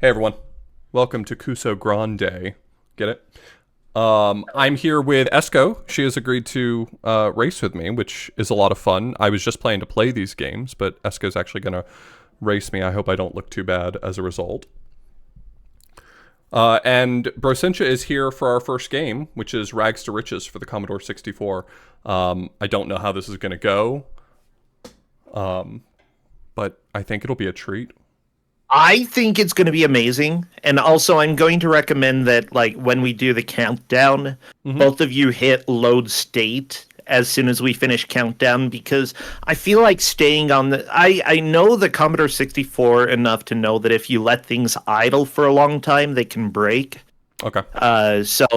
Hey everyone, welcome to Kusograne. Get it? I'm here with Esco. She has agreed to race with me, which is a lot of fun. I was just planning to play these games, but Esco's actually going to race me. I hope I don't look too bad as a result. And Brosentia is here for our first game, which is Rags to Riches for the Commodore 64. I don't know how this is going to go, but I think it'll be a treat. I think it's going to be amazing. And also, I'm going to recommend that, like, when we do the countdown, both of you hit load state as soon as we finish countdown, because I feel like staying on the. I know the Commodore 64 enough to know that if you let things idle for a long time, they can break. Okay. So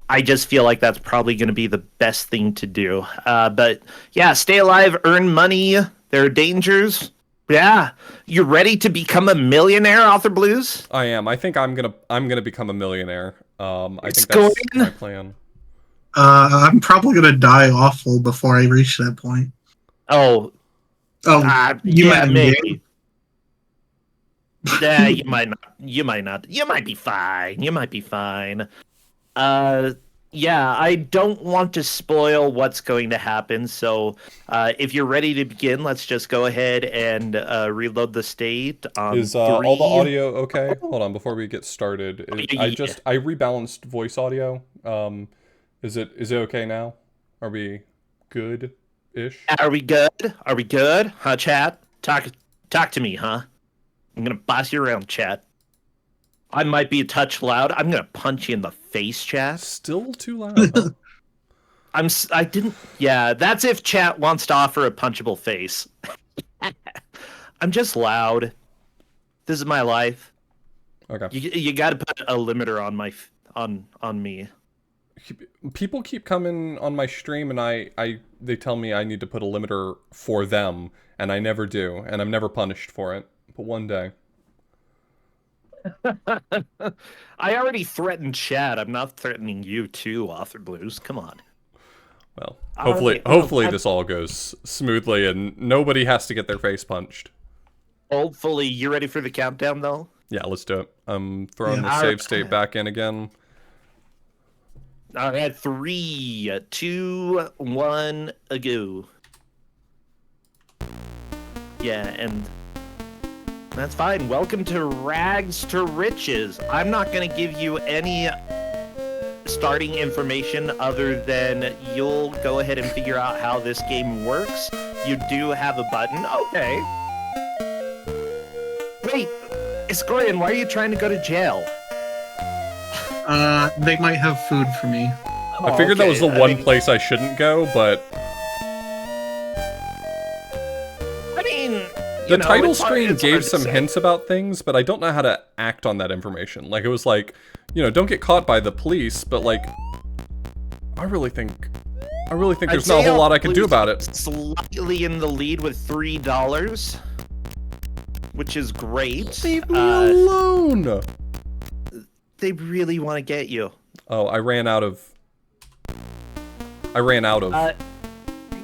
I just feel like that's probably going to be the best thing to do. But yeah, stay alive, earn money. There are dangers. Yeah, you ready to become a millionaire, Author Blues? I am. I think I'm gonna become a millionaire. I It's think that's my going. plan. I'm probably gonna die awful before I reach that point. Oh, Oh, you yeah, meant in maybe. game? Yeah, you might not. You might not. You might be fine. You might be fine. Yeah, I don't want to spoil what's going to happen. So, if you're ready to begin, let's just go ahead and reload the state on Is all the three. audio okay? Hold on, before we get started. Yeah. I rebalanced voice audio. Is it okay now? Are we good-ish? Are we good? Are we good? Huh, chat? Talk to me, huh? I'm gonna boss you around, chat. I might be a touch loud. I'm gonna punch you in the face, chat. Still too loud, huh? I didn't. Yeah, that's if chat wants to offer a punchable face. I'm just loud. This is my life. Okay. You got to put a limiter on my on me. People keep coming on my stream and they tell me I need to put a limiter for them, and I never do, and I'm never punished for it. But one day. I already threatened chat. I'm not threatening you too, Author Blues. Come on. Well, All hopefully, right, well, hopefully this all goes smoothly and nobody has to get their face punched. Hopefully, you ready for the countdown, though? Yeah, let's do it. I'm throwing Yeah. the save state back in again. All right, 3, 2, 1, go. Yeah, and that's fine. Welcome to Rags to Riches. I'm not going to give you any starting information other than you'll go ahead and figure out how this game works. You do have a button. Okay. Wait, Iscorian, why are you trying to go to jail? They might have food for me. I figured that was the one place I shouldn't go, but I mean, the title screen gave some hints about things, but I don't know how to act on that information. Like, it was like, don't get caught by the police, but like, I really think there's not a whole lot I can do about it. Slightly in the lead with $3, which is great. Leave me alone! They really want to get you. Oh, I ran out of.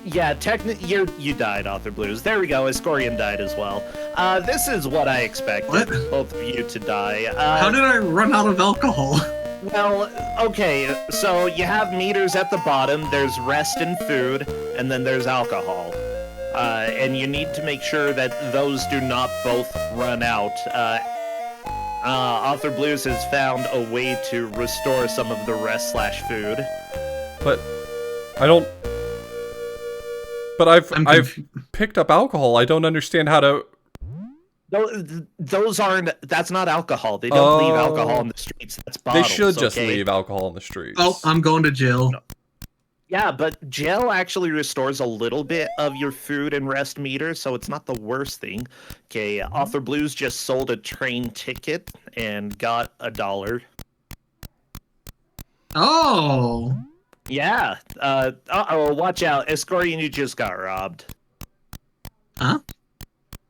Yeah, technically, you died, Author Blues. There we go. Iscorian died as well. This is what I expected. What? Both of you to die. How did I run out of alcohol? Well, okay, so you have meters at the bottom, there's rest and food, and then there's alcohol. And you need to make sure that those do not both run out. Author Blues has found a way to restore some of the rest/food. But I don't. But I've picked up alcohol. I don't understand how to. Those aren't. That's not alcohol. They don't leave alcohol in the streets. That's bottles. They should just okay? leave alcohol in the streets. Oh, I'm going to jail. No. Yeah, but gel actually restores a little bit of your food and rest meter, so it's not the worst thing. Okay, Author Blues just sold a train ticket and got $1. Oh. Yeah. Uh-oh, watch out. Escorian, you just got robbed. Huh?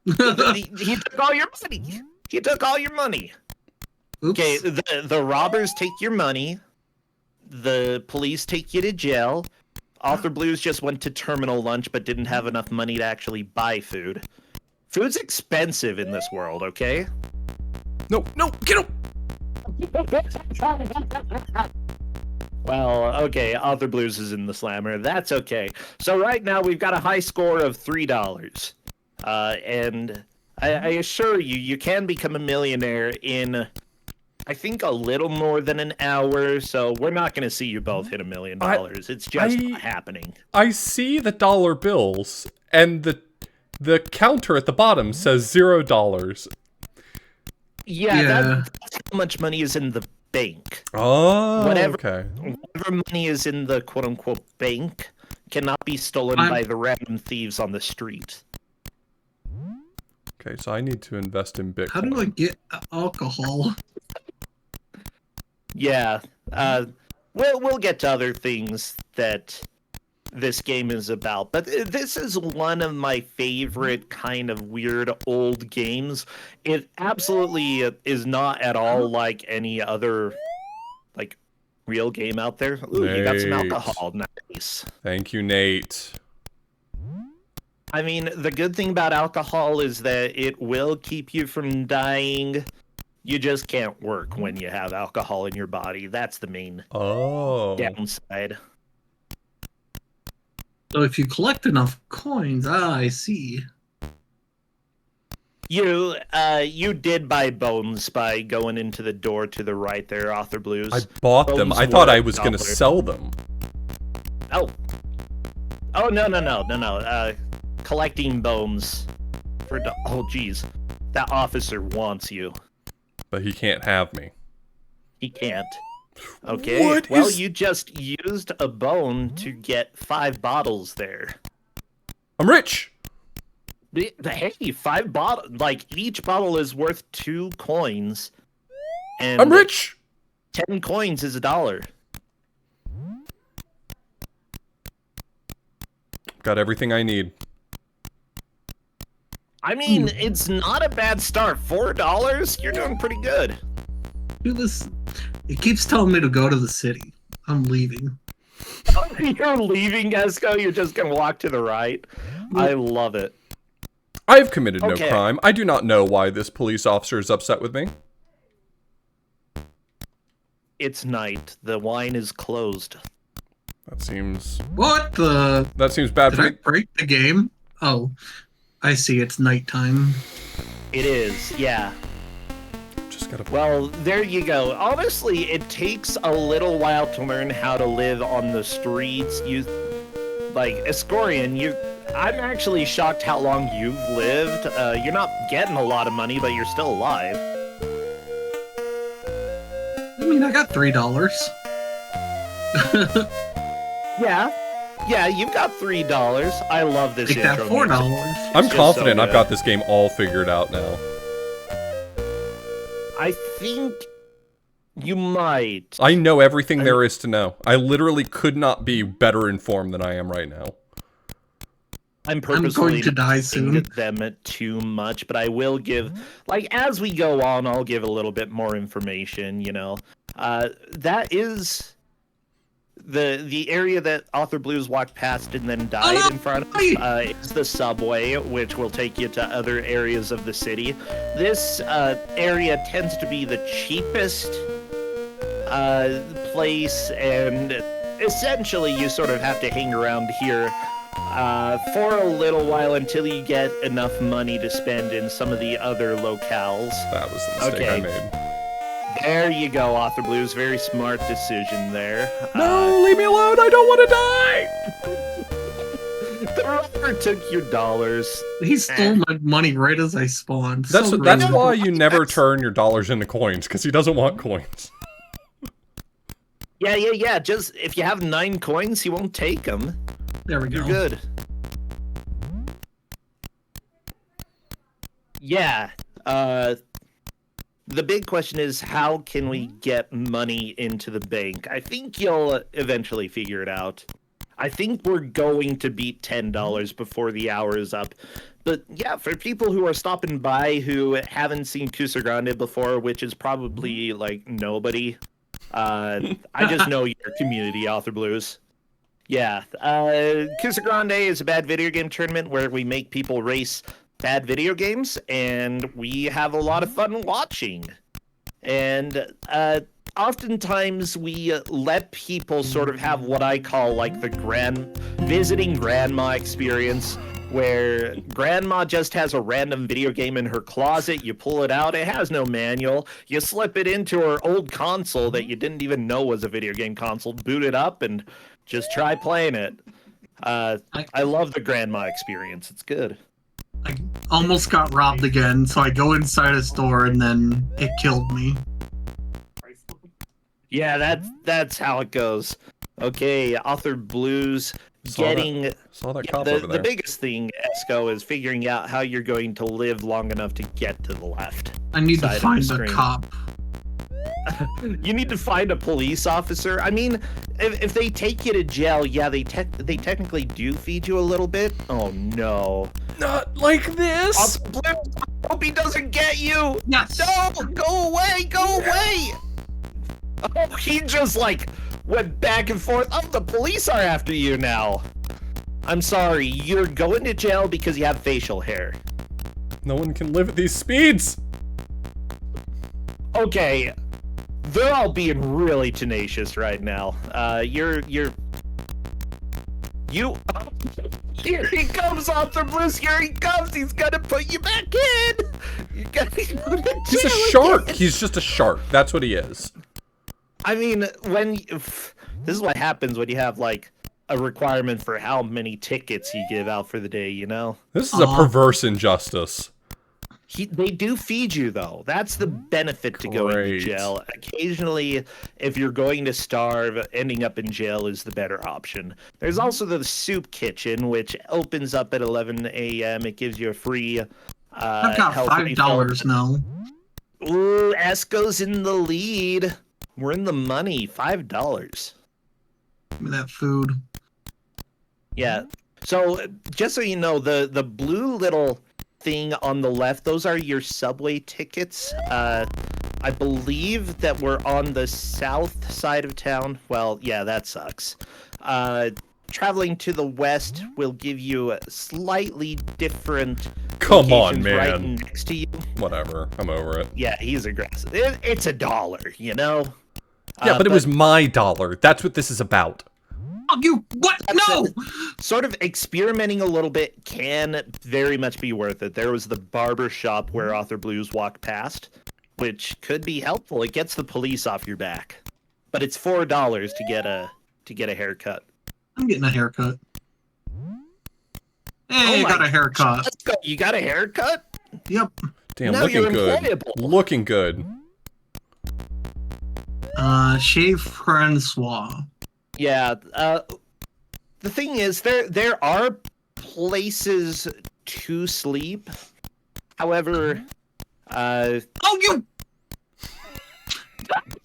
He took all your money. He took all your money. Oops. Okay, the robbers take your money. The police take you to jail. Author Blues just went to terminal lunch but didn't have enough money to actually buy food. Food's expensive in this world, okay? No, no, get him! Well, okay, Author Blues is in the slammer. That's okay. So right now we've got a high score of $3. And I assure you, you can become a millionaire in, I think, a little more than an hour. So we're not going to see you both hit $1 million. It's just not happening. I see the dollar bills, and the counter at the bottom says $0. Yeah, that's how much money is in the bank. Oh, Whatever money is in the quote-unquote bank cannot be stolen by the random thieves on the street. Okay, so I need to invest in Bitcoin. How do I get alcohol? Yeah, we'll get to other things that this game is about, but this is one of my favorite kind of weird old games. It absolutely is not at all like any other like real game out there. Ooh, you got some alcohol. Nice. Thank you, Nate. I mean, the good thing about alcohol is that it will keep you from dying. You just can't work when you have alcohol in your body. That's the main downside. So if you collect enough coins, I see. You did buy bones by going into the door to the right there, Author Blues. I bought them. Bones I thought were I was going to $1. sell them. Oh, no. Collecting bones for oh, geez, that officer wants you. But he can't have me. He can't. Okay. You just used a bone to get 5 bottles there. I'm rich. Hey, 5 bottles. Like each bottle is worth 2 coins. And I'm rich. 10 coins is $1. Got everything I need. I mean, it's not a bad start. $4, you're doing pretty good. Do this. It keeps telling me to go to the city. I'm leaving. You're leaving, Esco? You're just gonna walk to the right? I love it. I have committed no crime. I do not know why this police officer is upset with me. It's night. The wine is closed. That seems... What the? That seems bad for me. Did I break the game? Oh, I see. It's nighttime. It is, yeah. Just gotta... Well, there you go. Honestly, it takes a little while to learn how to live on the streets. Like, Kusograne, I'm actually shocked how long you've lived. You're not getting a lot of money, but you're still alive. I mean, I got $3. Yeah, you've got $3. I love this Take that intro $4. music. I'm It's confident so I've got this game all figured out now. I think you might. I know everything there is to know. I literally could not be better informed than I am right now. I'm purposely going to die soon. them too much, but I will give, like, as we go on, I'll give a little bit more information, you know. That is the area that Author Blues walked past and then died in front of. Is the subway, which will take you to other areas of the city. This area tends to be the cheapest place, and essentially you sort of have to hang around here for a little while until you get enough money to spend in some of the other locales. That was the mistake I made. There you go, Author Blues. Very smart decision there. No, leave me alone. I don't want to die. The robber took your dollars. He stole my money right as I spawned. That's So that's rude. why you never turn your dollars into coins, because he doesn't want coins. Yeah. Just if you have 9 coins, he won't take them. There we go. You're good. Yeah. The big question is, how can we get money into the bank? I think you'll eventually figure it out. I think we're going to beat $10 before the hour is up. But yeah, for people who are stopping by who haven't seen Kusograne before, which is probably like nobody, I just know your community, Author Blues. Yeah, Kusograne is a bad video game tournament where we make people race bad video games, and we have a lot of fun watching. And oftentimes we let people sort of have what I call like the visiting grandma experience, where grandma just has a random video game in her closet. You pull it out, it has no manual. You slip it into her old console that you didn't even know was a video game console, boot it up, and just try playing it. I love the grandma experience. It's good. I almost got robbed again, so I go inside a store and then it killed me. Yeah, that's how it goes. Okay, Author Blues getting saw that cop over the there. biggest thing, Esco, is figuring out how you're going to live long enough to get to the left. I need to side of the find a screen. cop. You need to find a police officer. I mean, if they take you to jail, yeah, they technically do feed you a little bit. Oh no. Not like this. Author Blues, I hope he doesn't get you. Yes. No, go away, go away. Oh, he just like went back and forth. Oh, the police are after you now. I'm sorry, you're going to jail because you have facial hair. No one can live at these speeds. Okay, they're all being really tenacious right now. Here he comes, Author Blues. Here he comes. He's gonna put you back in. You gotta put in He's a jail shark. again. He's just a shark. That's what he is. I mean, this is what happens when you have like a requirement for how many tickets you give out for the day. You know, This is a perverse injustice. they do feed you though. That's the benefit to going to Great. jail. Occasionally, if you're going to starve, ending up in jail is the better option. There's also the soup kitchen, which opens up at 11 a.m. It gives you a free. I've got health $5 now. Ooh, Esco's in the lead. We're in the money. $5. Give me that food. Yeah. So just so you know, the blue little thing on the left, those are your subway tickets. I believe that we're on the south side of town. Well, yeah, that sucks. Traveling to the west will give you slightly different Come on, locations right man. next to you. Whatever. I'm over it. Yeah, he's aggressive. It's $1, you know? Yeah, but it was my dollar. That's what this is about. Oh, you what? No! Sort of experimenting a little bit can very much be worth it. There was the barber shop where Author Blues walked past, which could be helpful. It gets the police off your back, but it's $4 to get a haircut. I'm getting a haircut. Hey, Oh I my got a haircut. Let's go. You got a haircut? Yep. Damn, Now looking you're good. employable. Looking good. Shave Francois. Yeah. The thing is, there are places to sleep. However, Oh, you!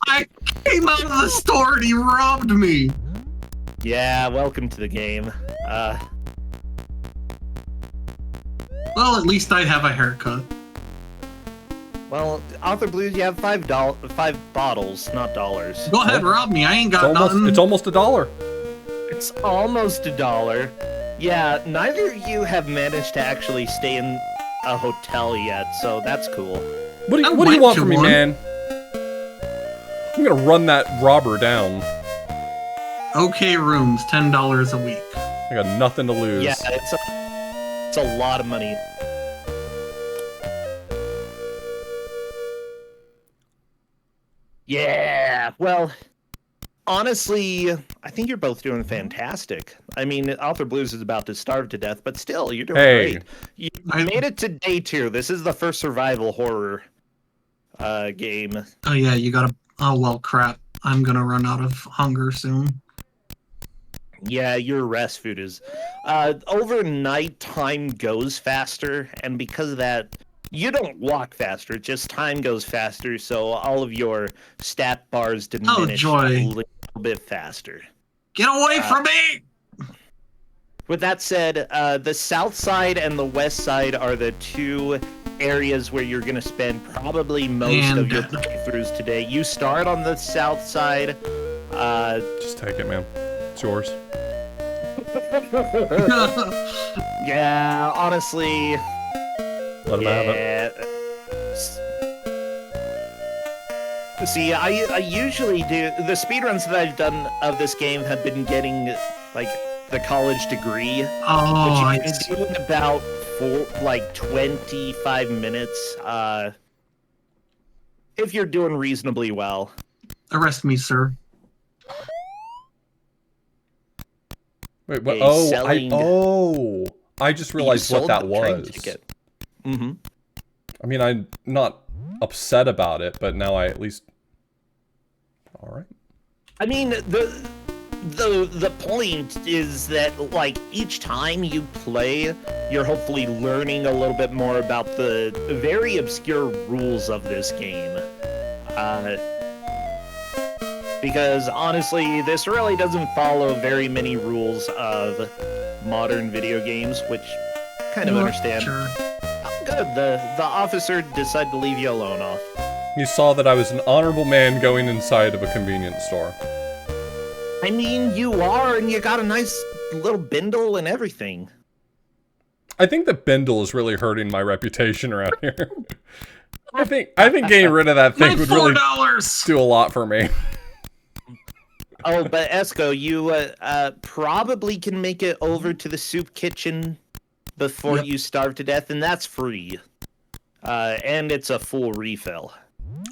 I came out of the store and he robbed me. yeah. Welcome to the game. Well, at least I have a haircut. Well, Author Blues, you have $5 bottles, not dollars. Go ahead, rob me. I ain't got It's nothing. almost $1. It's almost $1. Yeah, neither of you have managed to actually stay in a hotel yet, so that's cool. What do I you went want to from me, one. man? I'm gonna run that robber down. Okay rooms, $10 a week. I got nothing to lose. Yeah, it's a lot of money. Yeah, well, honestly, I think you're both doing fantastic. I mean, Author Blues is about to starve to death, but still, you're doing Hey. great. You made it to day 2. This is the first survival horror game. Oh yeah, you gotta. Oh well, crap. I'm gonna run out of hunger soon. Yeah, your rest food is. Overnight, time goes faster, and because of that, you don't walk faster, just time goes faster, so all of your stat bars diminish joy. a little bit faster. Get away from me! With that said, the south side and the west side are the two areas where you're going to spend probably most of your playthroughs today. You start on the south side. Just take it, man. It's yours. Yeah, honestly, Let him have it. yeah. See, I usually do the speedruns that I've done of this game have been getting like the college degree, Oh, which you can do in about 25 minutes. If you're doing reasonably well. arrest me, sir. Wait, what? Okay, I just realized what that was. Mm-hmm. I mean, I'm not upset about it, but now I at least... Alright. I mean, the point is that, like, each time you play, you're hopefully learning a little bit more about the very obscure rules of this game. Because, honestly, this really doesn't follow very many rules of modern video games, which I kind of understand. Sure. Oh, good. The officer decided to leave you alone off. You saw that I was an honorable man going inside of a convenience store. I mean, you are, and you got a nice little bindle and everything. I think the bindle is really hurting my reputation around here. I think getting rid of that thing would really do a lot for me. Oh, but Esco, you probably can make it over to the soup kitchen before you starve to death, and that's free. And it's a full refill.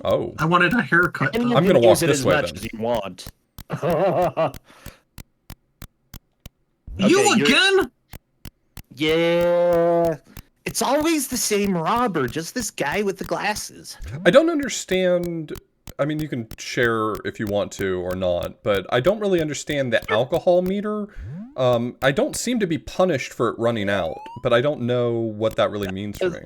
Oh. I wanted a haircut. And you I'm can gonna walk use it this as way, much then. as you want. You Okay, again? Yeah. It's always the same robber, just this guy with the glasses. I don't understand... I mean, you can share if you want to or not, but I don't really understand the alcohol meter. I don't seem to be punished for it running out, but I don't know what that really means for me.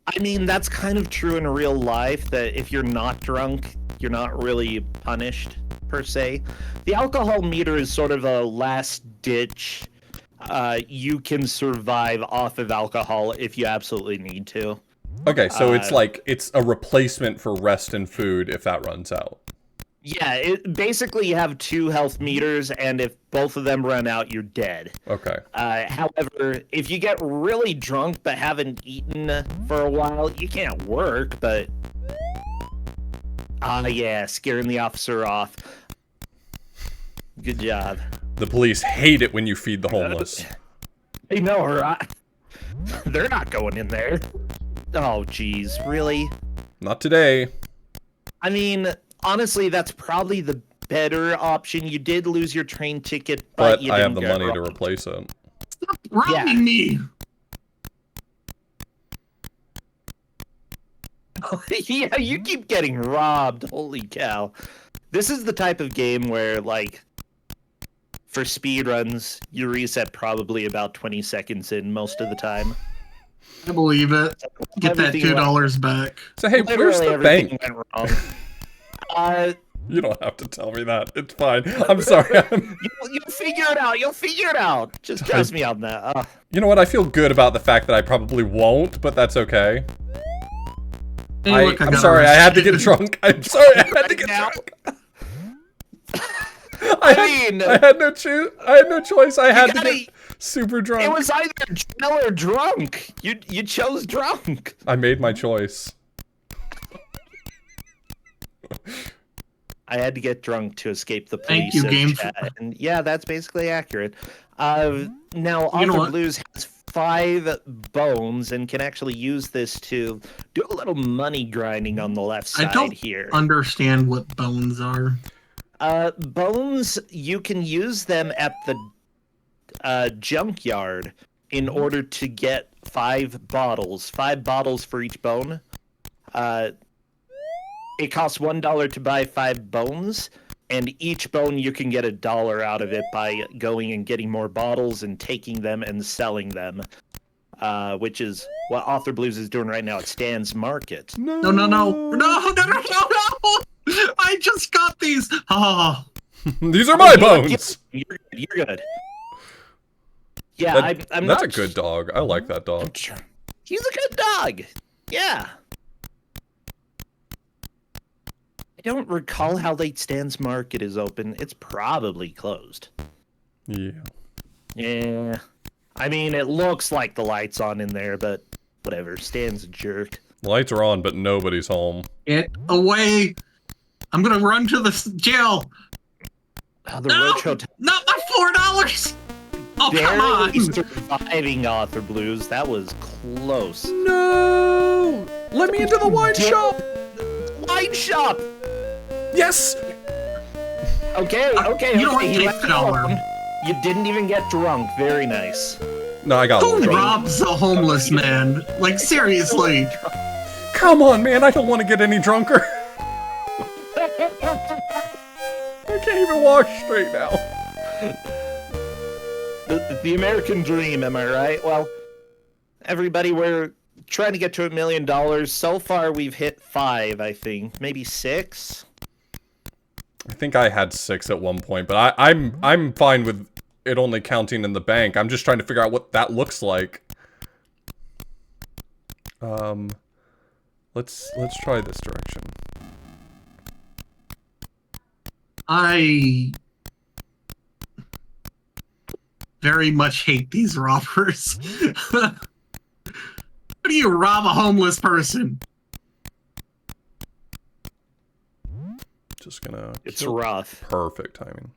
I mean, that's kind of true in real life, that if you're not drunk, you're not really punished, per se. The alcohol meter is sort of a last-ditch, you can survive off of alcohol if you absolutely need to. Okay, so it's a replacement for rest and food if that runs out. Yeah, basically you have 2 health meters, and if both of them run out, you're dead. Okay. However, if you get really drunk but haven't eaten for a while, you can't work, but... yeah, scaring the officer off. Good job. The police hate it when you feed the homeless. They know, right? They're not going in there. Oh, jeez, really? Not today. I mean, honestly, that's probably the better option. You did lose your train ticket, but you I didn't have the get money to robbed. replace it. Stop robbing me! Yeah, you keep getting robbed. Holy cow. This is the type of game where, like, for speedruns, you reset probably about 20 seconds in most of the time. I believe it. Get that $2 back. So hey, where's the Everything bank? went wrong. You don't have to tell me that. It's fine. I'm sorry. You'll figure it out. You'll figure it out. Just trust me on that. You know what? I feel good about the fact that I probably won't, but that's okay. Hey, look, I'm got sorry. I had to get arrested. drunk. I'm sorry. I had to get drunk. I had no choice. I had to get super drunk. It was either jail or drunk. You chose drunk. I made my choice. I had to get drunk to escape the Thank police. you, game. And yeah, that's basically accurate. Now, You know Author what? Blues has 5 bones and can actually use this to do a little money grinding on the left side I don't here. understand what bones are. Bones, you can use them at the junkyard in order to get 5 bottles. 5 bottles for each bone. It costs $1 to buy 5 bones, and each bone you can get $1 out of it by going and getting more bottles and taking them and selling them. Which is what Author Blues is doing right now at Stan's Market. No. I just got these. Oh. These are my bones. You're good. Yeah, I'm That's not a good dog. I like that dog. He's a good dog. Yeah. I don't recall how late Stan's Market is open. It's probably closed. Yeah. Yeah. I mean, it looks like the light's on in there, but whatever. Stan's a jerk. Lights are on, but nobody's home. Get away. I'm gonna run to the jail. The No, Roach Hotel. not my $4. Oh, come on. Barely surviving Author Blues. That was close. No! Let me into the wine shop! Wine shop! Yes! Okay, okay, you don't okay. take left the you dollar. alone. You didn't even get drunk. Very nice. No, I got Who one. robs a homeless man? Like, seriously. Come on, man, I don't want to get any drunker. I can't even walk straight now. The American dream, am I right? Well, everybody, we're trying to get to $1 million. So far, we've hit 5, I think. Maybe 6? I think I had 6 at one point, but I'm fine with it only counting in the bank. I'm just trying to figure out what that looks like. Let's try this direction. I very much hate these robbers. How do you rob a homeless person? Just gonna. It's rough. Perfect timing.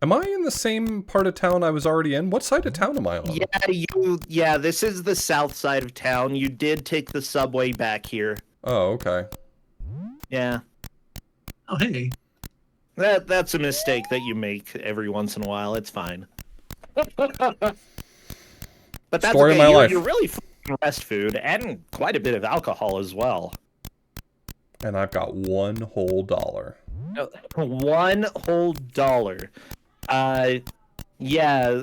Am I in the same part of town I was already in? What side of town am I on? Yeah, this is the south side of town. You did take the subway back here. Oh, okay. Yeah. Oh, hey. That's a mistake that you make every once in a while. It's fine. But that's Story okay. of my life. You're really full of rest food and quite a bit of alcohol as well. And I've got $1 whole. $1 whole. Yeah.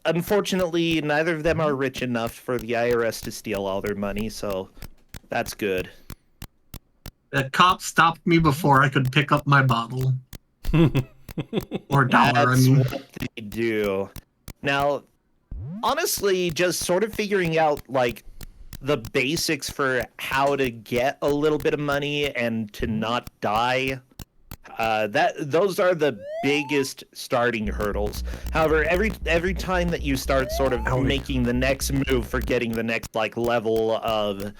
Unfortunately, neither of them are rich enough for the IRS to steal all their money, so that's good. The cop stopped me before I could pick up my bottle. Or dollar, That's I mean. what they do. Now, honestly, just sort of figuring out, like, the basics for how to get a little bit of money and to not die, those are the biggest starting hurdles. However, every time that you start sort of making the next move for getting the next, like, level of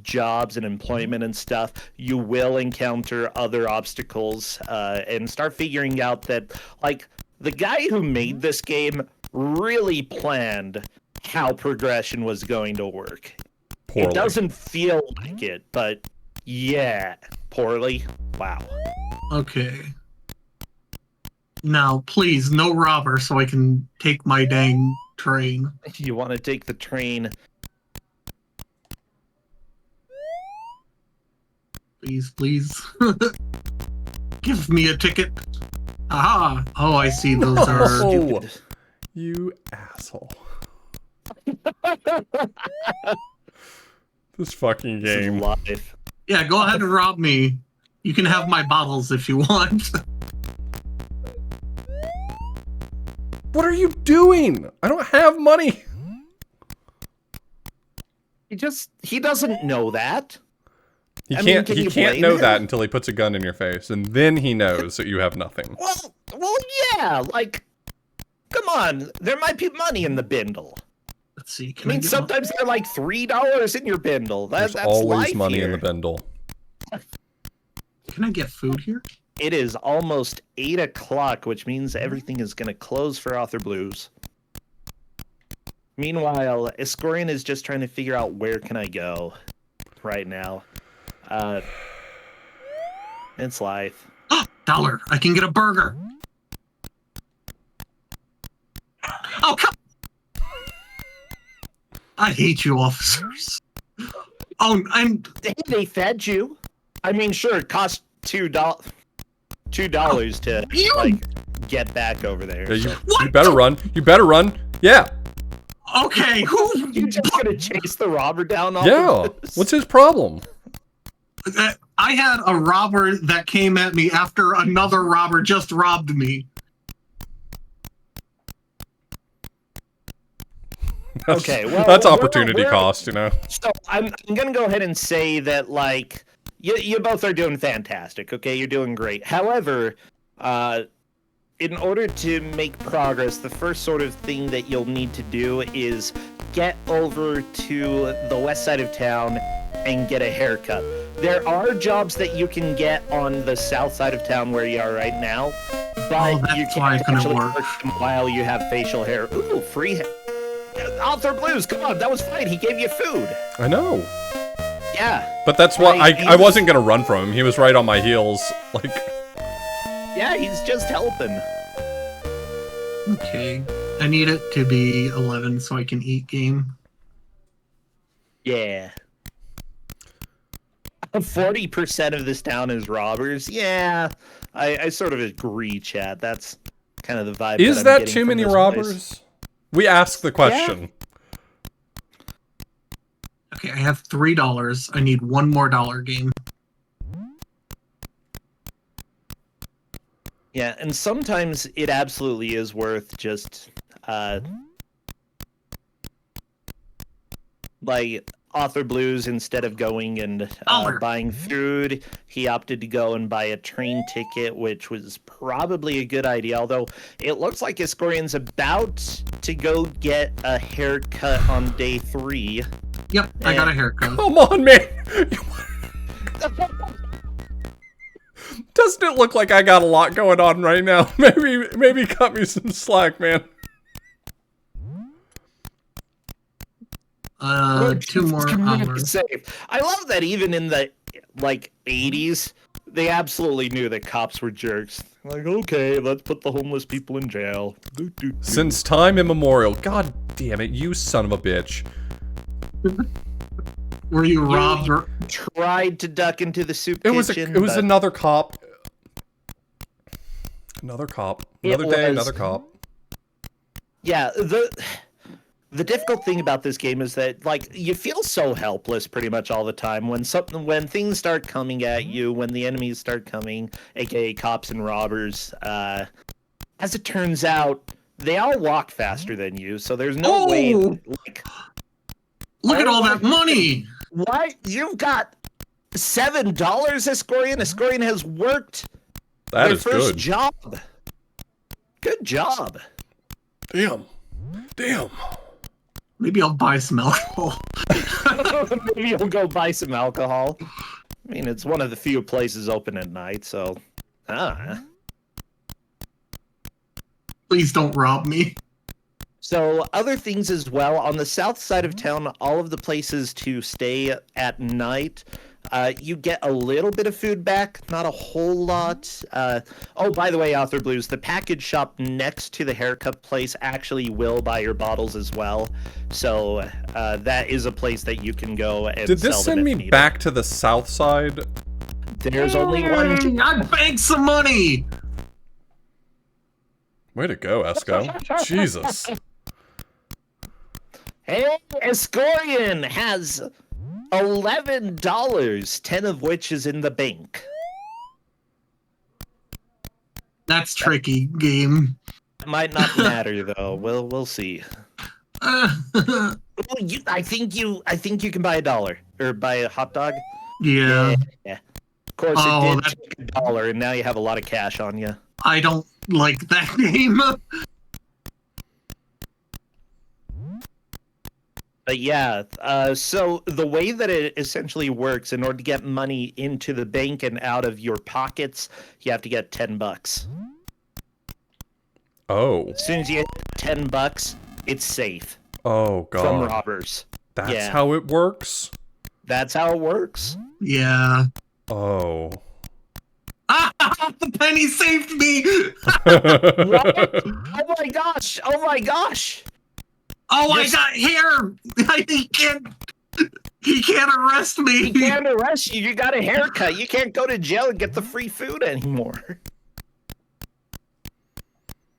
jobs and employment and stuff, you will encounter other obstacles and start figuring out that, like, the guy who made this game really planned how progression was going to work. Poorly. It doesn't feel like it, but yeah, poorly. Wow. Okay. Now, please, no robber so I can take my dang train. You want to take the train? Please, please. Give me a ticket. Aha! Oh, I see. Those are... Oh, you asshole. This fucking This is game. life. Yeah, go ahead and rob me. You can have my bottles if you want. What are you doing? I don't have money. He doesn't know that. He I mean, can't. can He you can't blame know him? that until he puts a gun in your face, and then he knows that you have nothing. Well, yeah. Like, come on. There might be money in the bindle. Let's see. I Can I mean, get sometimes they're like $3 in your bindle. There's That's always life money here. in the bindle. Can I get food here? It is almost 8 o'clock, which means everything is going to close for Author Blues. Meanwhile, Kusograne is just trying to figure out where can I go right now. It's life. Dollar. I can get a burger. Oh, come... I hate you, officers. Oh, Hey, they fed you. I mean, sure, it cost $2 to You- like get back over there. Yeah, so- you better run. You better run. Yeah. Okay, who... You just gonna chase the robber down off Yeah. of this? What's his problem? I had a robber that came at me after another robber just robbed me. Okay, well, That's we're- opportunity we're- cost, you know. So I'm gonna go ahead and say that, like, you both are doing fantastic. Okay, you're doing great. However, in order to make progress, the first sort of thing that you'll need to do is get over to the west side of town and get a haircut. There are jobs that you can get on the south side of town where you are right now, but that's you why I can't couldn't actually work. them while you have facial hair. Ooh, free hair. Author Blues, come on, that was fine. He gave you food. I know. Yeah. But that's why Right, I wasn't gonna run from him. He was right on my heels. Like, Yeah, he's just helping. Okay. I need it to be 11 so I can eat game. Yeah. 40% of this town is robbers. Yeah, I sort of agree, Chad. That's kind of the vibe. is I'm that getting too from many this robbers? place. We asked the question. Okay, I have $3. I need one more dollar game. Yeah, and sometimes it absolutely is worth just, like, Author Blues, instead of going and buying food, he opted to go and buy a train ticket, which was probably a good idea, although it looks like Kusograne's about to go get a haircut on day 3. Yep, I got a haircut. Come on, man. Doesn't it look like I got a lot going on right now? Maybe cut me some slack, man. 2 more hours. Safe. I love that even in the, like, 80s, they absolutely knew that cops were jerks. Like, okay, let's put the homeless people in jail. Since time immemorial. God damn it, you son of a bitch. Were you robbed? You tried to duck into the soup It was kitchen. it was but another cop. Another cop. Another day, another cop. Yeah, the difficult thing about this game is that, like, you feel so helpless pretty much all the time when things start coming at you, when the enemies start coming, aka cops and robbers. As it turns out, they all walk faster than you, so there's no way. Like, look at all that money! What? You've got $7, Kusograne? Kusograne has worked That their is first good. job. Good job. Damn. Damn. Maybe I'll buy some alcohol. Maybe you'll go buy some alcohol. I mean, it's one of the few places open at night, so... Please don't rob me. So, other things as well. On the south side of town, all of the places to stay at night, you get a little bit of food back, not a whole lot. Oh, by the way, Author Blues, the package shop next to the haircut place actually will buy your bottles as well. So, that is a place that you can go and Did this sell them send if me needed. back to the south side? There's only one... I banked some money! Way to go, Esco. Jesus. Hey, Kusograne has $11, 10 of which is in the bank. That's tricky, game. Might not matter though. We'll see. Well, I think you can buy $1 or buy a hot dog. Yeah. Yeah. Of course, it did take $1, and now you have a lot of cash on you. I don't like that game. But yeah, so the way that it essentially works, in order to get money into the bank and out of your pockets, you have to get $10. Oh. As soon as you get $10, it's safe Oh, from God. robbers. That's Yeah. how it works? That's how it works. Yeah. Oh. Ah, the penny saved me! What? Oh my gosh! Oh my gosh! Oh, Yes. I got hair! He can't arrest me! He can't arrest you. You got a haircut. You can't go to jail and get the free food anymore.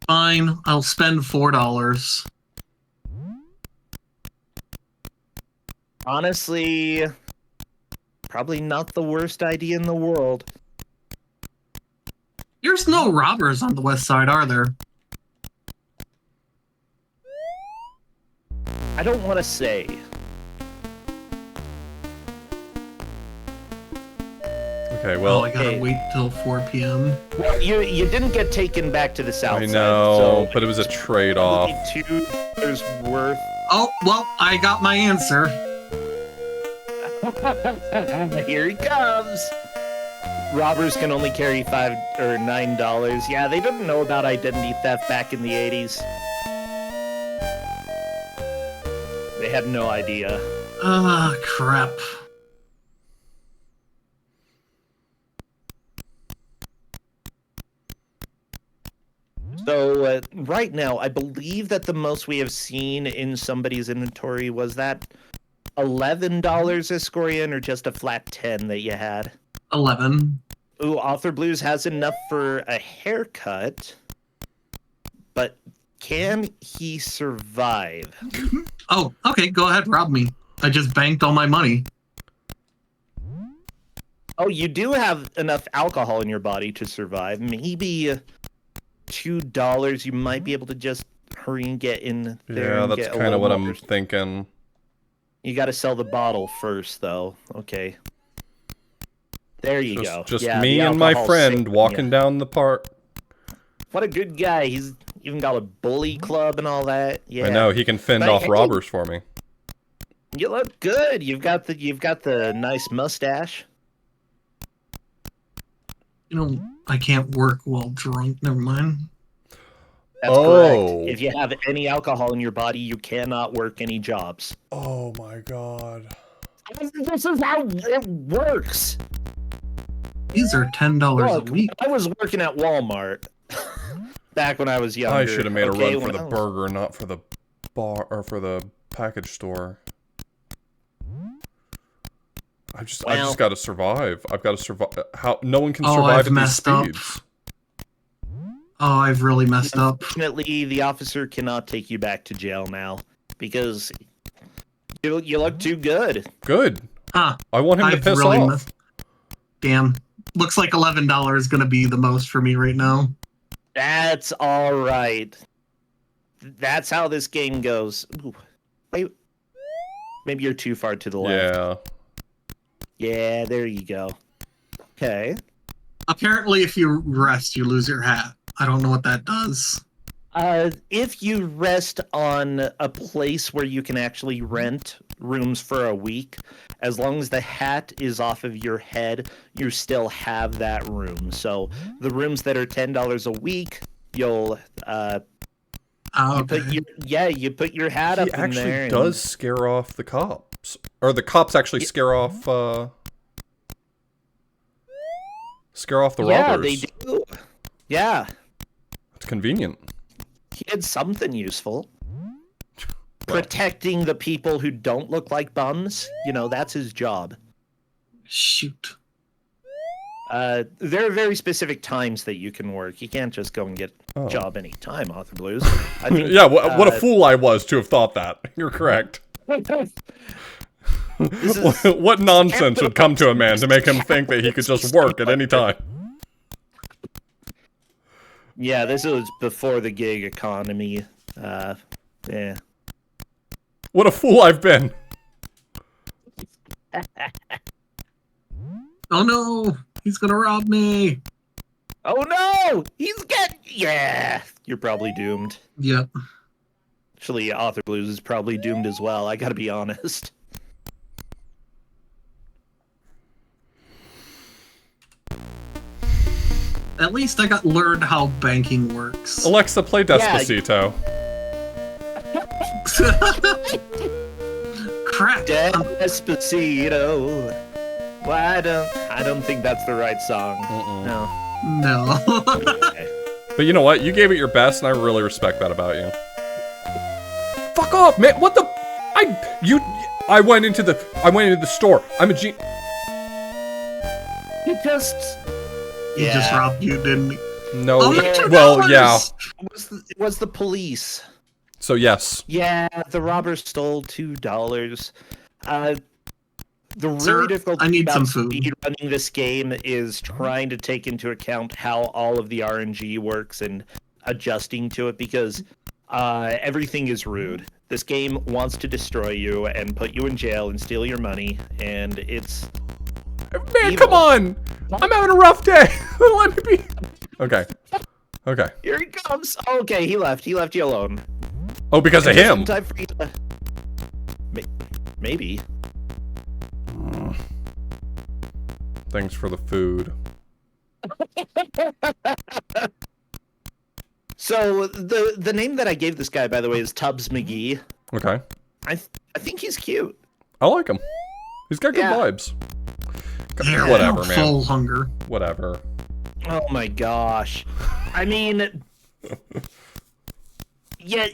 Fine, I'll spend $4. Honestly, probably not the worst idea in the world. There's no robbers on the west side, are there? I don't want to say. Okay, Oh, well, I gotta wait till 4 p.m. You didn't get taken back to the south I side. know, So but it was a trade-off. $2 worth. Oh, well, I got my answer. Here he comes. Robbers can only carry $5 or $9. Yeah, they didn't know about identity theft back in the 80s. They had no idea. Ah, crap. So right now, I believe that the most we have seen in somebody's inventory was that $11 Kusograne or just a flat 10 that you had. 11. Ooh, Author Blues has enough for a haircut, but can he survive? Oh, okay, go ahead, rob me. I just banked all my money. Oh, you do have enough alcohol in your body to survive. Maybe $2. You might be able to just hurry and get in there. Yeah, and that's get a kind of little what more. I'm thinking. You got to sell the bottle first, though. Okay. There you go. Just Yeah, me the and my alcohol's friend saving walking you. down the park. What a good guy. He's even got a bully club and all that. Yeah. I know, he can fend But off hey, robbers for me. You look good. You've got the nice mustache. You know, I can't work while drunk. Never mind. That's Oh. correct. If you have any alcohol in your body, you cannot work any jobs. Oh my god. This is how it works. These are $10 Look, a week. I was working at Walmart back when I was younger. I should have made a okay, run for when the I was- burger, not for the bar or for the package store. I just Well- got to survive. I've got to survive. How no one can Oh, survive I've at these messed up. speeds. Oh, I've really messed up. Unfortunately, the officer cannot take you back to jail now because you look too good. Good. Huh. I want him to I've piss really off. messed. Damn. Looks like $11 is gonna be the most for me right now. That's all right. That's how this game goes. Ooh, wait. Maybe you're too far to the left. Yeah. Yeah, there you go. Okay. Apparently, if you rest, you lose your hat. I don't know what that does. If you rest on a place where you can actually rent rooms for a week, as long as the hat is off of your head, you still have that room. So the rooms that are $10 a week, you'll Oh, you put okay. you put your hat He up in there. actually and- does scare off the cops. Or the cops actually scare off the Yeah, robbers. they do. Yeah, It's convenient. he did something useful. Well. Protecting the people who don't look like bums, that's his job. Shoot. There are very specific times that you can work. You can't just go and get a Oh. job any time, Author Blues. I think, Yeah, what a fool I was to have thought that. You're correct. This is- What nonsense would come to a man to make him think that he could just work at any time? Yeah, this was before the gig economy. Yeah. What a fool I've been. Oh no! He's gonna rob me! Oh no! Yeah! You're probably doomed. Yep. Actually, Author Blues is probably doomed as well, I gotta be honest. At least I got learned how banking works. Alexa, play Despacito. Crap. Despacito. Well, I don't think that's the right song. No. No. But you know what? You gave it your best, and I really respect that about you. Fuck off, man! What the? I went into the store. I'm a G. He just... He just robbed you, didn't he? No. Oh, yeah. $2. Well, yeah. It was the police. So yes. Yeah, the robber stole $2. The really Sir, difficult I thing need about some food. speedrunning this game is trying to take into account how all of the RNG works and adjusting to it because everything is rude. This game wants to destroy you and put you in jail and steal your money, and it's Man, come on! I'm having a rough day. Let me be. Okay. Okay. Here he comes. Okay, he left. He left you alone. Oh, because of him. Time for you to... Maybe. Thanks for the food. So the name that I gave this guy, by the way, is Tubbs McGee. Okay. I think he's cute. I like him. He's got good Yeah. vibes. Yeah, Whatever, man. Full hunger. Whatever. Oh my gosh. I mean, yeah,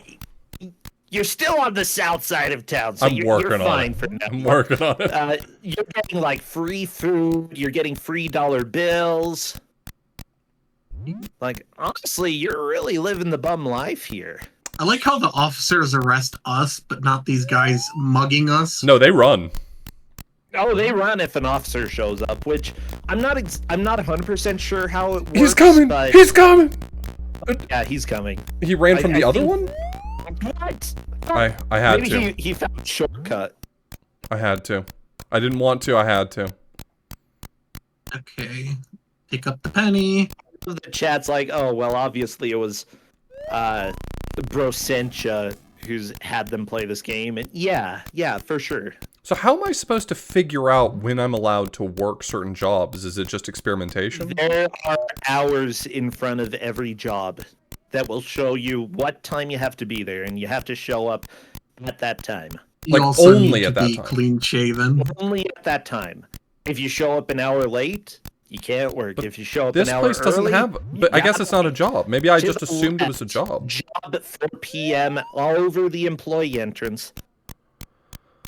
you're still on the south side of town, so I'm you're working on fine it. for now. I'm working on it. You're getting like free food. You're getting free dollar bills. Like, honestly, you're really living the bum life here. I like how the officers arrest us, but not these guys mugging us. No, they run. Oh, they run if an officer shows up, which I'm not 100% sure how it works. He's coming. But He's coming. yeah, he's coming. He ran from the I other think- one. What? I had Maybe to. he found a shortcut. I had to. I didn't want to. I had to. Okay. Pick up the penny. The chat's like, oh well, obviously it was Brosencha who's had them play this game, and yeah, for sure. So how am I supposed to figure out when I'm allowed to work certain jobs? Is it just experimentation? There are hours in front of every job that will show you what time you have to be there, and you have to show up at that time. You Like, also only need at to that be time. clean shaven. Only at that time. If you show up an hour late, you can't work. If you show up This an hour place doesn't early, have. But I guess it's not a job. Maybe I just assumed it was a job. Job at 4 p.m. all over the employee entrance.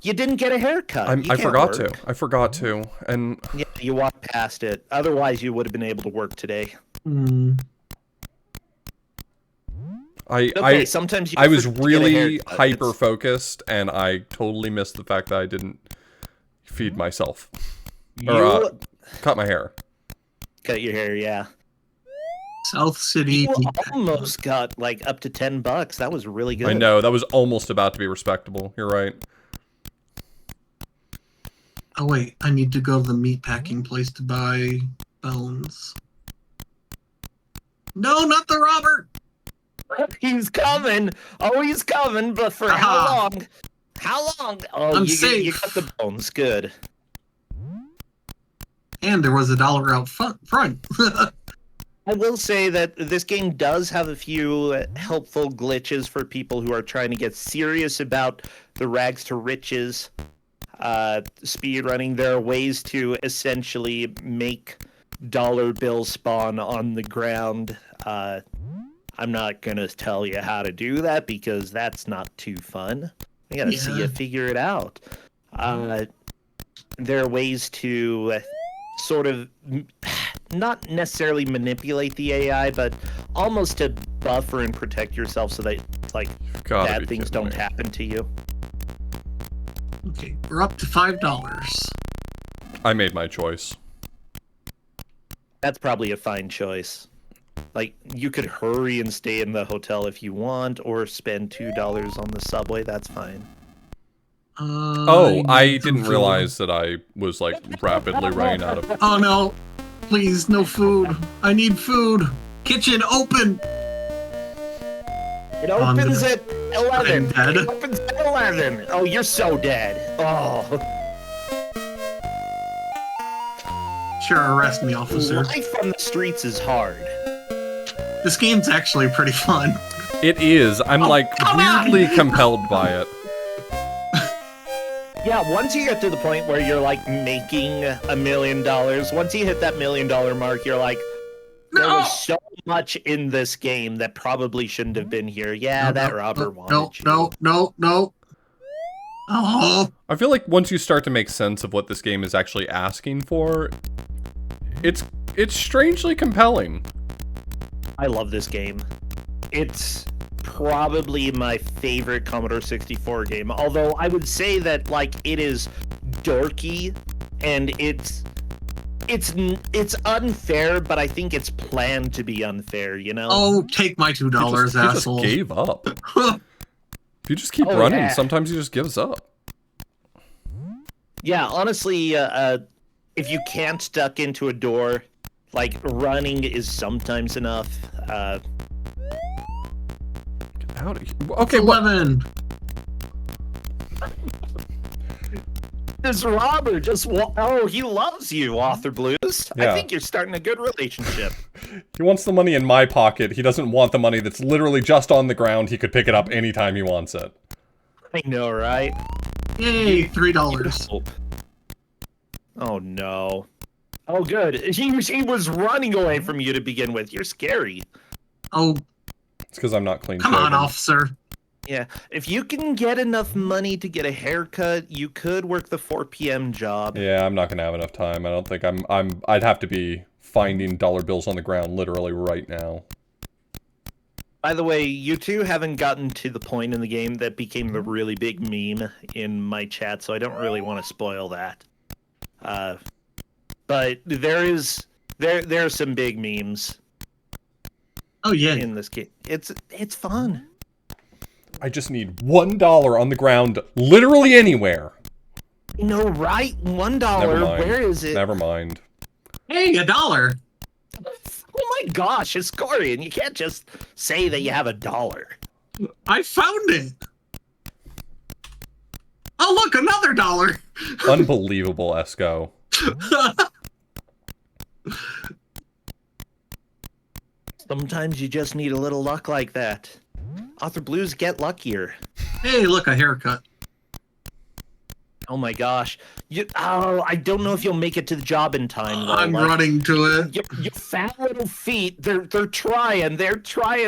You didn't get a haircut. You I can't forgot to. work. I forgot to. And Yeah, you walked past it. Otherwise, you would have been able to work today. Hmm. Okay, sometimes you I was forget to get a really haircut. hyper focused, and I totally missed the fact that I didn't feed myself or You cut my hair. cut your hair, yeah. South City. You almost got like up to $10. That was really good. I know that was almost about to be respectable. You're right. Oh wait, I need to go to the meatpacking place to buy bones. No, not the Robert. He's coming. Oh, he's coming. But for how Aha. long? How long? Oh, I'm you safe. got the bones. Good. And there was $1 out front. I will say that this game does have a few helpful glitches for people who are trying to get serious about the rags to riches speed running. There are ways to essentially make dollar bills spawn on the ground. I'm not going to tell you how to do that because that's not too fun. I got to see Yeah. you figure it out. There are ways to sort of not necessarily manipulate the AI, but almost to buffer and protect yourself so that like Gotta bad be things kidding don't me. happen to you. Okay, we're up to $5. I made my choice. That's probably a fine choice. Like, you could hurry and stay in the hotel if you want, or spend $2 on the subway. That's fine. Oh, I need some didn't food. realize that I was like rapidly running out of. Oh no, please, no food. I need food. Kitchen open. It On opens the- at 11. I'm dead. It opens at 11. Oh, you're so dead. Oh, Sure, arrest me, officer. life on the streets is hard. This game's actually pretty fun. It is. I'm like come on! weirdly compelled by it. Yeah, once you get to the point where you're like making $1 million, once you hit that $1 million mark, you're like, there No! was so much in this game that probably shouldn't have been here. Yeah, that robber wanted you. No. Oh, I feel like once you start to make sense of what this game is actually asking for, it's strangely compelling. I love this game. It's probably my favorite Commodore 64 game. Although I would say that like it is dorky and it's unfair, but I think it's planned to be unfair, you know? oh, take my $2, He just asshole. gave up. If you just keep Oh, running, yeah. sometimes he just gives up. Yeah, honestly, if you can't duck into a door, like running is sometimes enough. Get out of here. Okay, what? 11. This robber just he loves you, Author Blues. Yeah. I think you're starting a good relationship. He wants the money in my pocket. He doesn't want the money that's literally just on the ground. He could pick it up anytime he wants it. I know, right? Yay, $3. Oh no. Oh good. He was running away from you to begin with. You're scary. Oh, It's because I'm not clean come on, shaven. officer. Yeah. If you can get enough money to get a haircut, you could work the 4 p.m. job. Yeah, I'm not gonna have enough time. I don't think I'd have to be finding dollar bills on the ground literally right now. By the way, you two haven't gotten to the point in the game that became a really big meme in my chat, so I don't really want to spoil that. But there are some big memes Oh, yeah. in this game. It's fun. I just need $1 on the ground, literally anywhere. You know, right? $1. Never mind. Where is it? Never mind. Hey, $1. Oh my gosh, Kusograne, you can't just say that you have $1. I found it. Oh, look, another $1. Unbelievable, Esco. Sometimes you just need a little luck like that. Author Blues get luckier. Hey, look, a haircut. Oh my gosh. I don't know if you'll make it to the job in time. Though. I'm running to it. Your fat little feet, they're trying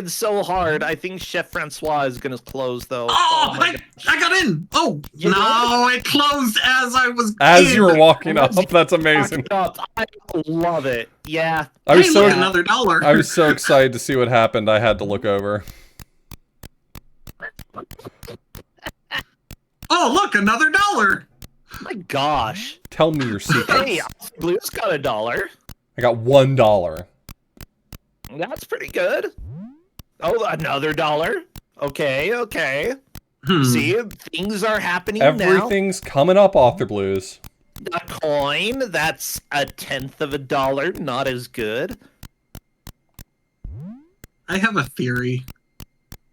so hard. I think Chef Francois is gonna close though. Oh, my I got in. Oh, You no, it closed as I was As in. you were walking up, that's amazing. I love it. Yeah. I was Hey, so look, another $1. I was so excited to see what happened. I had to look over. Oh, look, another $1. My gosh. Tell me your secrets. Hey, Author Blues got $1. I got $1. That's pretty good. Oh, another $1. Okay. See, things are happening now. Everything's coming up, Author Blues. A coin, that's $0.1. Not as good. I have a theory.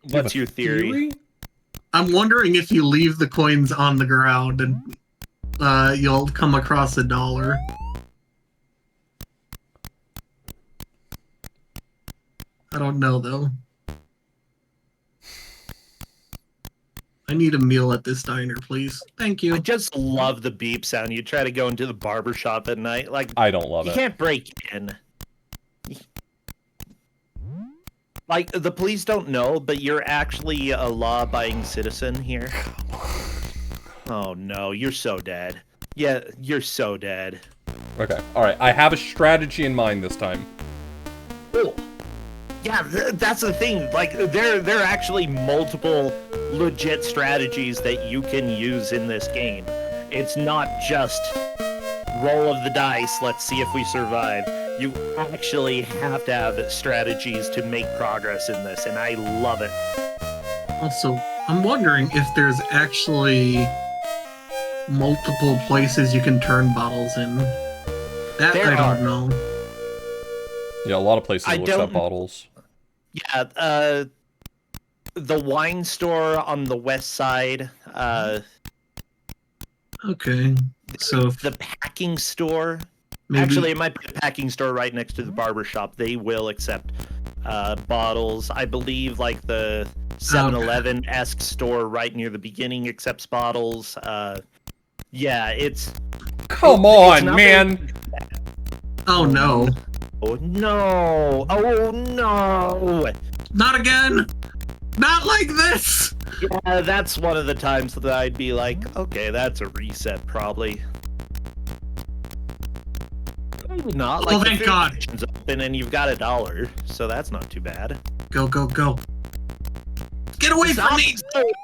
You have What's a your theory? I'm wondering if you leave the coins on the ground and you'll come across $1. I don't know, though. I need a meal at this diner, please. Thank I you. just love the beep sound. You try to go into the barber shop at night, like I don't love you it. can't break in. Like the police don't know, but you're actually a law-abiding citizen here. Oh no, you're so dead. Yeah, you're so dead. Okay, alright. I have a strategy in mind this time. Cool. Yeah, that's the thing. Like, there are actually multiple legit strategies that you can use in this game. It's not just roll of the dice, let's see if we survive. You actually have to have strategies to make progress in this, and I love it. Also, I'm wondering if there's actually multiple places you can turn bottles in. That There I don't are. know. Yeah, a lot of places I will don't- accept bottles. Yeah, the wine store on the west side, Okay, so if the packing store. maybe Actually, it might be a packing store right next to the barber shop. They will accept bottles. I believe like the 7-Eleven-esque store right near the beginning accepts bottles. Yeah, it's... Come it's on, not man! oh no, Oh no! Oh no! not again! Not like this! Yeah, that's one of the times that I'd be like, okay, that's a reset probably. Maybe not. Like Oh, the thank food God. station's open and you've got $1, so that's not too bad. Go, go, go. Get away from me!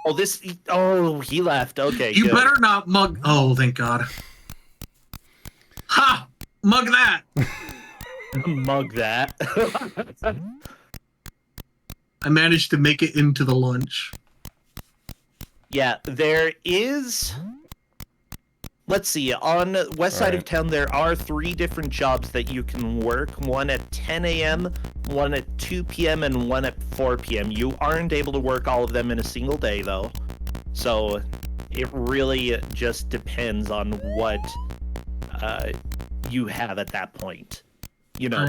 Oh, this. Oh, he left. Okay, You good. better not mug. Oh, thank God. Ha! Mug that! Mug that. I managed to make it into the lunch. Yeah, there is. let's see. On west side of Alright. town, there are 3 different jobs that you can work. One at 10 a.m., one at 2 p.m., and one at 4 p.m. You aren't able to work all of them in a single day, though. So it really just depends on what you have at that point. You know,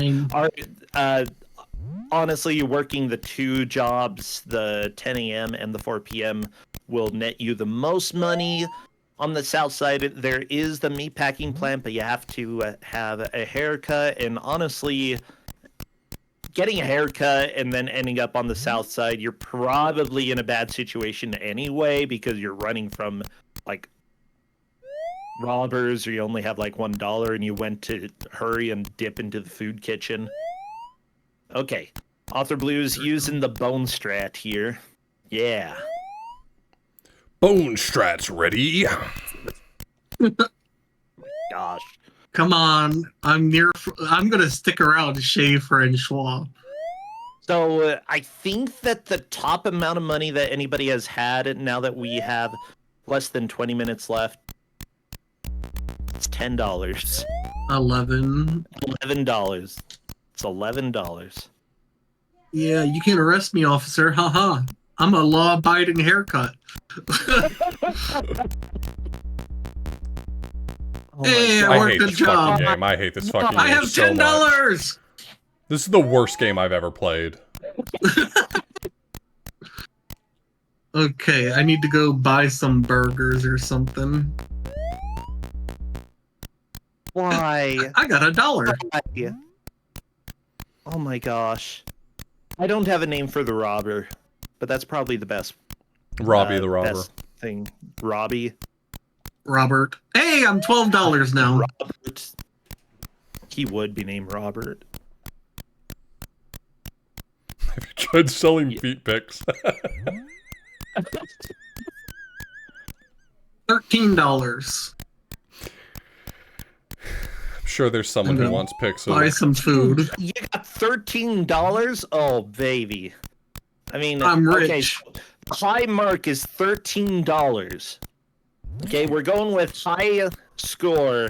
honestly, working the 2 jobs, the 10 a.m. and the 4 p.m., will net you the most money. On the south side, there is the meatpacking plant, but you have to have a haircut. And honestly, getting a haircut and then ending up on the south side, you're probably in a bad situation anyway, because you're running from, like, robbers, or you only have like $1 and you went to hurry and dip into the food kitchen. Okay. Author Blue's using the bone strat here. Yeah. Bone strats ready. Gosh. Come on, I'm gonna stick around to Schaefer and Schwab. So I think that the top amount of money that anybody has had, now that we have less than 20 minutes left, it's $10. $11. $11. It's $11. Yeah, you can't arrest me, officer. Haha. I'm a law-abiding haircut. Oh Hey, I worked hate the this job. fucking game. I hate this fucking game I have so much. $10. This is the worst game I've ever played. Okay, I need to go buy some burgers or something. Why? I got $1. Why? Oh my gosh. I don't have a name for the robber, but that's probably the best. Robbie the robber. Best thing. Robbie. Robert. Hey, I'm $12 now. Robert. He would be named Robert. Have you tried selling feet pics? $13. I'm sure there's someone who wants pics Buy of some food. You got $13? Oh, baby. I mean, I'm okay, rich. high mark is $13. Okay, we're going with high score.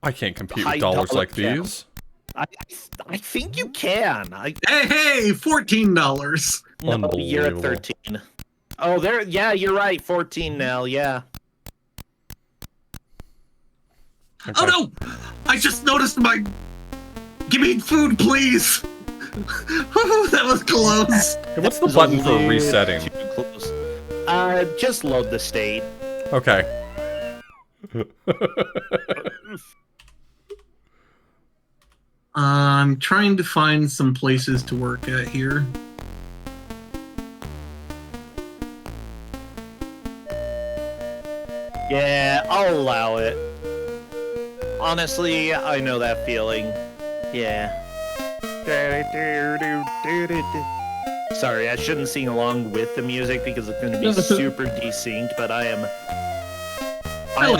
I can't compete High with dollars dollar like count. these. I think you can. Hey, $14. No, you're at Unbelievable. 13. Oh, there. Yeah, you're right. 14 now. Yeah. Okay. Oh no! I just noticed my. Give me food, please. That was close. Hey, what's the button for Little resetting? too close. Just load the state. Okay. I'm trying to find some places to work at here. Yeah, I'll allow it. Honestly, I know that feeling. Yeah. Sorry, I shouldn't sing along with the music because it's going to be super desynced, but I am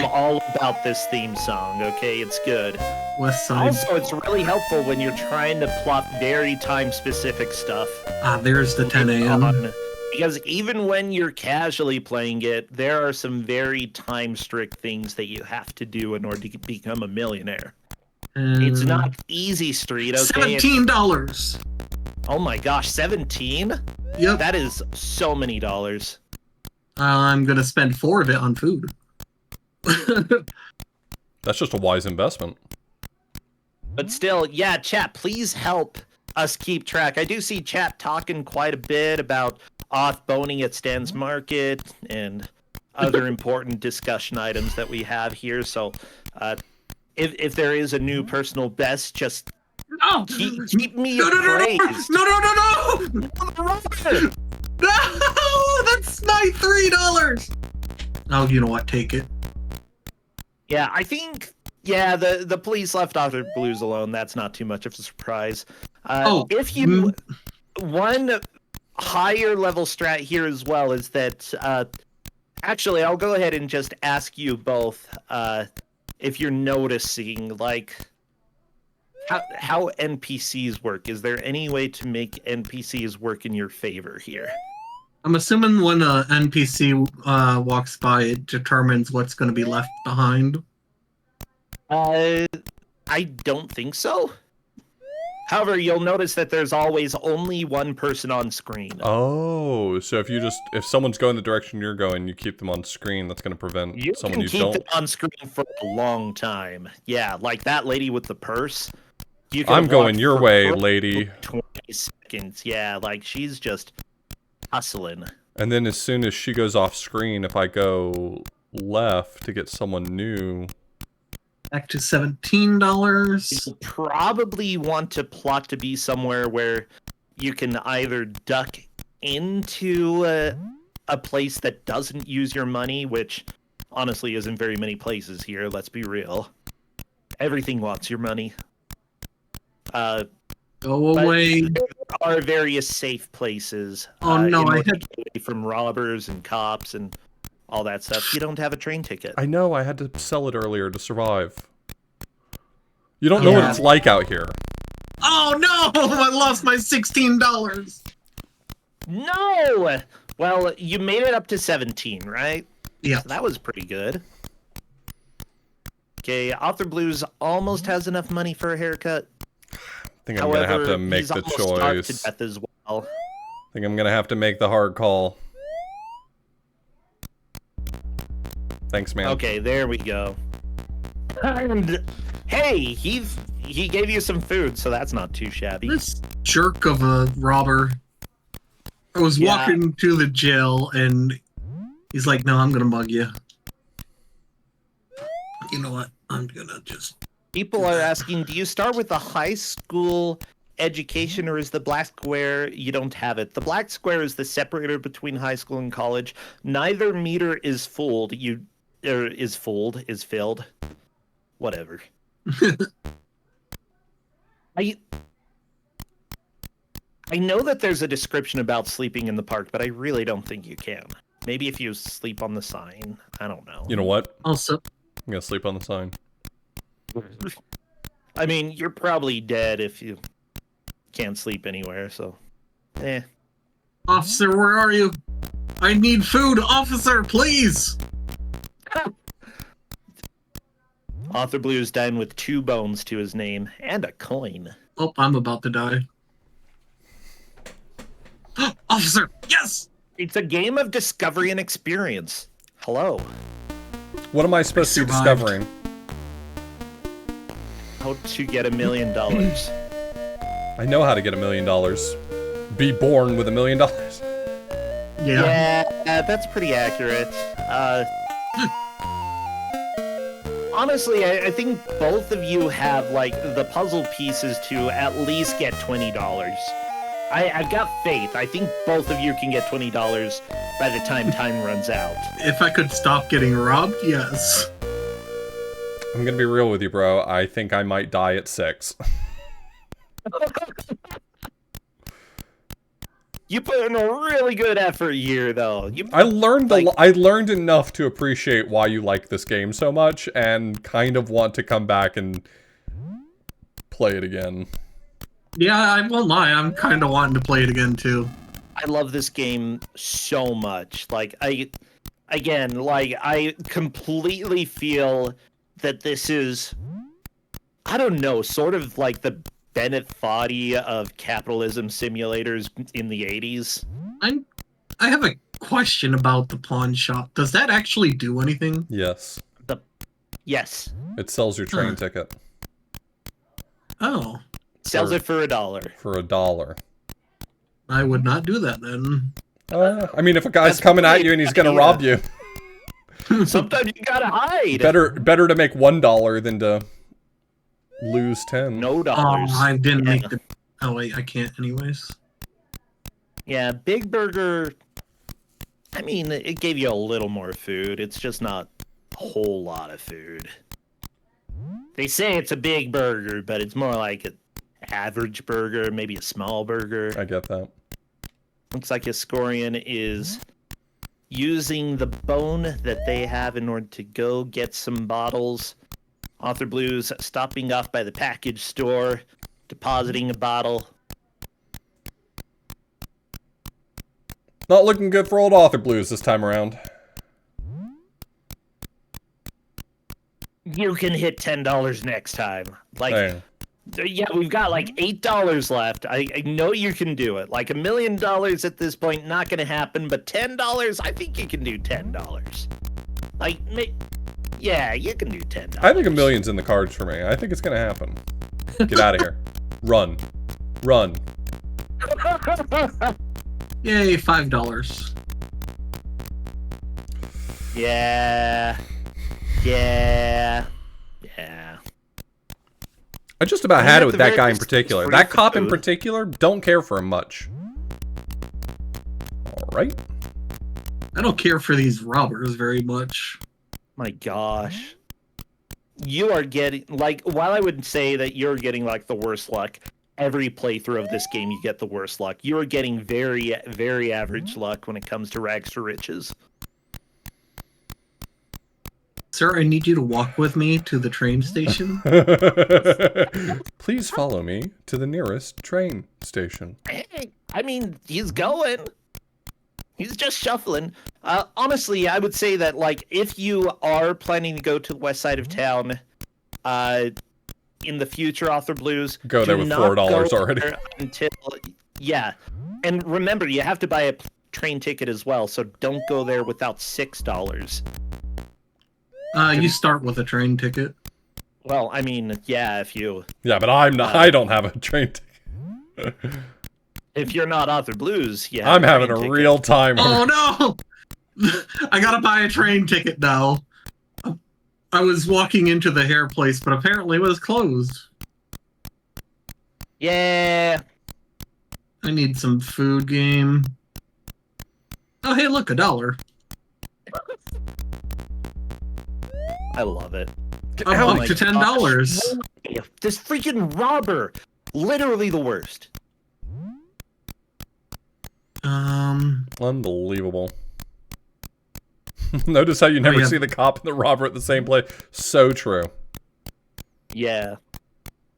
all about this theme song, okay? It's good. West Side. Also, it's really helpful when you're trying to plot very time-specific stuff. Ah, there's the 10 a.m. Because even when you're casually playing it, there are some very time-strict things that you have to do in order to become a millionaire. It's not easy street, okay? $17. Oh my gosh, 17? Yep. That is so many dollars. I'm gonna spend 4 of it on food. That's just a wise investment. But still, yeah, chat, please help us keep track. I do see chat talking quite a bit about off-boning at Stan's Market and other important discussion items that we have here. So if there is a new personal best, just No! keep me No, appraised. no, no, no, no, no! No! That's my $3! Oh, you know what? Take it. Yeah, I think, yeah, the police left Author Blues alone. That's not too much of a surprise. If you... One higher level strat here as well is that... actually, I'll go ahead and just ask you both if you're noticing, like, how NPCs work. Is there any way to make NPCs work in your favor here? I'm assuming when a NPC walks by, it determines what's going to be left behind. I don't think so. However, you'll notice that there's always only one person on screen. Oh, so if someone's going the direction you're going, you keep them on screen. That's going to prevent You someone can you keep don't. them on screen for a long time. Yeah, like that lady with the purse. You I'm have going walked your for way, probably lady. 20 seconds. Yeah, like she's just hustling. And then as soon as she goes off screen, if I go left to get someone new, Back to $17. You'll probably want to plot to be somewhere where you can either duck into a place that doesn't use your money, which honestly isn't very many places here, let's be real. Everything wants your money. Go But away. there are various safe places Oh, no, in I order had- to get away from robbers and cops and all that stuff. You don't have a train ticket. I know I had to sell it earlier to survive. You don't know what Yeah. it's like out here. Oh no! I lost my $16. No! Well, you made it up to 17, right? Yeah. So that was pretty good. Okay, Author Blues almost has enough money for a haircut. I think I'm gonna have to make he's the almost starved to choice. death as well. I think I'm gonna have to make the hard call. Thanks, man. Okay, there we go. And hey, he gave you some food, so that's not too shabby. This jerk of a robber. I was Yeah. walking to the jail and he's like, no, I'm gonna mug you. You know what? I'm gonna just... People are asking, do you start with the high school education or is the black square you don't have it? The black square is the separator between high school and college. Neither meter is fooled. Is filled. Whatever. I know that there's a description about sleeping in the park, but I really don't think you can. Maybe if you sleep on the sign. I don't know. You know what? Also, I'm gonna sleep on the sign. I mean, you're probably dead if you can't sleep anywhere, so... Eh. officer, where are you? I need food, officer, please! Author Blue is down with 2 bones to his name and a coin. Oh, I'm about to die. Officer, yes! It's a game of discovery and experience. Hello. What am I supposed to be survived. discovering? How to get $1 million. I know how to get $1 million. Be born with $1 million. Yeah. Yeah, that's pretty accurate. Honestly, I think both of you have, like, the puzzle pieces to at least get $20. I've got faith. I think both of you can get $20 by the time runs out. If I could stop getting robbed, yes. I'm gonna be real with you, bro. I think I might die at 6. You put in a really good effort here, though. I learned enough to appreciate why you like this game so much, and kind of want to come back and play it again. Yeah, I won't lie, I'm kind of wanting to play it again, too. I love this game so much. Like, I completely feel that this is, I don't know, sort of like the Bennett Foddy of capitalism simulators in the 80s. I have a question about the pawn shop. Does that actually do anything? Yes. Yes. It sells your train Huh. ticket. Oh, Sells it for $1. For $1. I would not do that then. I mean, if a guy's That's coming at pretty you and he's gonna idea. rob you, Sometimes you gotta hide. better to make $1 than to lose 10. No Oh, dollars. I didn't Yeah. make the... Oh, wait, I can't anyways. Yeah, Big Burger, I mean, it gave you a little more food. It's just not a whole lot of food. They say it's a big burger, but it's more like an average burger, maybe a small burger. I get that. Looks like Kusograne is using the bone that they have in order to go get some bottles. Author Blues stopping off by the package store, depositing a bottle. Not looking good for old Author Blues this time around. You can hit $10 next time. Like, Hey. yeah, we've got like $8 left. I know you can do it. Like $1 million at this point, not going to happen. But $10, I think you can do $10. Like, yeah, you can do $10. I think $1 million's in the cards for me. I think it's gonna happen. Get out of here. Run. Run. Yay, $5. Yeah. Yeah. Yeah. I just about I mean, had at it with the that very guy in least, it's particular. free That cop in food. particular, don't care for him much. Alright. I don't care for these robbers very much. My gosh. You are getting, like, while I would say that you're getting, like, the worst luck, every playthrough of this game you get the worst luck. You are getting very, very average luck when it comes to rags to riches. Sir, I need you to walk with me to the train station. Please follow me to the nearest train station. Hey, I mean, he's going. He's just shuffling. Honestly, I would say that, like, if you are planning to go to the west side of town, in the future, Author Blues, Go there do with not $4 go already. there until, yeah, and remember, you have to buy a train ticket as well, so don't go there without $6. You start with a train ticket. Well, I mean, yeah, if Yeah, but I'm not. I don't have a train ticket. you're not Author Blues, yeah, I'm having a real time. Oh no! I gotta buy a train ticket now. I was walking into the hair place, but apparently it was closed. Yeah. I need some food game. Oh, hey, look, $1. I love it. I'm Oh up my to $10. This freaking robber, literally the worst. Unbelievable. Notice how you never yeah. see the cop and the robber at the same place. So true. Yeah.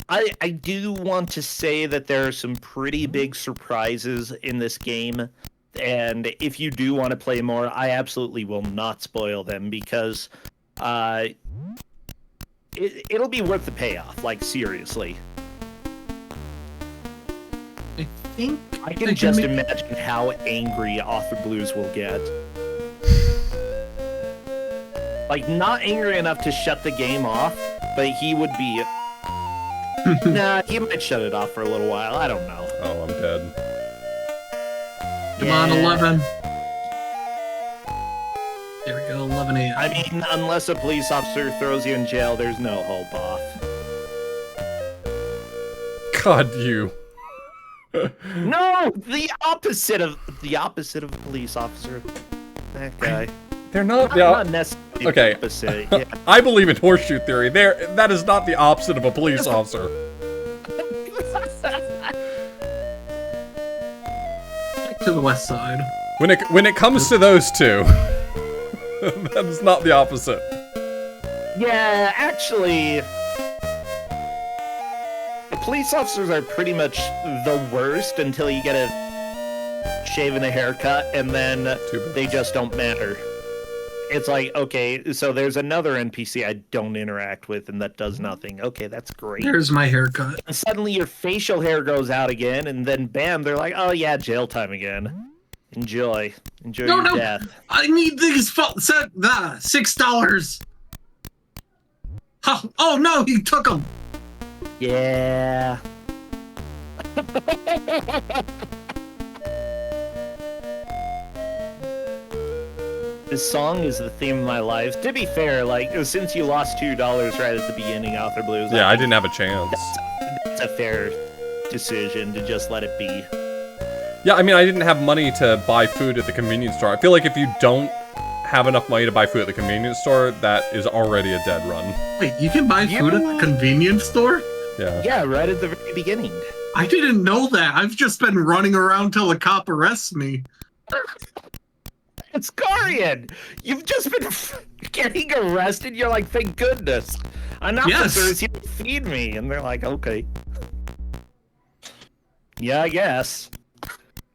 I do want to say that there are some pretty big surprises in this game. And if you do want to play more, I absolutely will not spoil them because it'll be worth the payoff. Like, seriously. I think I can just imagine how angry Author Blues will get. Like, not angry enough to shut the game off, but he would be... Nah, he might shut it off for a little while. I don't know. Oh, I'm dead. Come on, 11. There we go, 11 a.m. I mean, unless a police officer throws you in jail, there's no hope off. God, you. No, the opposite of a police officer. That guy. They're not the Not necessarily Okay. the opposite. Yeah. I believe in horseshoe theory. That is not the opposite of a police officer. To the west side. When it comes to those two, that is not the opposite. Yeah, actually, the police officers are pretty much the worst until you get a shave and a haircut, and then they just don't matter. It's like, okay, so there's another NPC I don't interact with, and that does nothing. Okay, that's great. There's my haircut. And suddenly your facial hair grows out again, and then bam, they're like, oh yeah, jail time again. Enjoy No, your no. death. I need these $6. Oh no, he took them. Yeah. This song is the theme of my life. To be fair, like, since you lost $2 right at the beginning, Author Blues, Yeah, I think didn't have a chance. it's a fair decision to just let it be. Yeah, I mean, I didn't have money to buy food at the convenience store. I feel like if you don't have enough money to buy food at the convenience store, that is already a dead run. Wait, you can buy food at the convenience store? Yeah. Yeah, right at the very beginning. I didn't know that. I've just been running around till the cop arrests me. It's Corian! You've just been getting arrested. You're like, thank goodness. An officer is here to feed me. And they're like, okay. Yeah, I guess.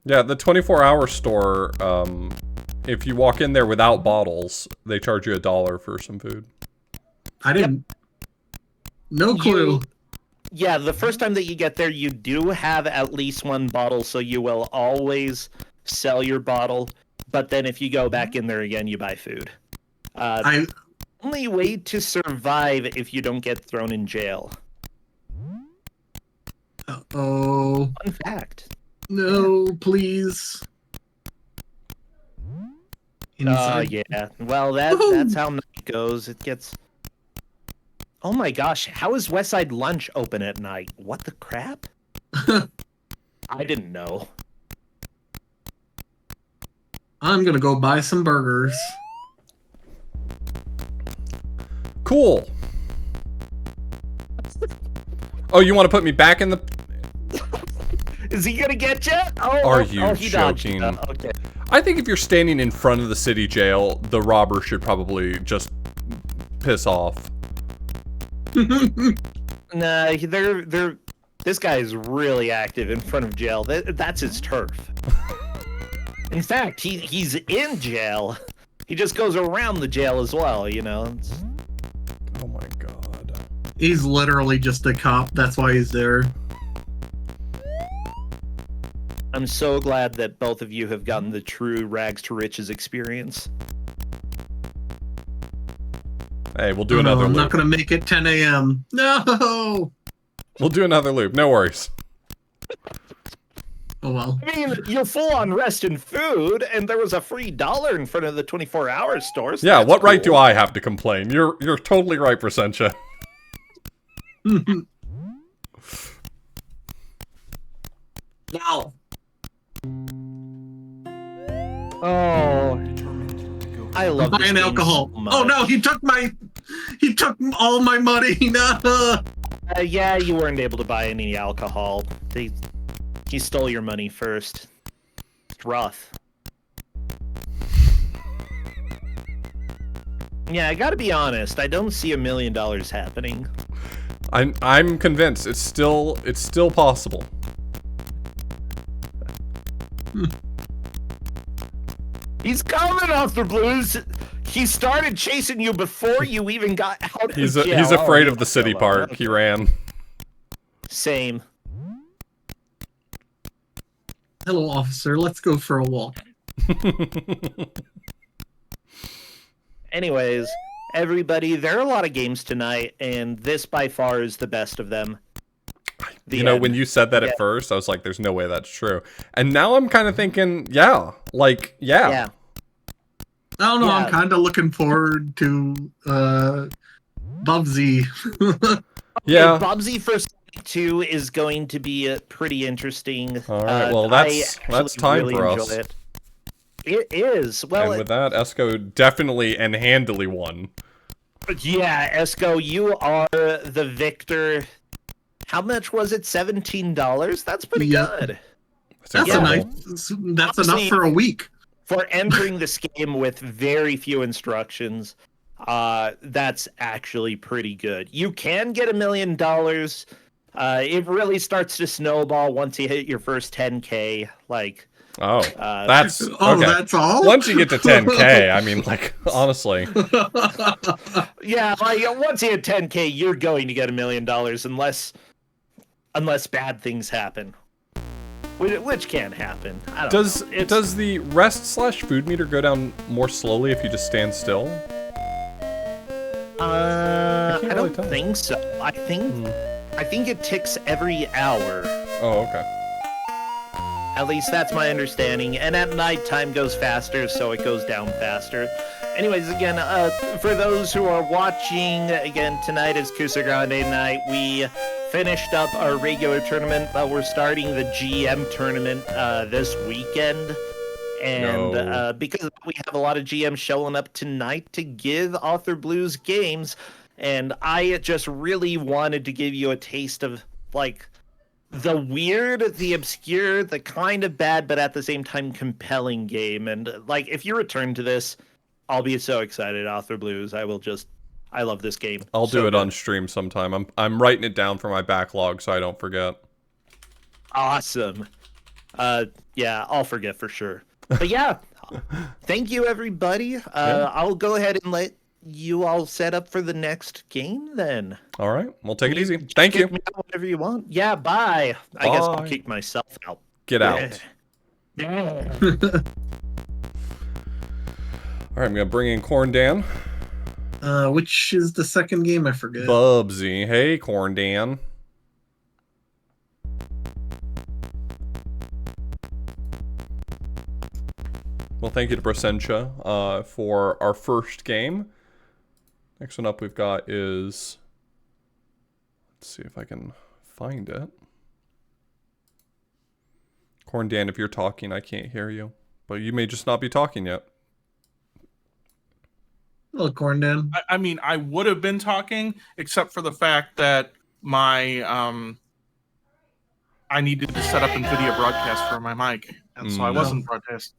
Yeah, the 24-hour store, if you walk in there without bottles, they charge you $1 for some food. I didn't. No clue. Yeah, the first time that you get there, you do have at least one bottle, so you will always sell your bottle. But then if you go back in there again, you buy food. Only way to survive if you don't get thrown in jail. Oh. Fun fact. No, please. Yeah. Well, that's how night goes. It gets... Oh my gosh, how is Westside Lunch open at night? What the crap? I didn't know. I'm gonna go buy some burgers. Cool. Oh, you want to put me back in the... Is he gonna get you? Oh, Are you he dodged. joking? Okay. I think if you're standing in front of the city jail, the robber should probably just piss off. Nah, this guy is really active in front of jail. That's his turf. In fact, he's in jail. He just goes around the jail as well, you know. Oh my god. He's literally just a cop. That's why he's there. I'm so glad that both of you have gotten the true rags to riches experience. Hey, we'll do another I'm loop. not gonna make it 10 a.m. No! We'll do another loop. No worries. Oh well. I mean, you're full on rest and food, and there was a free $1 in front of the 24-hour stores. Yeah, what right do I have to complain? You're totally right, Presentia. No. Oh, I love Buying alcohol. So much. Oh no, he took all my money. No. Yeah, you weren't able to buy any alcohol. He stole your money first. It's rough. Yeah, I gotta be honest. I don't see $1 million happening. I'm convinced it's still possible. He's coming off the blues. He started chasing you before you even got out of jail. He's afraid of the city park. He ran. Same. Hello, officer. Let's go for a walk. Anyways, everybody, there are a lot of games tonight, and this by far is the best of them. You know, when you said that at first, I was like, there's no way that's true. And now I'm kind of thinking, yeah. Yeah. I don't know. Yeah. I'm kind of looking forward to Bubsy. Yeah. Bubsy for Sonic 2 is going to be pretty interesting. All right, well, that's time for us. enjoy It is. Well, And with that, Esco definitely and handily won. yeah, Esco, you are the victor. How much was it? $17? That's pretty good. That's Honestly, enough for a week. For entering this game with very few instructions, that's actually pretty good. You can get $1 million. It really starts to snowball once you hit your first 10K. That's okay. That's all. Once you get to 10K, I mean, honestly. Yeah, once you hit 10K, you're going to get $1 million unless bad things happen, which can happen. I don't know. Does the rest/food meter go down more slowly if you just stand still? I don't think so. I think it ticks every hour. Oh, okay. At least that's my understanding. And at night, time goes faster, so it goes down faster. Anyways, again, for those who are watching, again, tonight is Kusograne night. We finished up our regular tournament, but we're starting the GM tournament this weekend. And because we have a lot of GMs showing up tonight to give Author Blues games, and I just really wanted to give you a taste of, the weird, the obscure, the kind of bad, but at the same time compelling game. And, if you return to this, I'll be so excited, Author Blues. I love this game. I'll do it on stream sometime. I'm writing it down for my backlog so I don't forget. Awesome. Yeah, I'll forget for sure. But yeah, thank you, everybody. I'll go ahead and let you all set up for the next game then. All right, we'll take it easy. Thank you. Kick me out whenever you want. Yeah, bye. I guess I'll kick myself out. Get out. Yeah. All right, I'm gonna bring in Corn Dan. Which is the second game? I forget. Bubsy. Hey, Corn Dan. Well, thank you to Brasentia for our first game. Next one up we've got is... Let's see if I can find it. Corn Dan, if you're talking, I can't hear you. But you may just not be talking yet. Hello, Corn Dan. I mean, I would have been talking, except for the fact that my I needed to set up NVIDIA broadcast for my mic, and so I wasn't broadcast.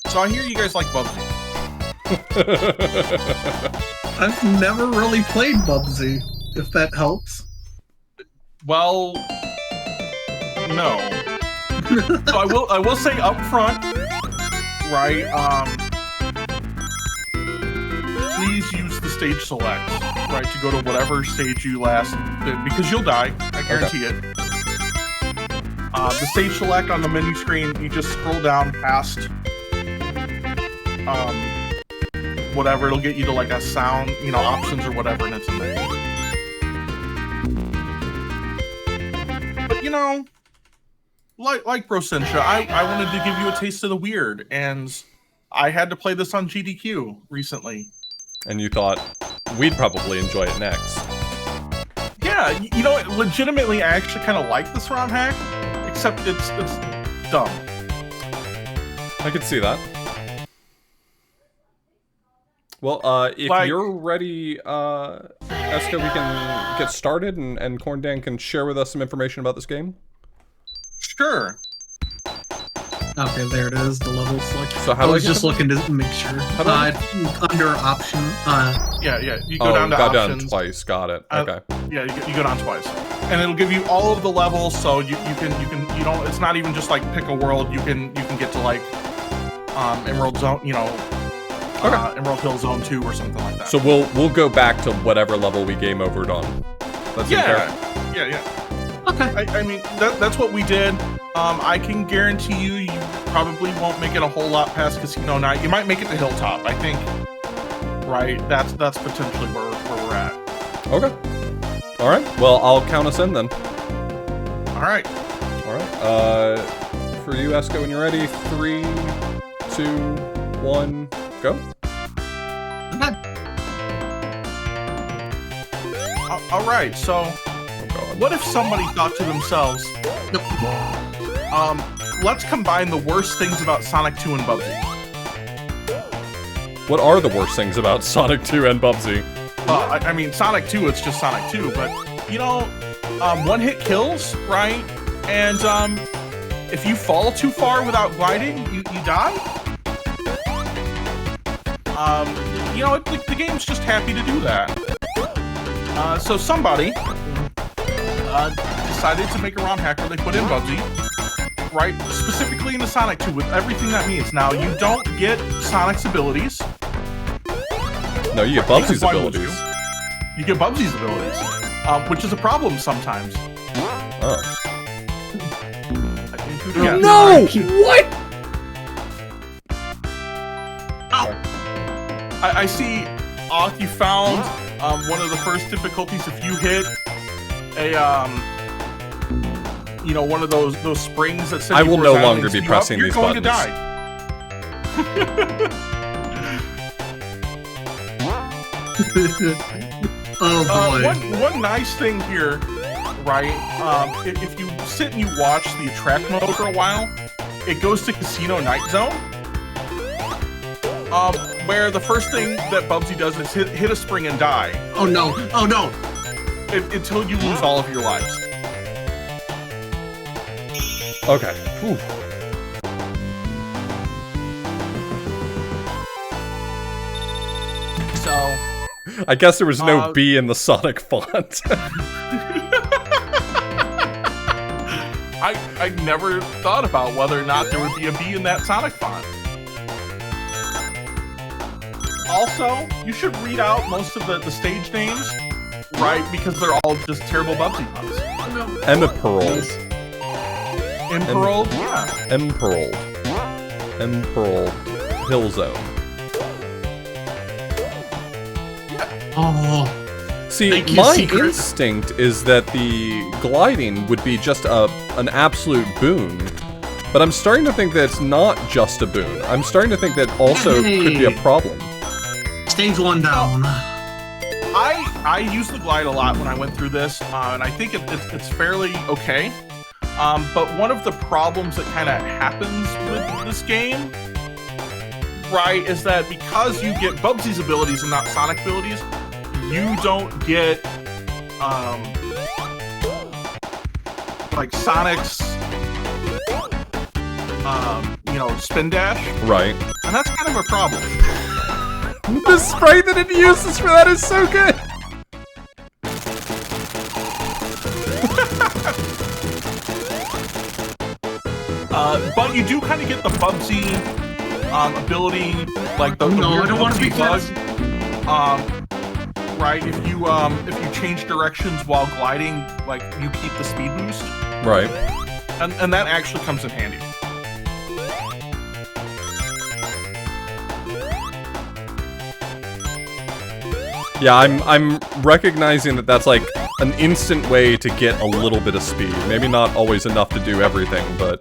So I hear you guys like Bubsy. I've never really played Bubsy, if that helps. Well, no. So I will say up front, right? Please use the stage select, right, to go to whatever stage you last, because you'll die. I guarantee it. The stage select on the menu screen, you just scroll down past whatever, it'll get you to like a sound, options or whatever, and it's in there. But like Brosentia, I wanted to give you a taste of the weird, and I had to play this on GDQ recently. And you thought we'd probably enjoy it next. Yeah, legitimately, I actually kind of like this ROM hack, except it's dumb. I could see that. Well, if you're ready, Esco, we can get started, and Corn Dan can share with us some information about this game. Sure. Okay, there it is, the level select. So how I was just looking to make sure. Under option. Yeah. You go down to options. Down twice. Got it. Okay. Yeah, you go down twice, and it'll give you all of the levels. So you can it's not even just like pick a world. You can get to like Emerald Zone. Emerald Hill Zone 2 or something like that. So we'll go back to whatever level we game overed on. That's Yeah. Okay. I mean that's what we did. I can guarantee you probably won't make it a whole lot past Casino Night. You might make it to Hilltop. I think. Right. That's potentially where we're at. Okay. All right. Well, I'll count us in then. All right. For you, Esco, when you're ready, 3, 2, 1, go. All right, so what if somebody thought to themselves, let's combine the worst things about Sonic 2 and Bubsy. What are the worst things about Sonic 2 and Bubsy? I mean, Sonic 2, it's just Sonic 2, but, one-hit kills, right? And, if you fall too far without gliding, you die? The game's just happy to do that. So somebody decided to make a ROM hack where they put in Bubsy, right? Specifically into Sonic 2 with everything that means. Now, you don't get Sonic's abilities. No, you get Bubsy's abilities. You get Bubsy's abilities, which is a problem sometimes. Oh. Yeah. No! What? Ow! I see, Oth, you found one of the first difficulties. If you hit a one of those springs that said I will no longer be pressing these buttons. You're going to die. Oh boy. One nice thing here, right? If you sit and you watch the attract mode for a while, it goes to Casino Night Zone. Where the first thing that Bubsy does is hit a spring and die. Oh no! Oh no! Until you lose all of your lives. Okay. Whew. So... I guess there was no B in the Sonic font. I never thought about whether or not there would be a B in that Sonic font. Also, you should read out most of the stage names, right? Because they're all just terrible Bubsy puns. Emerald. Emerald? Yeah. Emerald. Hill Zone. Oh. See, Thank you, my Secret. instinct is that the gliding would be just an absolute boon. But I'm starting to think that it's not just a boon. I'm starting to think that also could be a problem. Stage 1 down. I used the glide a lot when I went through this, and I think it's fairly okay. But one of the problems that kind of happens with this game, right, is that because you get Bubsy's abilities and not Sonic abilities, you don't get, like Sonic's, spin dash. Right. And that's kind of a problem. The sprite that it uses for that is so good! But you do kind of get the Bubsy ability, like the No, I weird don't want to be Bubsy bug. Right, if you change directions while gliding, like you keep the speed boost, Right. and that actually comes in handy. Yeah, I'm recognizing that that's like an instant way to get a little bit of speed. Maybe not always enough to do everything, but...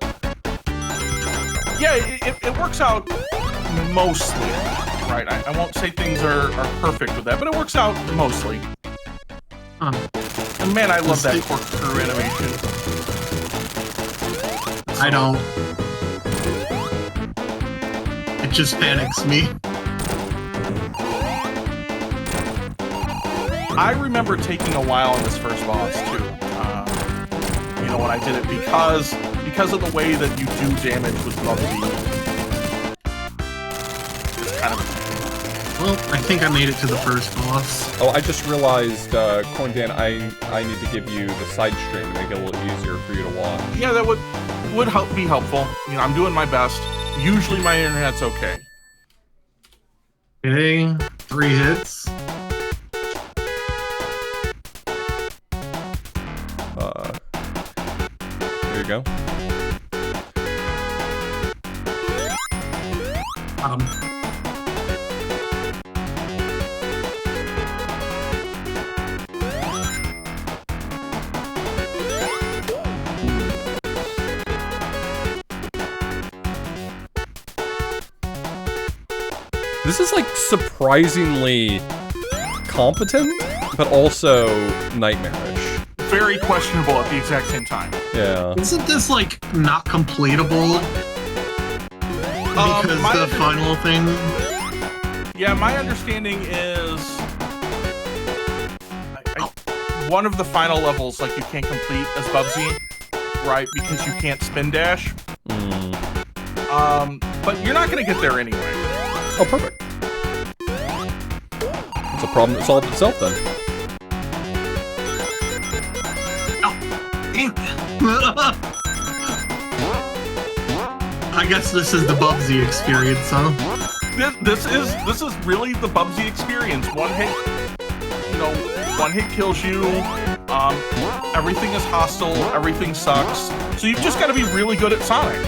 Yeah, it works out mostly, right? I won't say things are perfect with that, but it works out mostly. Huh. And man, I love that corkscrew animation. I don't. It just panics me. I remember taking a while on this first boss too. When I did it because of the way that you do damage with Bubsy. It's kind of. Well, I think I made it to the first boss. Oh, I just realized, Corn Dan, I need to give you the side stream to make it a little easier for you to watch. Yeah, that would be helpful. I'm doing my best. Usually my internet's okay. Okay, 3 hits. There you go. This is like surprisingly competent, but also nightmarish. Very questionable at the exact same time. Yeah. Isn't this like not completable? Because the final thing. Yeah, my understanding is one of the final levels, like you can't complete as Bubsy, right? Because you can't spin dash. But you're not gonna get there anyway. Oh, perfect. It's a problem that solved itself then. I guess this is the Bubsy experience, huh? This is really the Bubsy experience. One hit kills you. Everything is hostile. Everything sucks. So you've just got to be really good at Sonic.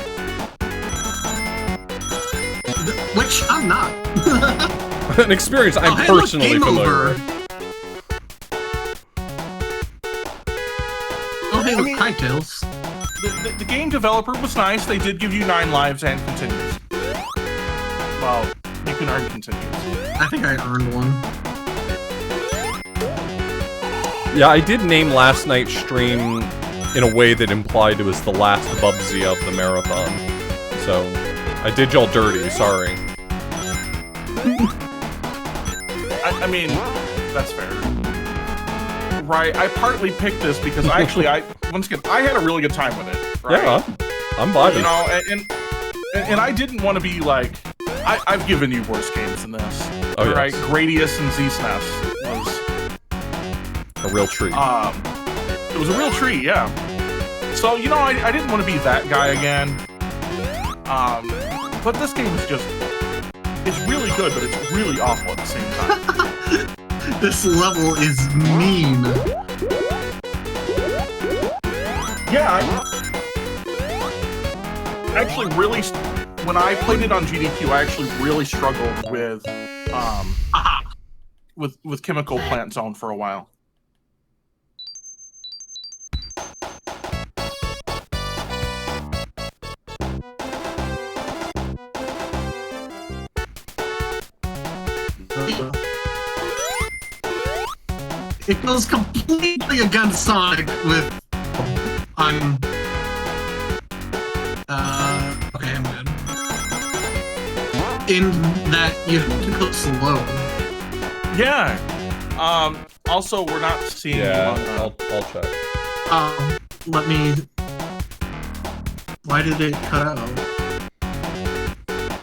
Which I'm not. An experience I'm personally game familiar over. with. Oh, hey, look, hi, Tails. The game developer was nice. They did give you 9 lives and continues. Well, you can earn continues. I think I earned one. Yeah, I did name last night's stream in a way that implied it was the last Bubsy of the marathon. So, I did y'all dirty, sorry. I mean, that's fair. Right, I partly picked this because actually, once again, I had a really good time with it. Right? Yeah, I'm vibing. And I didn't want to be like, I've given you worse games than this. Oh, right, yes. Gradius and Z-SNES was a real treat. it was a real treat, yeah. So, you know, I didn't want to be that guy again. But this game is just... It's really good, but it's really awful at the same time. This level is mean. Yeah, I actually really... When I played it on GDQ, I actually really struggled with Chemical Plant Zone for a while. It goes completely against Sonic with okay, I'm good. In that you have to go slow. Yeah. Also, we're not seeing. Yeah, I'll check. Let me. Why did it cut out?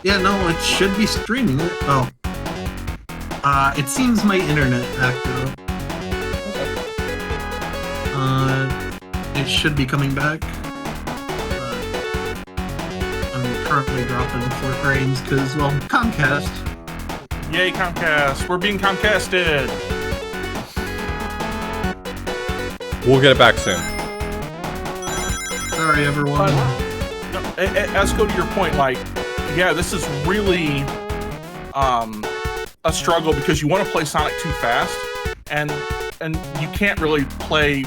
Yeah, no, it should be streaming it. Oh. It seems my internet acted up. It should be coming back. I'm currently dropping 4 frames because, well, Comcast. Yay, Comcast! We're being Comcasted! We'll get it back soon. Sorry, everyone. No, Esco, to your point, like, yeah, this is really a struggle because you want to play Sonic too fast, and you can't really play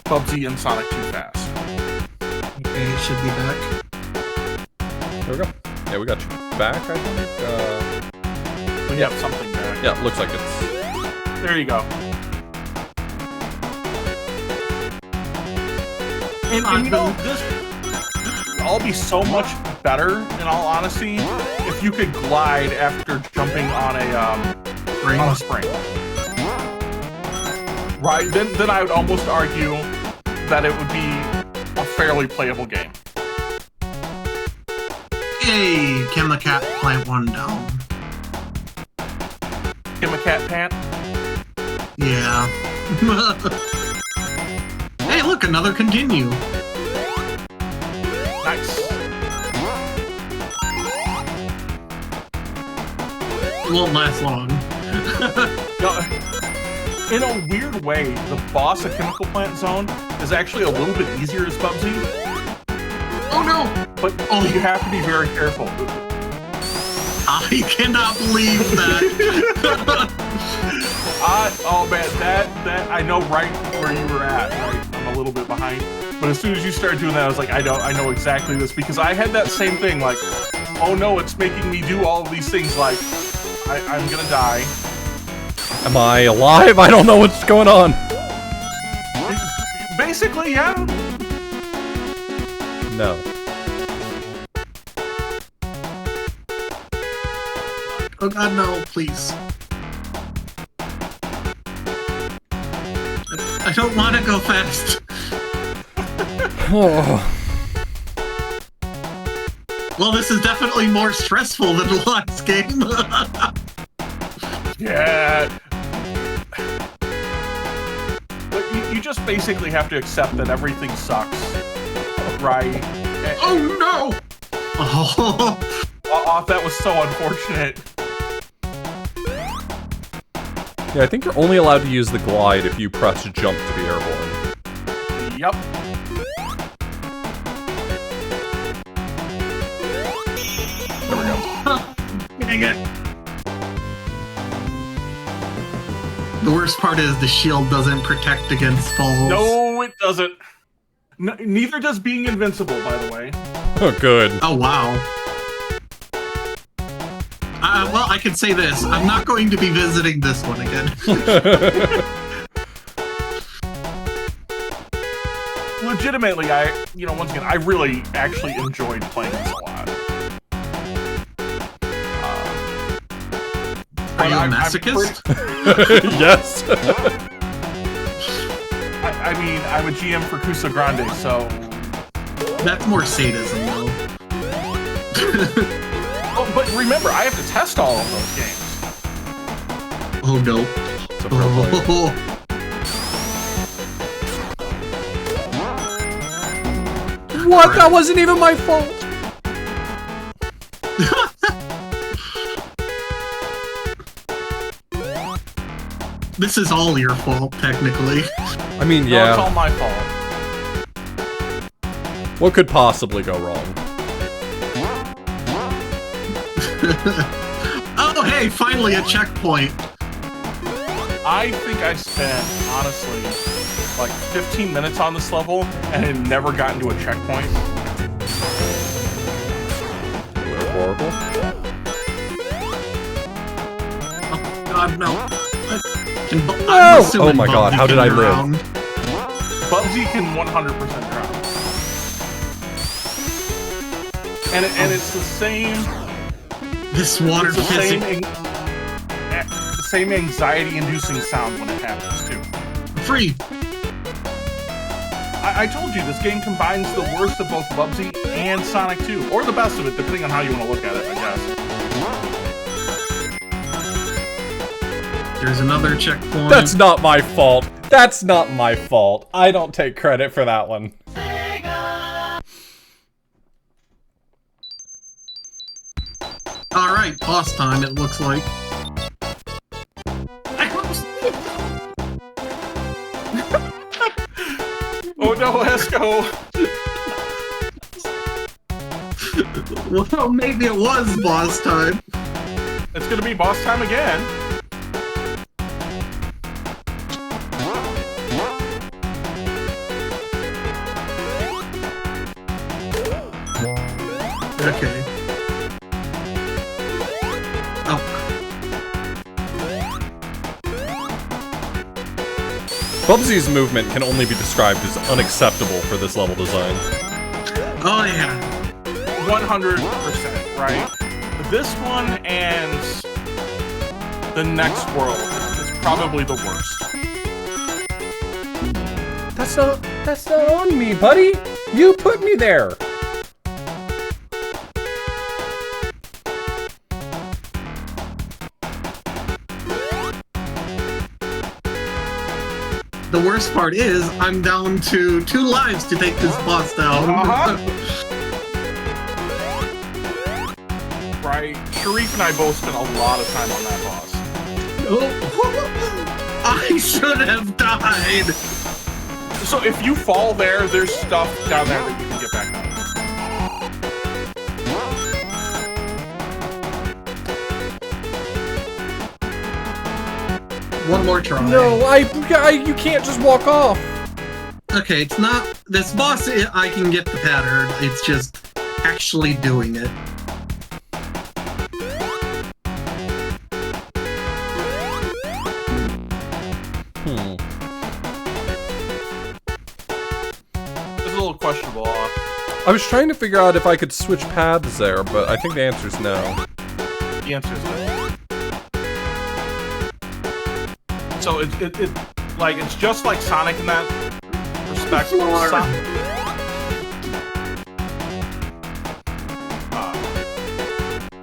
Bubsy and Sonic too fast. Okay, it should be back. There we go. Yeah, we got you back, I think. We have something back. Yeah, looks like it's... There you go. And you know, this would all be so much better, in all honesty, if you could glide after jumping on a spring. Right, then I would almost argue that it would be a fairly playable game. Hey, can the cat plant one down? Give him a cat pant. Yeah. Hey, look, another continue. Nice. It won't last long. No, in a weird way, the boss of Chemical Plant Zone is actually a little bit easier as Bubsy. Oh no! But you have to be very careful. I cannot believe that. Oh man, that I know right where you were at. Right, I'm a little bit behind. But as soon as you started doing that, I was like, I know exactly this because I had that same thing. Like, oh no, it's making me do all of these things. Like, I'm gonna die. Am I alive? I don't know what's going on. Basically, yeah. No. Oh god, no, please. I don't want to go fast. Oh. Well, this is definitely more stressful than the last game. Yeah. But you just basically have to accept that everything sucks. Right? Oh no! Oh. Oh, that was so unfortunate. Yeah, I think you're only allowed to use the glide if you press jump to be airborne. Yep. There we go. Dang it. The worst part is the shield doesn't protect against falls. No, it doesn't. Neither does being invincible, by the way. Oh, good. Oh, wow. Well, I can say this. I'm not going to be visiting this one again. Legitimately, once again, I really actually enjoyed playing this a lot. Are you a masochist? Yes. I mean, I'm a GM for Kusograne, so... That's more sadism, though. Oh, but remember, I have to test all of those games. Oh, no. It's a pro player. What? credit. That wasn't even my fault. This is all your fault, technically. I mean, No, yeah. it's all my fault. What could possibly go wrong? Oh, hey, finally a checkpoint. I think I spent, honestly, like 15 minutes on this level and had never gotten to a checkpoint. They're horrible. Oh, God, no. I'm Oh! assuming Oh my God, Bubsy how did can I live? drown. Bubsy can 100% drown. And it's the same... This water It's the same, physics. the same anxiety-inducing sound when it happens, too. Free. I told you, this game combines the worst of both Bubsy and Sonic 2. Or the best of it, depending on how you want to look at it, I guess. There's another checkpoint. That's not my fault. That's not my fault. I don't take credit for that one. Alright, boss time, it looks like. Oh no, Esco! Well, maybe it was boss time. It's gonna be boss time again. Okay. Oh, Bubsy's movement can only be described as unacceptable for this level design. oh yeah. 100%, right? This one and the next world is probably the worst. That's not on me, buddy. You put me there. The worst part is, I'm down to 2 lives to take this boss down. Right? Sharif and I both spent a lot of time on that boss. Oh. I should have died. So if you fall there, there's stuff down there that you can get back up. One more try. No, you can't just walk off. Okay, it's not this boss. I can get the pattern. It's just actually doing it. It's a little questionable. I was trying to figure out if I could switch paths there, but I think the answer is no. The answer is no. So it's just like Sonic in that respect.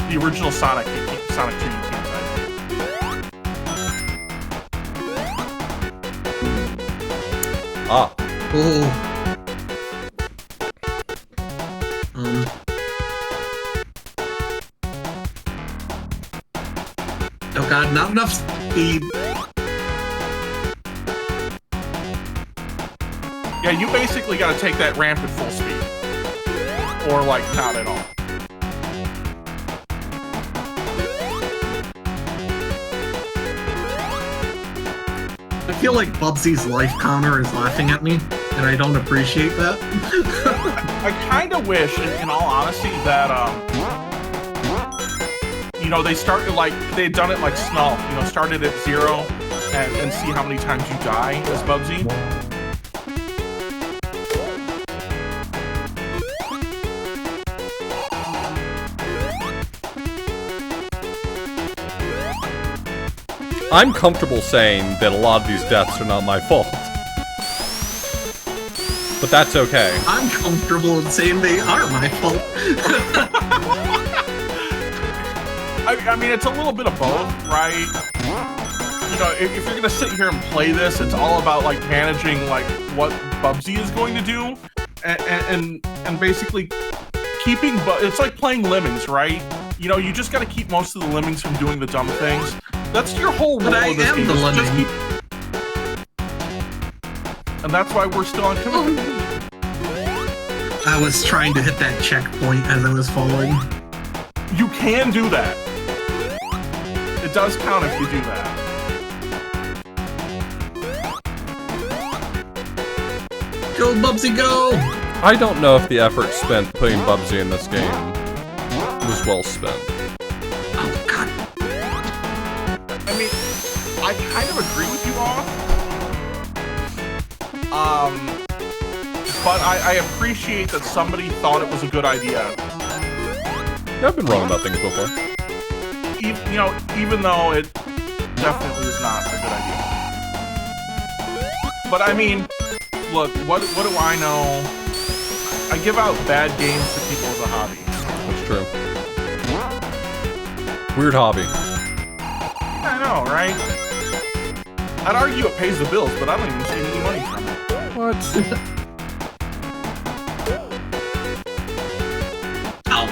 The original Sonic, Sonic 2, you can't type. Ah. Oh. Oh god, not enough speed. Yeah, you basically gotta take that ramp at full speed. Or, like, not at all. I feel like Bubsy's life counter is laughing at me, and I don't appreciate that. I kinda wish, in all honesty, that, you know, they started, like, they'd done it like Snuff, you know, started at 0 and see how many times you die as Bubsy. I'm comfortable saying that a lot of these deaths are not my fault. But that's okay. I'm comfortable in saying they are my fault. I mean, it's a little bit of both, right? You know, if you're gonna sit here and play this, it's all about, like, managing, like, what Bubsy is going to do, and basically keeping. It's like playing lemmings, right? You know, you just got to keep most of the lemmings from doing the dumb things. That's your whole role of this game. And that's why we're still on commitment. I was trying to hit that checkpoint as I was falling. You can do that. It does count if you do that. Go, Bubsy, go! I don't know if the effort spent putting Bubsy in this game was well spent. Oh, God. I mean, I kind of agree with you all. But I appreciate that somebody thought it was a good idea. I've been wrong about things before. Even though it definitely is not a good idea. But I mean, look, what do I know? I give out bad games to people as a hobby. That's true. Weird hobby. I know, right? I'd argue it pays the bills, but I don't even see any money from it. What? Ow.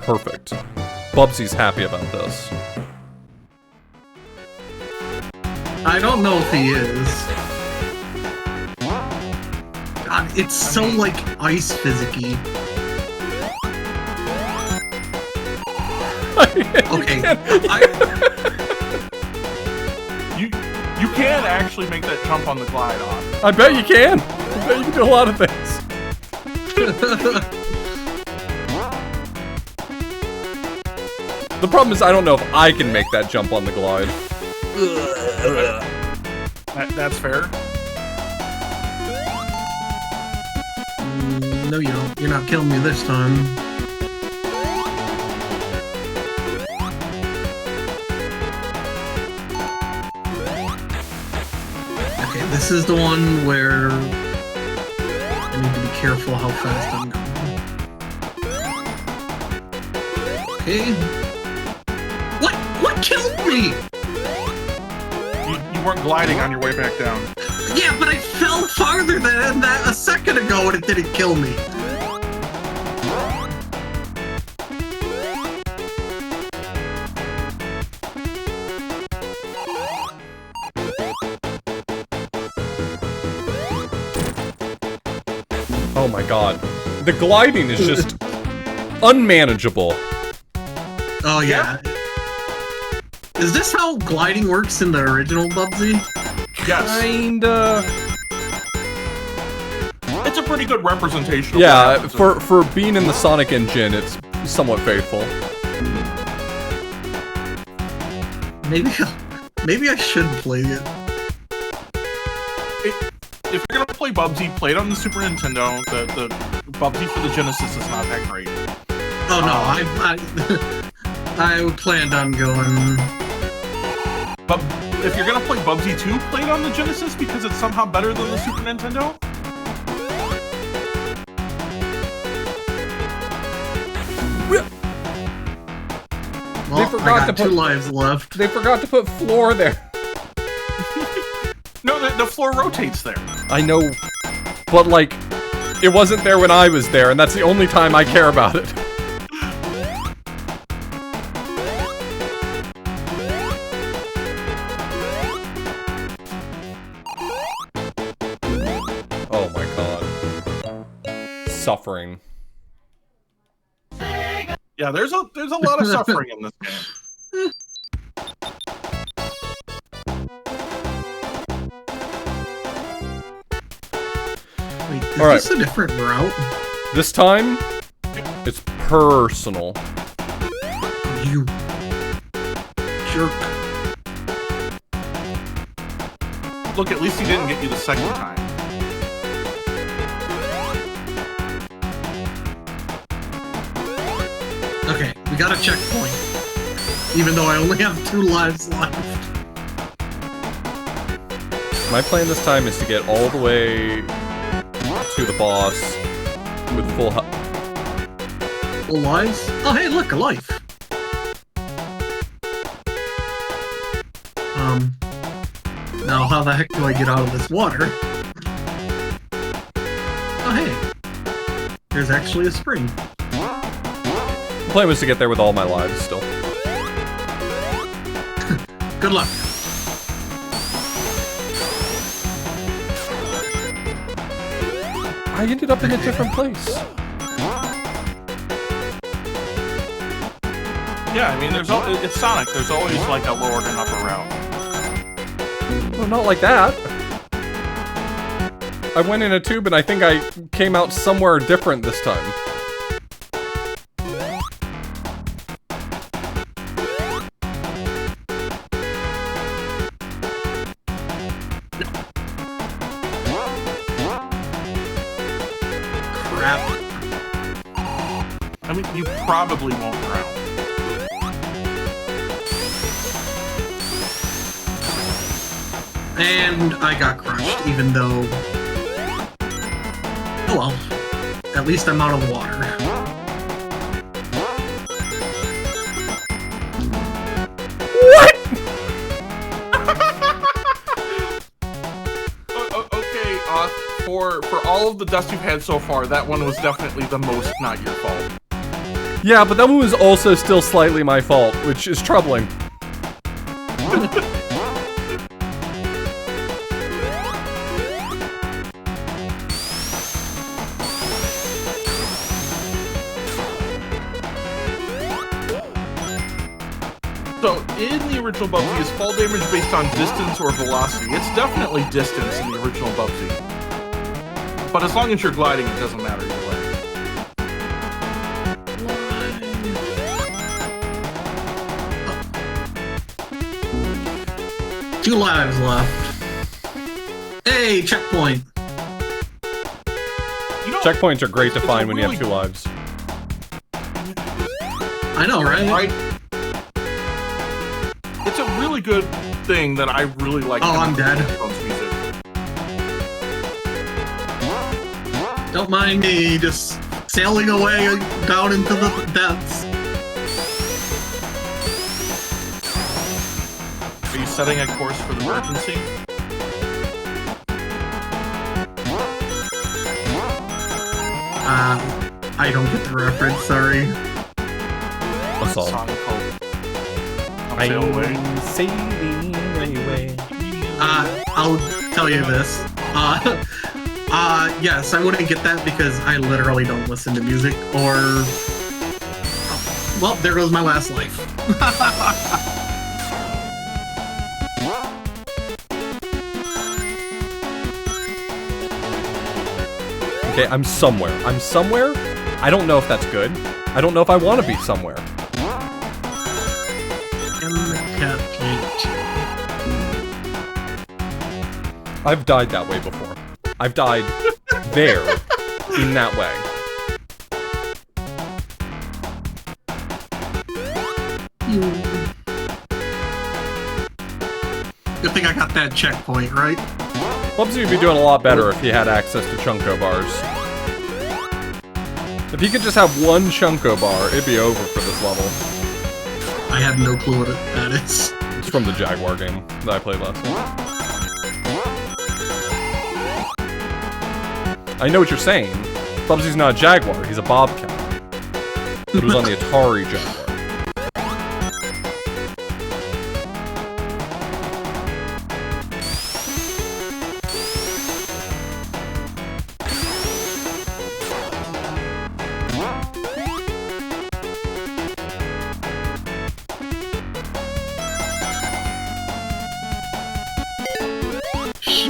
Perfect. Bubsy's happy about this. I don't know if he is. God, it's so, like, ice physicky. Okay. You can actually make that jump on the glide off. I bet you can. I bet you can do a lot of things. The problem is I don't know if I can make that jump on the glide. That's fair. No, you don't. You're not killing me this time. Okay, this is the one where I need to be careful how fast I'm going. Okay. What killed me? You weren't gliding on your way back down. Yeah, but I fell farther than that a second ago and it didn't kill me. Oh my god. The gliding is just unmanageable. Oh yeah. Is this how gliding works in the original Bubsy? Yes. Kinda. It's a pretty good representation of Yeah, what happens for being in the Sonic engine, it's somewhat faithful. Maybe I should play it. If you're gonna play Bubsy, play it on the Super Nintendo. The Bubsy for the Genesis is not that great. Oh no, I planned on going. But if you're gonna play Bubsy 2, play it on the Genesis because it's somehow better than the Super Nintendo. Well, I got 2 lives left. They forgot to put floor there. No, the floor rotates there. I know, but like, it wasn't there when I was there, and that's the only time I care about it. Oh my god. Suffering. Yeah, there's a lot of suffering in this game. Wait, is All right. this a different route? This time, it's personal. You jerk. Look, at least he didn't get you the second time. Okay, we got a checkpoint. Even though I only have 2 lives left. My plan this time is to get all the way to the boss with full health. Full lives? Oh, hey, look, a life. Now how the heck do I get out of this water? Oh, hey. There's actually a spring. The plan was to get there with all my lives still. Good luck. I ended up in a different place. Yeah, I mean, it's Sonic. There's always like a lower and upper route. Well, not like that. I went in a tube and I think I came out somewhere different this time. Crap. I mean, you probably won't drown. And I got crushed, even though... Oh well. At least I'm out of water. What? Okay, for all of the dust you've had so far, that one was definitely the most not your fault. Yeah, but that one was also still slightly my fault, which is troubling. So, in the original Bubsy, is fall damage based on distance or velocity? It's definitely distance in the original Bubsy. But as long as you're gliding, it doesn't matter either way. 2 lives left. Hey, checkpoint. You know, Checkpoints are great to it's a find when you really- have 2 lives. I know, right? Right? It's a really good thing that I really like. Oh, I'm dead. Headphones music. Don't mind me just sailing away down into the depths. Are you setting a course for the emergency? I don't get the reference, sorry. That's all. Sonic Hope. Come sail away. sailing away. I'll tell you this. Yes, I wouldn't get that because I literally don't listen to music, or... Well, there goes my last life. Okay, I'm somewhere. I'm somewhere? I don't know if that's good. I don't know if I want to be somewhere. In the cat cage. I've died that way before. I've died there, in that way. Good thing I got that checkpoint, right? Bubsy would be doing a lot better if he had access to Chunko bars. If he could just have one Chunko bar, it'd be over for this level. I have no clue what that is. It's from the Jaguar game that I played last night. I know what you're saying. Bubsy's not a Jaguar, he's a Bobcat. But it was on the Atari Jaguar.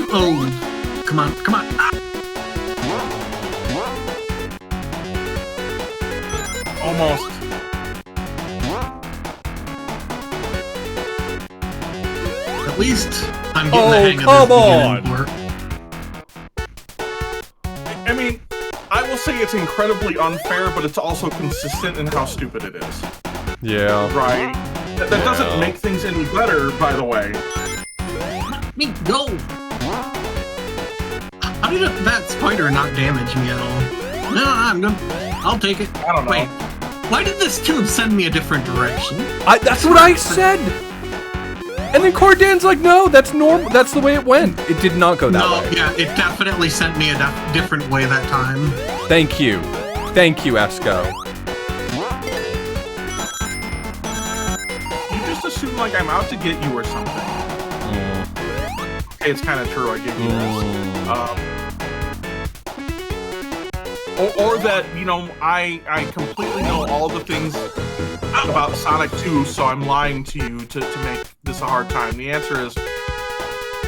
Oh, come on, come on. Ah. Almost. At least I'm getting the hang of come this on. beginning part. I mean, I will say it's incredibly unfair, but it's also consistent in how stupid it is. Yeah. Right? That doesn't make things any better, by the way. Me go. How did that spider not damage me at all? No, I'm good. I'll take it. I don't know. Wait, why did this tube send me a different direction? That's what I said! And then Cordan's like, no, that's normal. That's the way it went. It did not go that way. No, yeah, it definitely sent me a different way that time. Thank you. Thank you, Esco. You just assume like I'm out to get you or something. Okay, it's kind of true. I give you this. Or that, you know, I completely know all the things about Sonic 2, so I'm lying to you to make this a hard time. The answer is,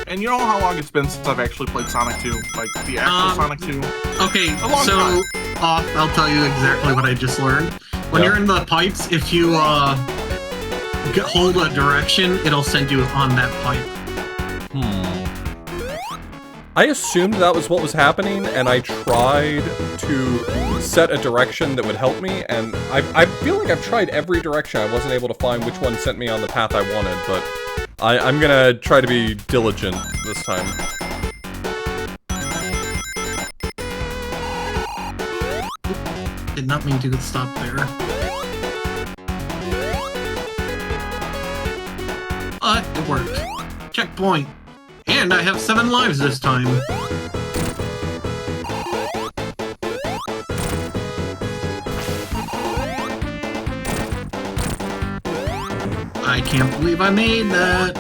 and you know how long it's been since I've actually played Sonic 2? Like, the actual Sonic 2? Okay, A long so, time. I'll tell you exactly what I just learned. When you're in the pipes, if you hold a direction, it'll send you on that pipe. I assumed that was what was happening, and I tried to set a direction that would help me, and I feel like I've tried every direction. I wasn't able to find which one sent me on the path I wanted, but I'm gonna try to be diligent this time. Did not mean to stop there. But it worked. Checkpoint. And I have 7 lives this time. I can't believe I made that.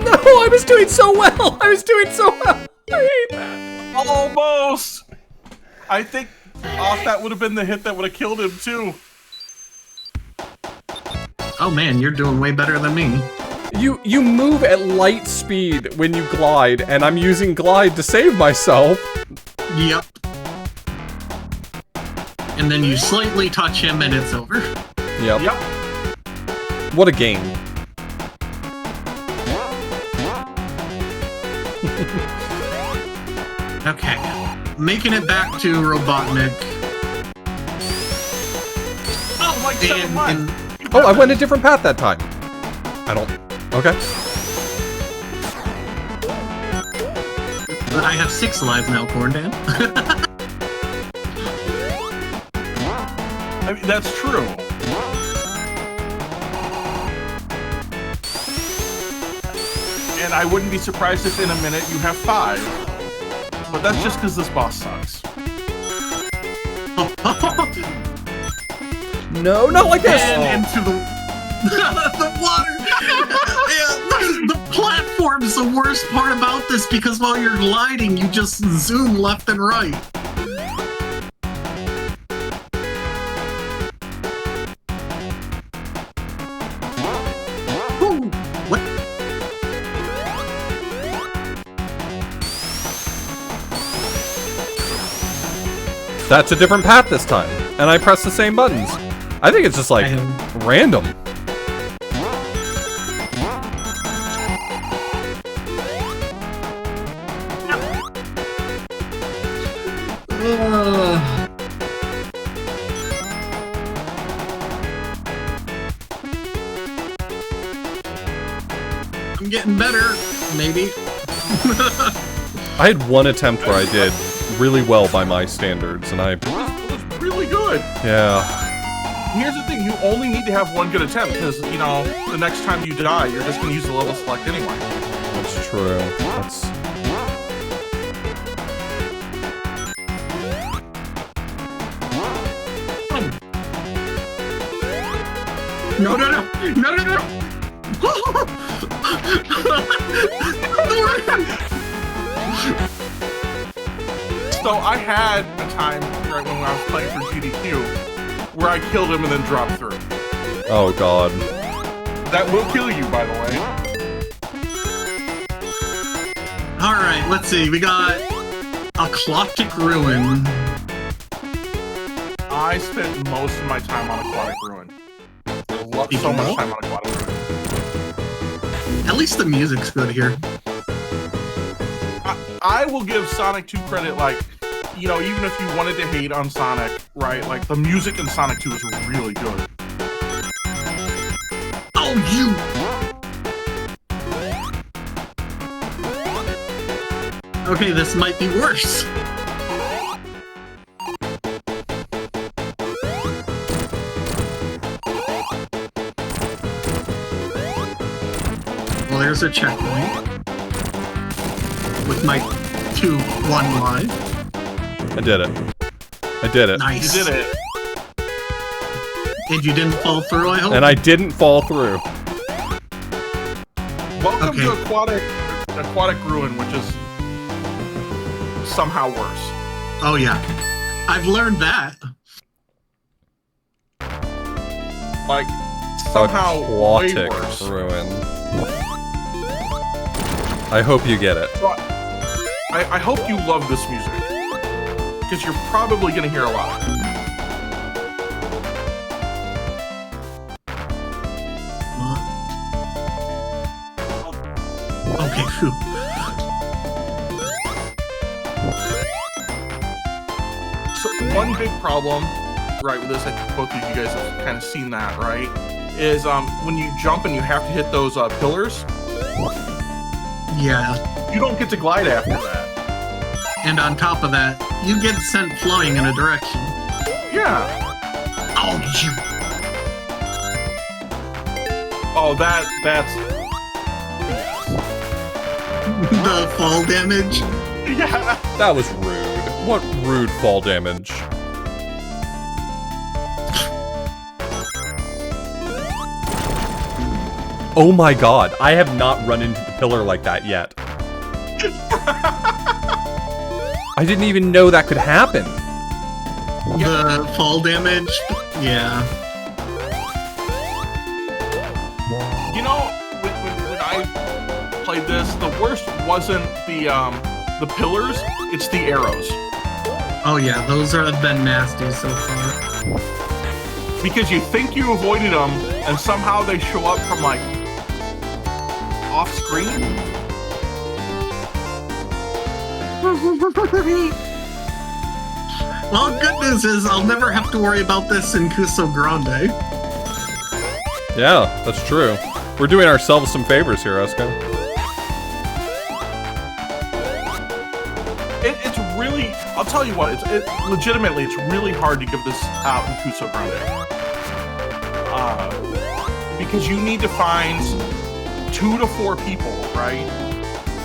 No, I was doing so well! I was doing so well! I hate that. Almost! I think off that would have been the hit that would have killed him, too. Oh man, you're doing way better than me. You move at light speed when you glide, and I'm using glide to save myself. Yep. And then you slightly touch him and it's over. Yep. Yep. What a game. Okay. Making it back to Robotnik. Oh, like 7 lives. Oh, I went a different path that time. I don't... Okay. But I have 6 lives now, Corndan. I mean, that's true. And I wouldn't be surprised if in a minute you have 5. But that's just because this boss sucks. No, not like this! And into the... the water! Yeah, the platform's the worst part about this because while you're gliding, you just zoom left and right. Ooh, what? That's a different path this time, and I press the same buttons. I think it's just like random. I'm getting better, maybe. I had one attempt where I did really well by my standards, and It was really good. yeah. Here's the thing, you only need to have one good attempt, because, you know, the next time you die, you're just going to use the level select anyway. That's true. That's... No, no, no! No, no, no! So I had a time, right when I was playing for GDQ, where I killed him and then dropped through. Oh god. That will kill you, by the way. Alright, let's see. We got Aquatic Ruin. I spent most of my time on Aquatic Ruin. So much time on Aquatic Ruin. At least the music's good here. I will give Sonic 2 credit, like, you know, even if you wanted to hate on Sonic, right, like, the music in Sonic 2 is really good. Oh, you! Okay, this might be worse. Well, there's a checkpoint. With my 2-1 life. I did it. I did it. Nice. You did it. And you didn't fall through, I hope? And I didn't fall through. Welcome Okay. to Aquatic Ruin, which is somehow worse. Oh, yeah. I've learned that. Like, somehow way Aquatic worse. ruin. I hope you get it. So I hope you love this music. Because you're probably going to hear a lot. Okay, phew. So one big problem, right, with this, I think both of you guys have kind of seen that, right? Is when you jump and you have to hit those pillars, Yeah. you don't get to glide after that. And on top of that, you get sent flying in a direction. Yeah. Oh, you. Oh, that's The fall damage. yeah. That was rude. What rude fall damage. Oh my god, I have not run into the pillar like that yet. I didn't even know that could happen. The fall damage. Yeah. You know, when I played this, the worst wasn't the pillars, it's the arrows. Oh, yeah. Those have been nasty so far. Because you think you avoided them, and somehow they show up from, like, off screen. Well, good news is I'll never have to worry about this in Kusograne. Yeah, that's true. We're doing ourselves some favors here, Esko. It's really, I'll tell you what, legitimately, it's really hard to give this out in Kusograne. Because you need to find 2 to 4 people, right,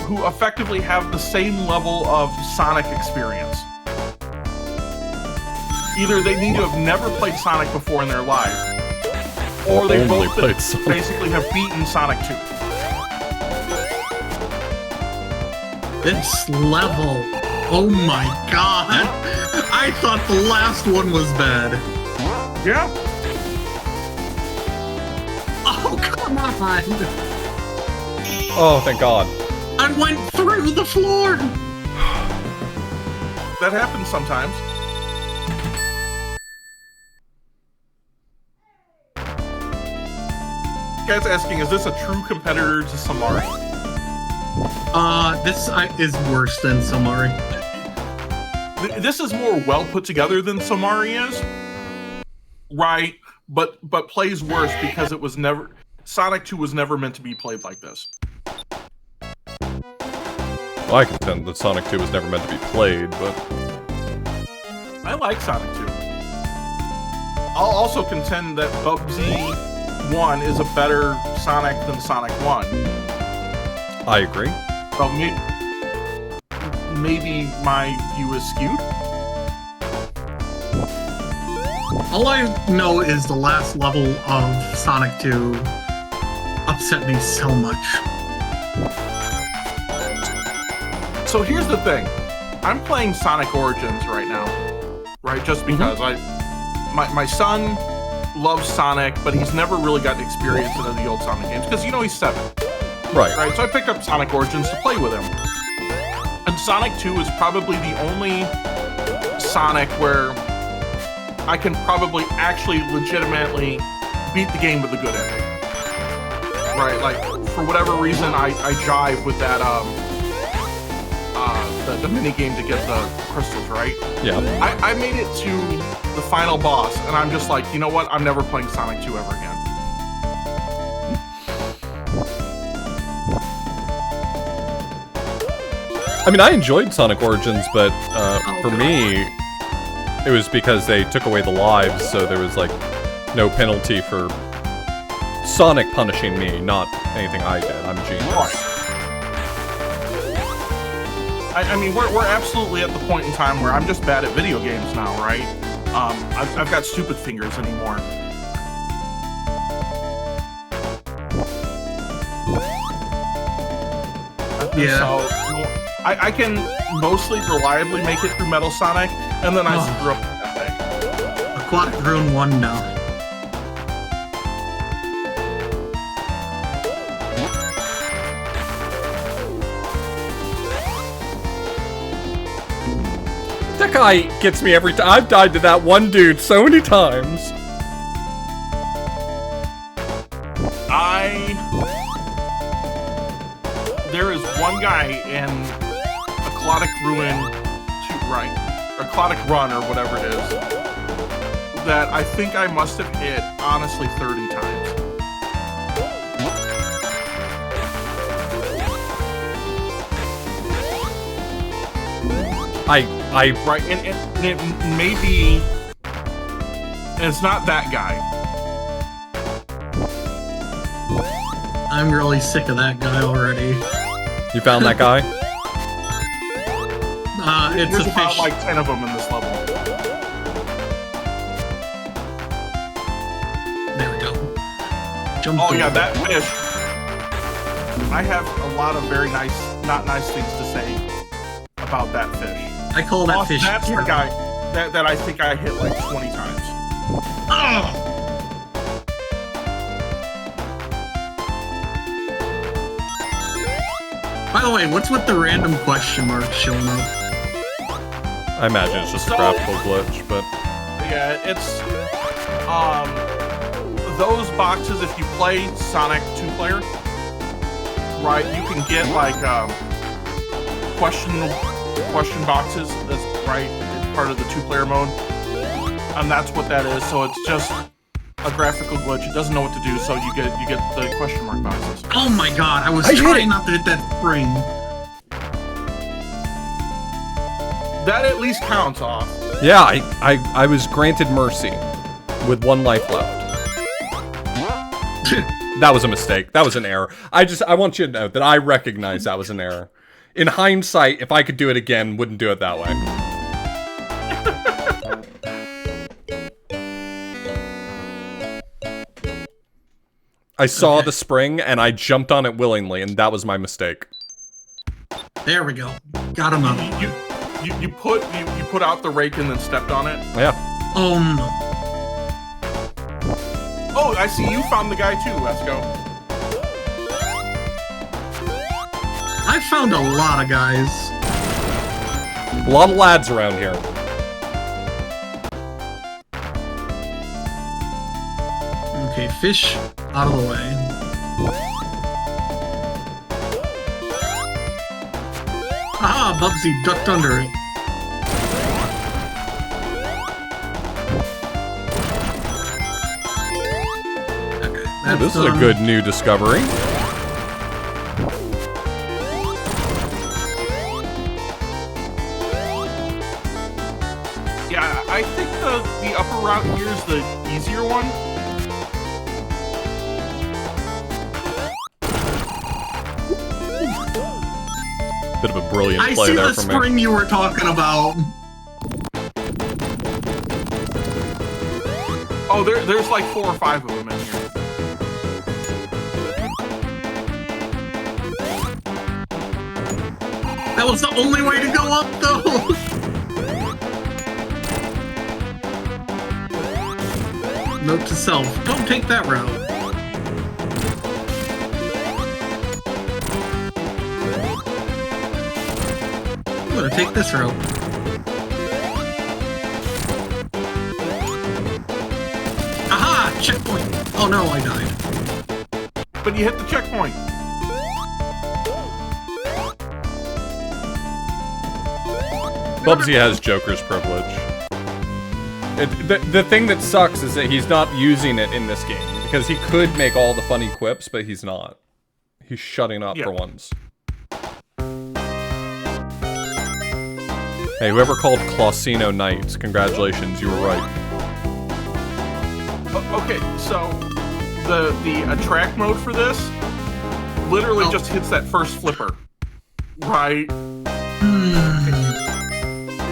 who effectively have the same level of Sonic experience. Either they need to have never played Sonic before in their life, or they Only both played Sonic. basically have beaten Sonic 2. This level. Oh my god. I thought the last one was bad. Yeah. Oh, come on. Oh, thank god. I went through the floor. That happens sometimes. Guy's asking, is this a true competitor to Samari? This is worse than Samari. This is more well put together than Samari is, right? But plays worse because it was never, Sonic 2 was never meant to be played like this. Well, I contend that Sonic 2 was never meant to be played, but I like Sonic 2. I'll also contend that Bubsy 1 is a better Sonic than Sonic 1. I agree. So maybe my view is skewed. All I know is the last level of Sonic 2 upset me so much. So here's the thing. I'm playing Sonic Origins right now, right? Just because my son loves Sonic, but he's never really gotten experience into the old Sonic games because, he's 7. Right. Right, so I picked up Sonic Origins to play with him. And Sonic 2 is probably the only Sonic where I can probably actually legitimately beat the game with a good ending. Right, like, for whatever reason, I jive with that, the mini game to get the crystals, right? Yeah. I made it to the final boss, and I'm just like, you know what? I'm never playing Sonic 2 ever again. I mean, I enjoyed Sonic Origins, but for me, it was because they took away the lives, so there was like no penalty for Sonic punishing me, not anything I did. I'm a genius. I mean, we're absolutely at the point in time where I'm just bad at video games now, right? I've got stupid fingers anymore. Yeah. So I can mostly reliably make it through Metal Sonic, and then I screw up with that Aquatic Ruin 1, no. That guy gets me every time. I've died to that one dude so many times. There is one guy in Aquatic Ruin 2, right? Or Aquatic Run, or whatever it is, that I think I must have hit, honestly, 30 times. Right, and it may be, and it's not that guy. I'm really sick of that guy already. You found that guy? It's There's a about fish. like 10 of them in this level. There we go. Jump Oh yeah, over. that fish. I have a lot of very nice, not nice things to say about that fish. I call that fish. That's the guy that I think I hit like 20 times. Oh! By the way, what's with the random question mark showing up? I imagine it's just a graphical glitch, but Yeah, it's those boxes. If you play Sonic 2-player, right, you can get like question boxes. That's right, it's part of the 2-player mode, and that's what that is. So it's just a graphical glitch. It doesn't know what to do, so you get the question mark boxes. Oh my god, I was I hit trying it. not to hit that spring. That at least counts off. yeah, I was granted mercy with 1 life left. That was a mistake. That was an error. I want you to know that I recognize that was an error. In hindsight, if I could do it again, wouldn't do it that way. I saw the spring and I jumped on it willingly, and that was my mistake. There we go. Got him up. You put out the rake and then stepped on it. Yeah. Oh no. Oh, I see you found the guy too. Let's go. I found a lot of guys. A lot of lads around here. Okay, fish out of the way. Aha, Bubsy ducked under it. Okay, that's This is a done. good new discovery. Yeah, I think the upper route here is the easier one. Bit of a brilliant I play see there the from me. spring you were talking about. Oh, there's like 4 or 5 of them in here. That was the only way to go up, though. Note to self: don't take that route. I'm gonna take this route. Aha! Checkpoint! Oh no, I died. But you hit the checkpoint. Bubsy has Joker's privilege. The thing that sucks is that he's not using it in this game, because he could make all the funny quips, but he's not. He's shutting up Yeah. for once. Hey, whoever called Clausino Knights, congratulations, you were right. Okay, so the attract mode for this literally just hits that first flipper, right? And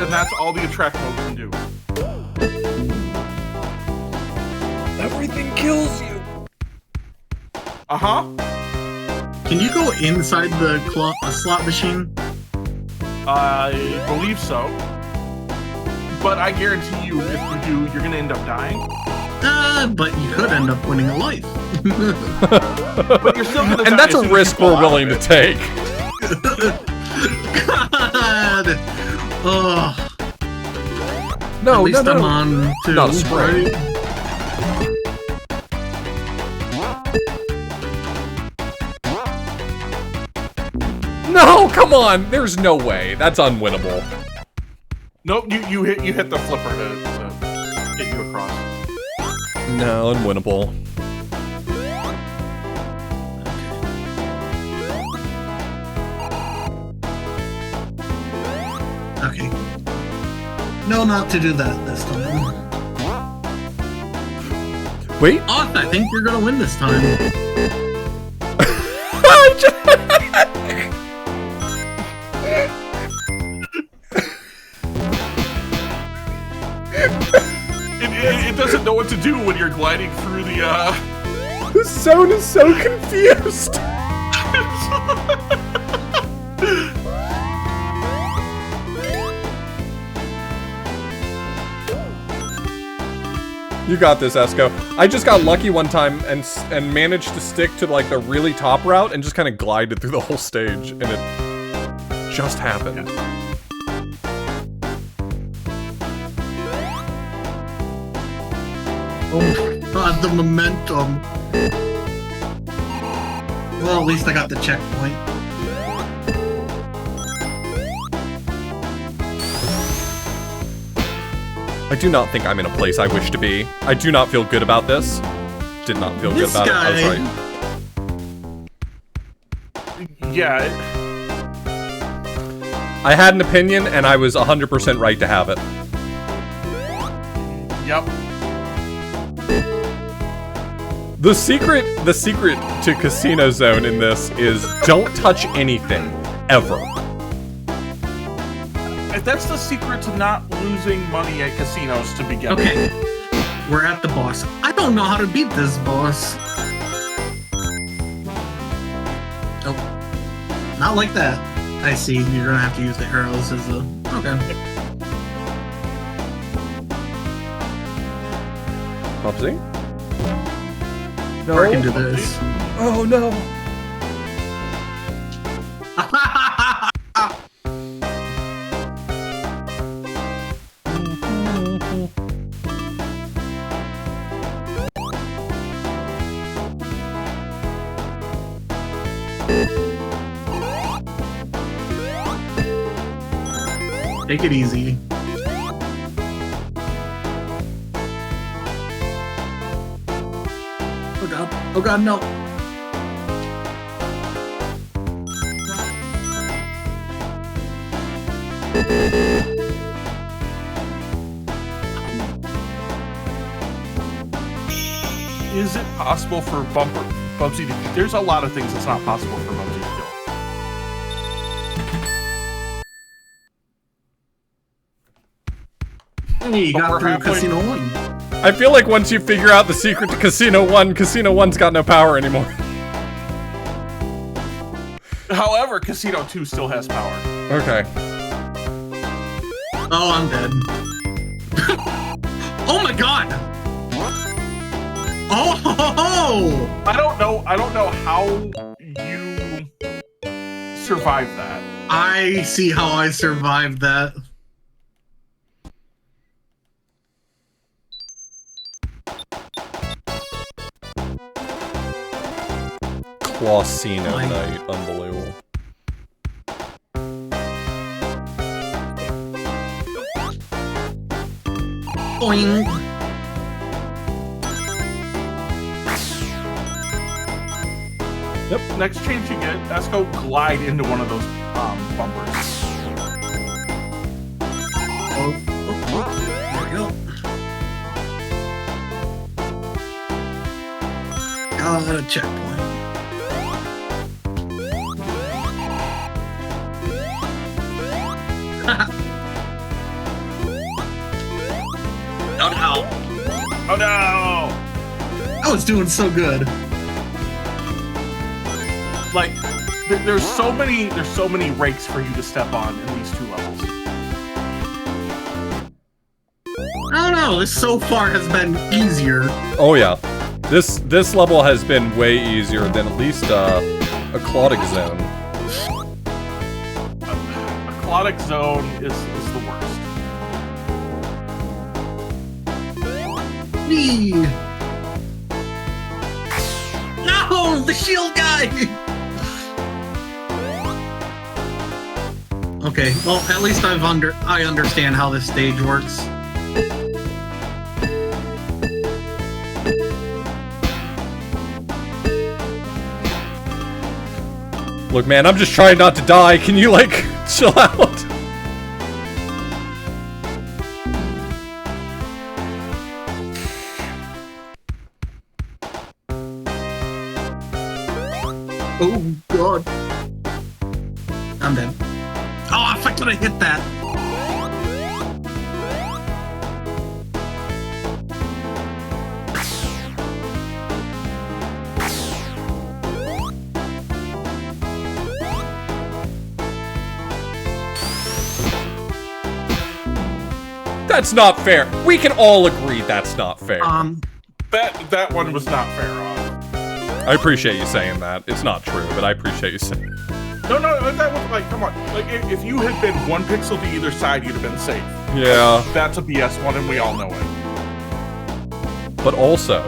that's all the attract mode can do. Everything kills you. Uh-huh. Can you go inside the slot machine? I believe so. But I guarantee you, if you do, you're gonna end up dying. But you could end up winning a life. But you're still gonna die. And that's as a soon as risk you fall we're willing to out of take. God! Ugh. No, At least no, I'm no. on two, Not a spray. right? No, come on. There's no way. That's unwinnable. Nope, you hit the flipper to get you across. No, unwinnable. Okay. No, not to do that this time. Wait. Oth, I think you're gonna win this time. It doesn't know what to do when you're gliding through the The zone is so confused. You got this, Esco. I just got lucky one time and managed to stick to like the really top route and just kind of glided through the whole stage, and it just happened. Oh god, the momentum. Well, at least I got the checkpoint. I do not think I'm in a place I wish to be. I do not feel good about this. Did not feel good about it. I was right. Yeah. I had an opinion, and I was 100% right to have it. Yep. The secret to Casino Zone in this is don't touch anything, ever. That's the secret to not losing money at casinos to begin with. Okay. We're at the boss. I don't know how to beat this boss. Oh. Not like that. I see. You're gonna have to use the arrows as a... Okay. Popsy? No. Or I can do this. Oh no. Take it easy. Oh god. Oh god, no. Is it possible for Bubsy to... There's a lot of things that's not possible for Bubsy to kill. Hey, you But got we're through halfway- Casino 1. I feel like once you figure out the secret to Casino 1, Casino 1's got no power anymore. However, Casino 2 still has power. Okay. Oh, I'm dead. Oh my god! Oh! Ho, ho, ho! I don't know how you survived that. I see how I survived that. Clausino Knight, unbelievable. Boing. Yep. Next change you get, let's go glide into one of those bumpers. checkpoint. Oh no! Oh no! I was doing so good. Like, there's so many rakes for you to step on in these 2 levels. I don't know. This so far has been easier. Oh yeah, this level has been way easier than at least Aquatic Zone. Aquatic Zone is the worst. Me. No, the shield guy. Okay, well, at least I understand how this stage works. Look, man, I'm just trying not to die. Can you, like, chill out? Oh, God. I'm dead. Oh, if I could have hit that. That's not fair. We can all agree that's not fair. That one was not fair off. I appreciate you saying that. It's not true, but I appreciate you saying it. No, that was like, come on. Like, if you had been 1 pixel to either side, you'd have been safe. Yeah. That's a BS one, and we all know it. But also,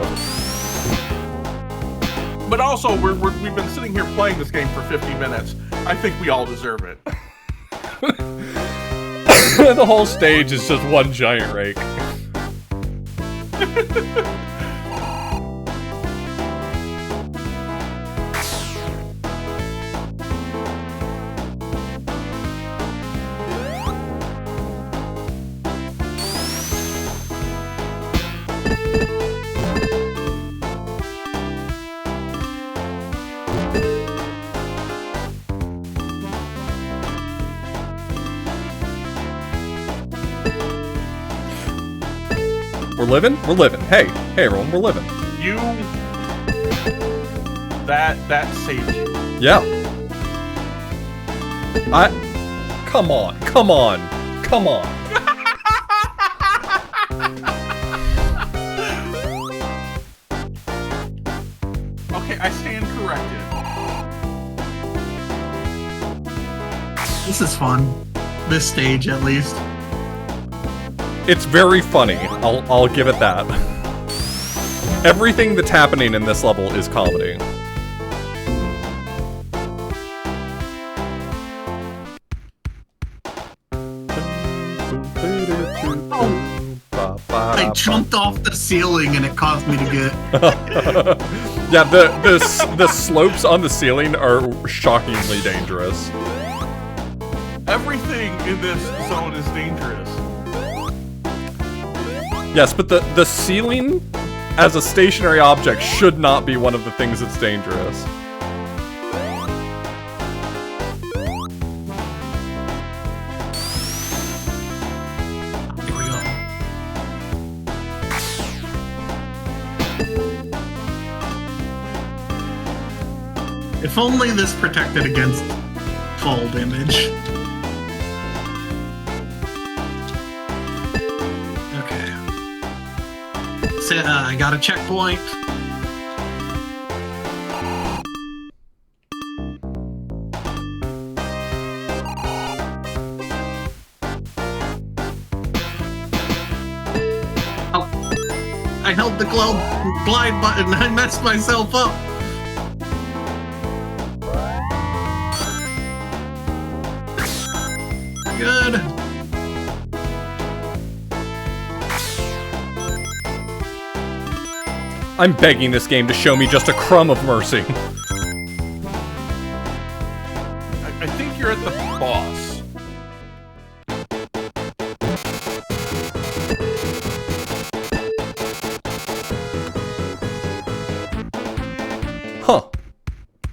we've been sitting here playing this game for 50 minutes. I think we all deserve it. the whole stage is just one giant rake. We're living? We're living. Hey, everyone, we're living. That saved you. Yeah. Come on. Okay, I stand corrected. This is fun. This stage, at least. It's very funny. I'll give it that. Everything that's happening in this level is comedy. I jumped off the ceiling and it caused me to get... Yeah, the slopes on the ceiling are shockingly dangerous. Everything in this zone is dangerous. Yes, but the ceiling as a stationary object should not be one of the things that's dangerous. Here we go. If only this protected against fall damage. I got a checkpoint. Oh, I held the glide button and I messed myself up. Good. I'm begging this game to show me just a crumb of mercy. I think you're at the boss. Huh.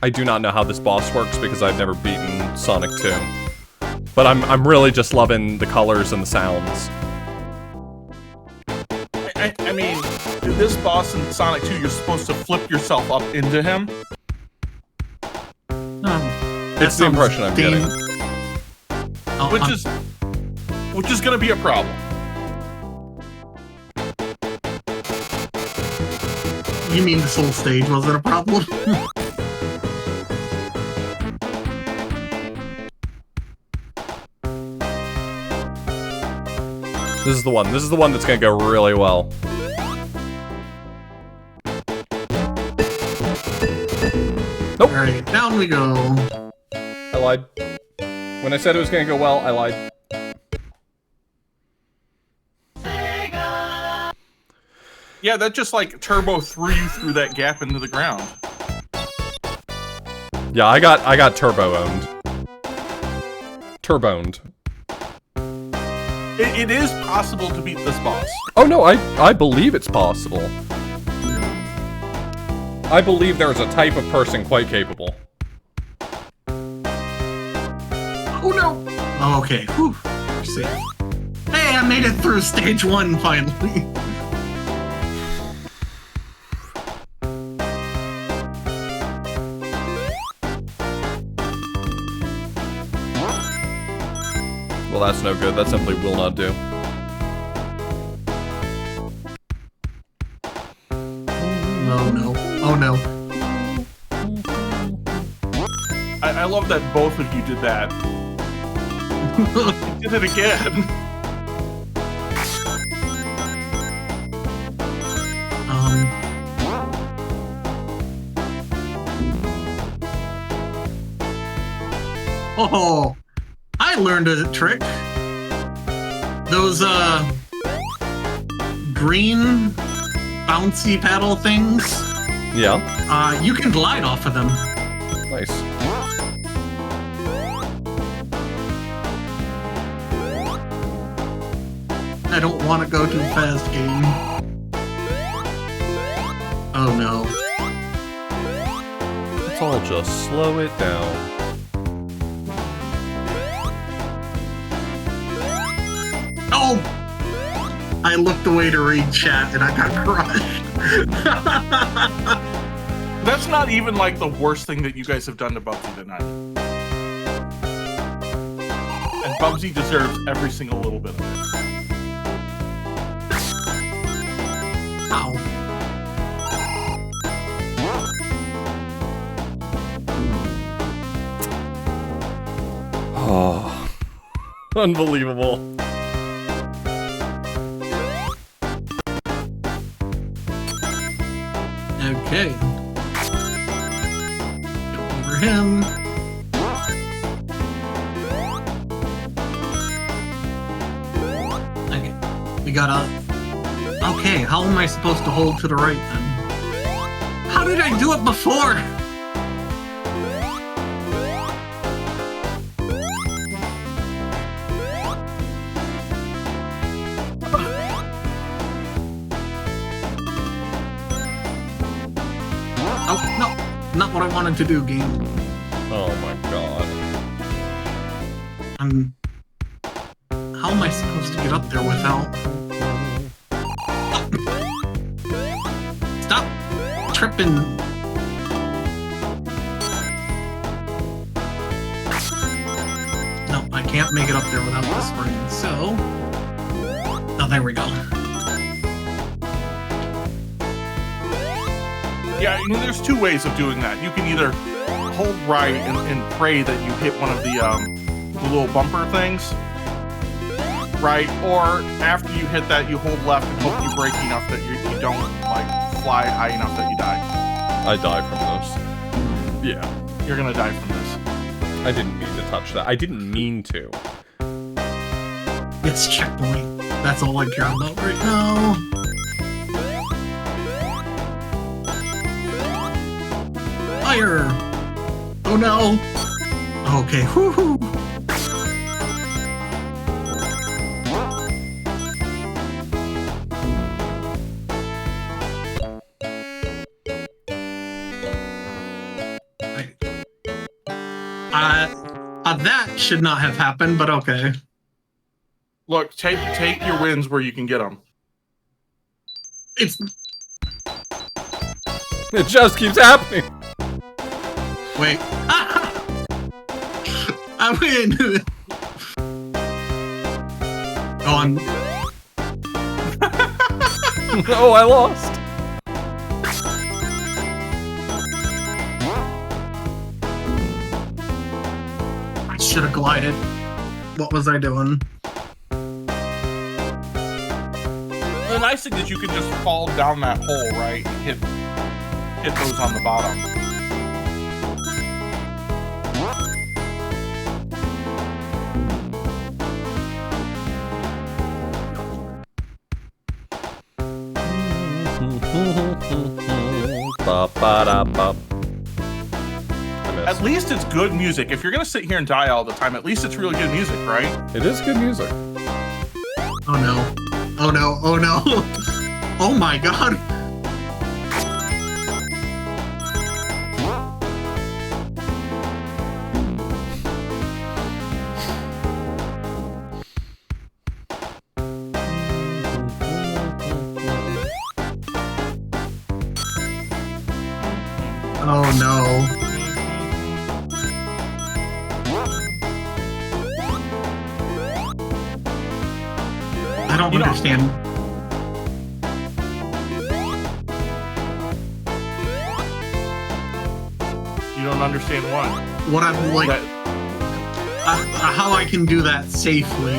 I do not know how this boss works because I've never beaten Sonic 2. But I'm really just loving the colors and the sounds. I mean, this boss in Sonic 2, you're supposed to flip yourself up into him. It's the impression I'm getting. Which is gonna be a problem. You mean this whole stage wasn't a problem? This is the one. This is the one that's gonna go really well. Nope. Alright, down we go. I lied. When I said it was gonna go well, I lied. Yeah, that just like turbo threw you through that gap into the ground. Yeah, I got turbo-owned. Turbo-owned. It is possible to beat this boss. Oh no, I believe it's possible. I believe there's a type of person quite capable. Oh no! Oh, okay, whew. We're safe. Hey, I made it through stage 1 finally. Well, that's no good. That simply will not do. Oh no. Oh no. I love that both of you did that. You did it again. Oh, I learned a trick. Those, green bouncy paddle things. Yeah. You can glide off of them. Nice. I don't want to go too fast, game. Oh no. Let's all just slow it down. Oh! I looked away to read chat and I got crushed. That's not even like the worst thing that you guys have done to Bubsy tonight. And Bubsy deserves every single little bit of it. Ow. Oh. Unbelievable. Okay. Go over him. Okay. We gotta... Okay, how am I supposed to hold to the right then? How did I do it before? Oh, no. Not what I wanted to do, game. Oh my god. How am I supposed to get up there without... Stop tripping. No, I can't make it up there without this ring, so... Oh, there we go. Yeah, I mean, there's two ways of doing that. You can either hold right and pray that you hit one of the little bumper things, right? Or after you hit that, you hold left and hope you break enough that you don't, like, fly high enough that you die. I die from this. Yeah. You're gonna die from this. I didn't mean to touch that. I didn't mean to. It's checkpoint. That's all I care about right now. Fire! Oh no! Okay, whoo-hoo! That should not have happened, but okay. Look, take your wins where you can get them. It's It just keeps happening. wait. I win. On. Oh, I lost. I should have glided. What was I doing? The nice thing is you can just fall down that hole, right? Hit those on the bottom. Ba-ba-da-ba. At least it's good music. If you're gonna sit here and die all the time, at least it's really good music, right? It is good music. Oh no. Oh no. Oh no. Oh my god. Oh no. I don't understand. You don't understand what? What I'm like, That- how I can do that safely.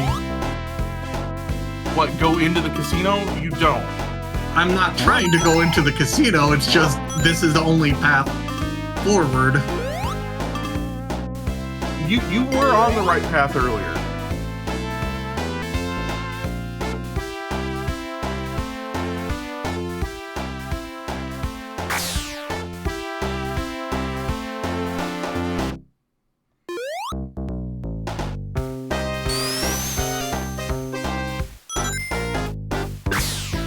What, go into the casino? You don't. I'm not trying to go into the casino, it's just this is the only path forward. You were on the right path earlier.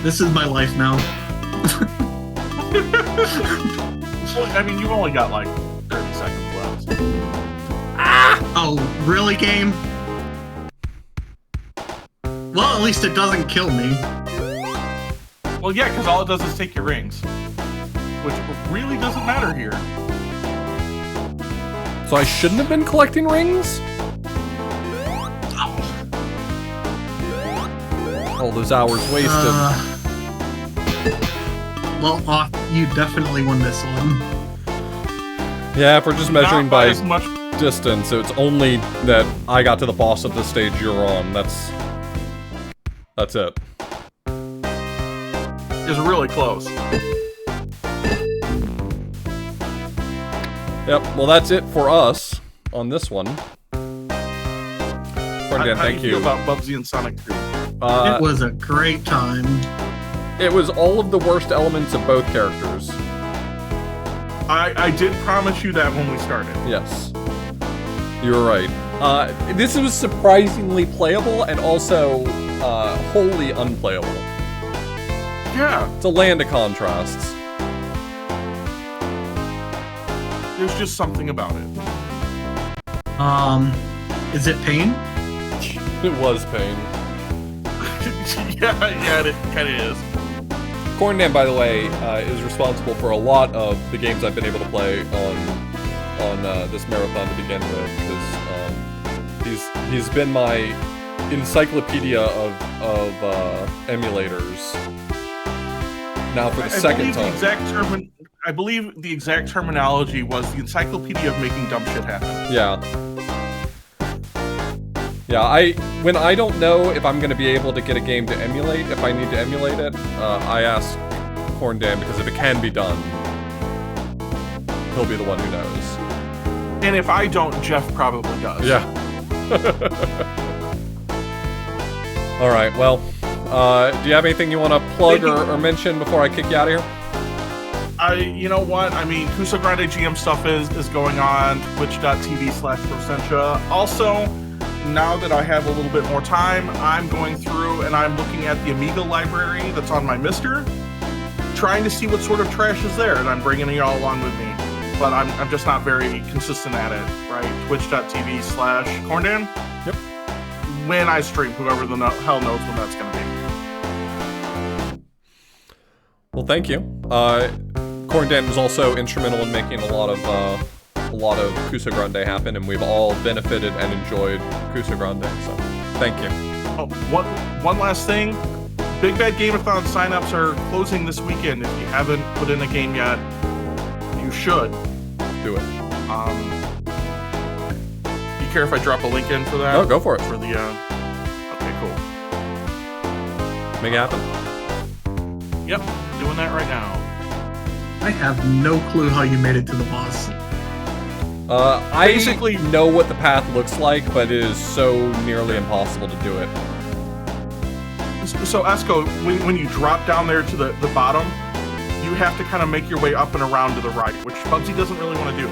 This is my life now. Well, I mean, you've only got like 30 seconds left. Oh, really, game? Well, at least it doesn't kill me. Well, yeah, because all it does is take your rings. Which really doesn't matter here. So I shouldn't have been collecting rings? All those hours wasted. Well, you definitely won this one. Yeah, if we're just measuring Not by as much. distance, it's only that I got to the boss of the stage you're on. That's it. Is really close. Yep, well that's it for us on this one. Corndan, How thank do you you. feel about Bubsy and Sonic 2? It was a great time. It was all of the worst elements of both characters. I did promise you that when we started. Yes. You were right. This was surprisingly playable and also wholly unplayable. Yeah, It's a land of contrasts. there's just something about it. Is it pain? It was pain. yeah, it kind of is. Corndan, by the way, is responsible for a lot of the games I've been able to play on this marathon to begin with, because he's been my encyclopedia of emulators. Now for the second time. I believe the exact terminology was the encyclopedia of making dumb shit happen. Yeah. Yeah, when I don't know if I'm going to be able to get a game to emulate, if I need to emulate it, I ask Corndan, because if it can be done, he'll be the one who knows. And if I don't, Jeff probably does. Yeah. Alright, well, do you have anything you want to plug or mention before I kick you out of here? You know what? I mean, Kusograne GM stuff is going on, twitch.tv/Procentia. Also, now that I have a little bit more time, I'm going through and I'm looking at the Amiga library that's on my Mister, trying to see what sort of trash is there, and I'm bringing you all along with me. but I'm just not very consistent at it, right? Twitch.tv/Corndan. Yep. When I stream, whoever the hell knows when that's going to be. Well, thank you. Corndan was also instrumental in making a lot of Kusograne happen, and we've all benefited and enjoyed Kusograne. So, thank you. Oh, one last thing. Big Bad Gameathon signups are closing this weekend. If you haven't put in a game yet, you should. Do it. You care if I drop a link in for that? Oh, go for it. For the okay, cool. Make it happen. Yep, doing that right now. I have no clue how you made it to the boss. I Basically- know what the path looks like, but it is so nearly impossible to do it. So Esco, when you drop down there to the bottom, you have to kind of make your way up and around to the right, which Bubsy doesn't really want to do.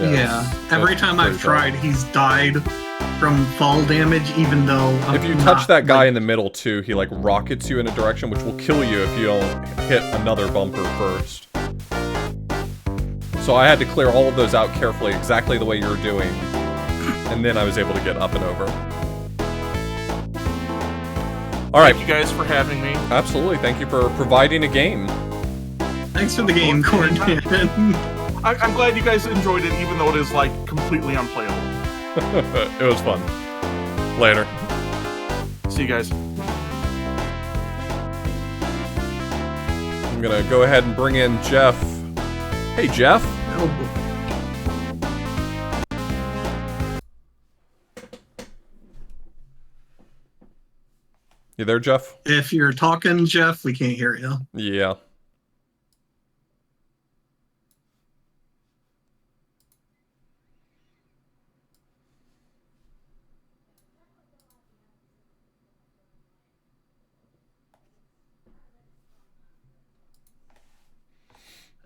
Yeah. Every it's time I've pretty tough. tried, he's died from fall damage, even though If you touch that guy in the middle too, he like rockets you in a direction, which will kill you if you don't hit another bumper first. So I had to clear all of those out carefully, exactly the way you were doing, and then I was able to get up and over. All right. Thank you guys for having me. Absolutely. Thank you for providing a game. Thanks for the game, Corndan. I'm glad you guys enjoyed it, even though it is like completely unplayable. It was fun. Later. See you guys. I'm gonna go ahead and bring in Jeff. Hey, Jeff. Oh, You there, Jeff? if you're talking, Jeff, we can't hear you. Yeah.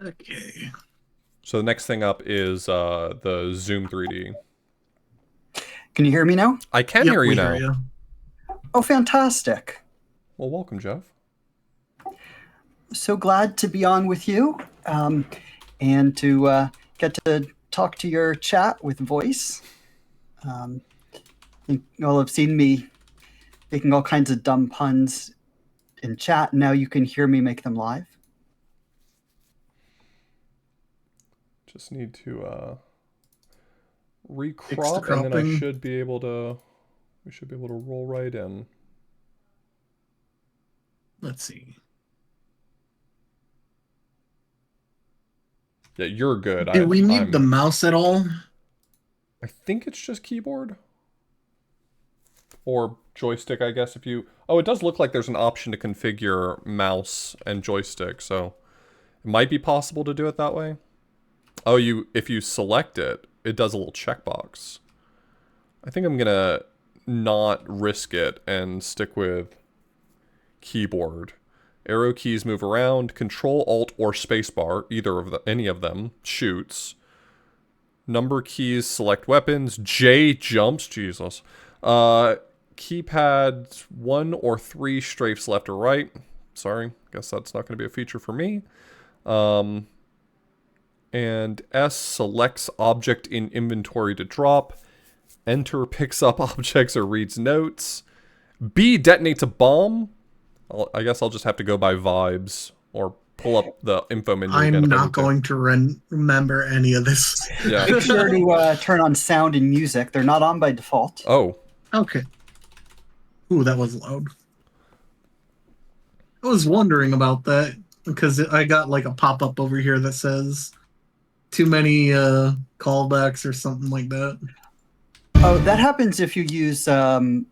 Okay. So the next thing up is the Zoom 3D. Can you hear me now? I can Yep, hear you we now. you. Oh, fantastic. Well, welcome, Jeff. So glad to be on with you and to get to talk to your chat with voice. I think you all have seen me making all kinds of dumb puns in chat. Now you can hear me make them live. Just need to recrop, Fix the and then I cropping. should be able to. We should be able to roll right in. Let's see. Yeah, you're good. Do we need I'm- the mouse at all? I think it's just keyboard or joystick, I guess. If you, oh, it does look like there's an option to configure mouse and joystick, so it might be possible to do it that way. Oh, if you select it, it does a little checkbox. I think I'm gonna not risk it and stick with keyboard. Arrow keys move around. Control, Alt, or Spacebar, any of them, shoots. Number keys select weapons. J jumps. Jesus. Keypad 1 or 3 strafes left or right. Sorry, guess that's not going to be a feature for me. And S selects object in inventory to drop. Enter picks up objects or reads notes. B detonates a bomb. I guess I'll just have to go by vibes or pull up the info menu. I'm again if I not need to. going to remember any of this. Yeah. Make sure to turn on sound and music. They're not on by default. Oh, Okay. Ooh, that was loud. I was wondering about that because I got like a pop-up over here that says too many callbacks or something like that. Oh, that happens if you use the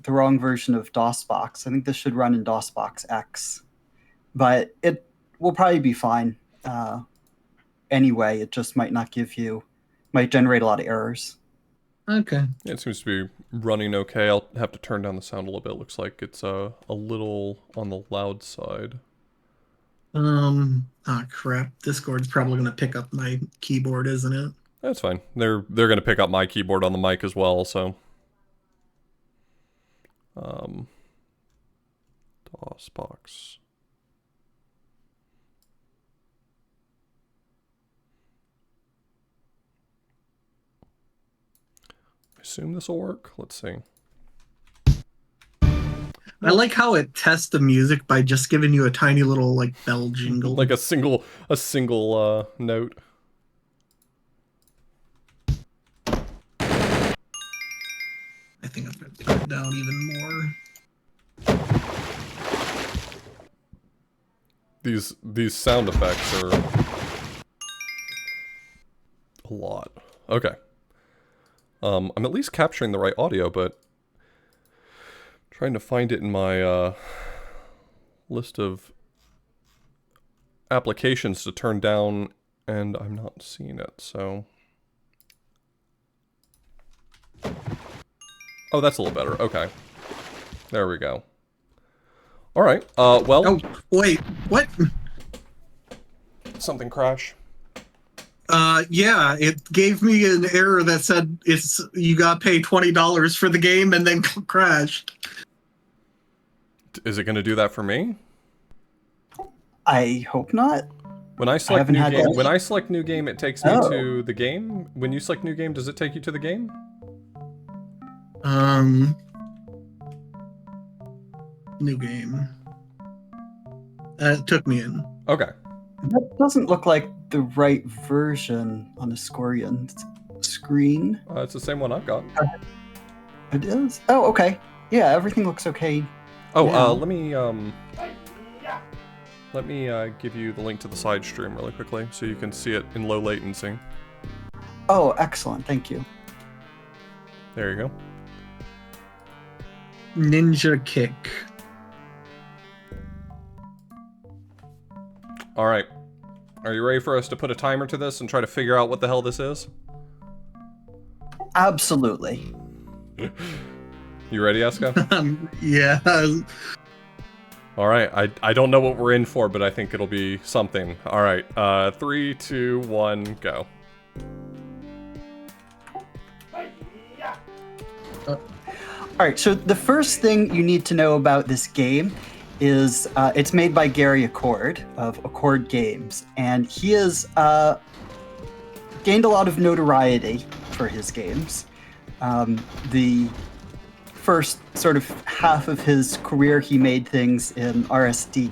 wrong version of DOSBox. I think this should run in DOSBox X. But it will probably be fine. Anyway, it just might not might generate a lot of errors. Okay. yeah, it seems to be running okay. I'll have to turn down the sound a little bit. Looks like it's a little on the loud side. Ah, crap. Discord's probably going to pick up my keyboard, isn't it? That's fine. They're going to pick up my keyboard on the mic as well, so. DOSBox. assume this will work. Let's see. I like how it tests the music by just giving you a tiny little like bell jingle. Like a single note. I think I'm gonna turn it down even more. These sound effects are a lot. Okay. I'm at least capturing the right audio, but trying to find it in my list of applications to turn down, and I'm not seeing it, so... Oh, that's a little better. Okay. There we go. All right. Well... Oh, wait. What? Something crash. Yeah, it gave me an error that said you got paid $20 for the game and then crashed. Is it going to do that for me? I hope not. When I select new game, that. when I select new game, it takes me to the game. When you select new game, does it take you to the game? New game. It took me in. Okay. That doesn't look like the right version on the Scorian screen. It's the same one I've got. It is? Oh, okay. Yeah, everything looks okay. Oh, now. let me give you the link to the side stream really quickly so you can see it in low latency. Oh, excellent. Thank you. There you go. Ninja kick. All right. Are you ready for us to put a timer to this and try to figure out what the hell this is? Absolutely. You ready, Esko? Yeah. All right. I don't know what we're in for, but I think it'll be something. All right. 3, 2, 1, go. All right. So the first thing you need to know about this game is it's made by Gary Accord of Accord Games, and he has gained a lot of notoriety for his games. The first sort of half of his career, he made things in RSD,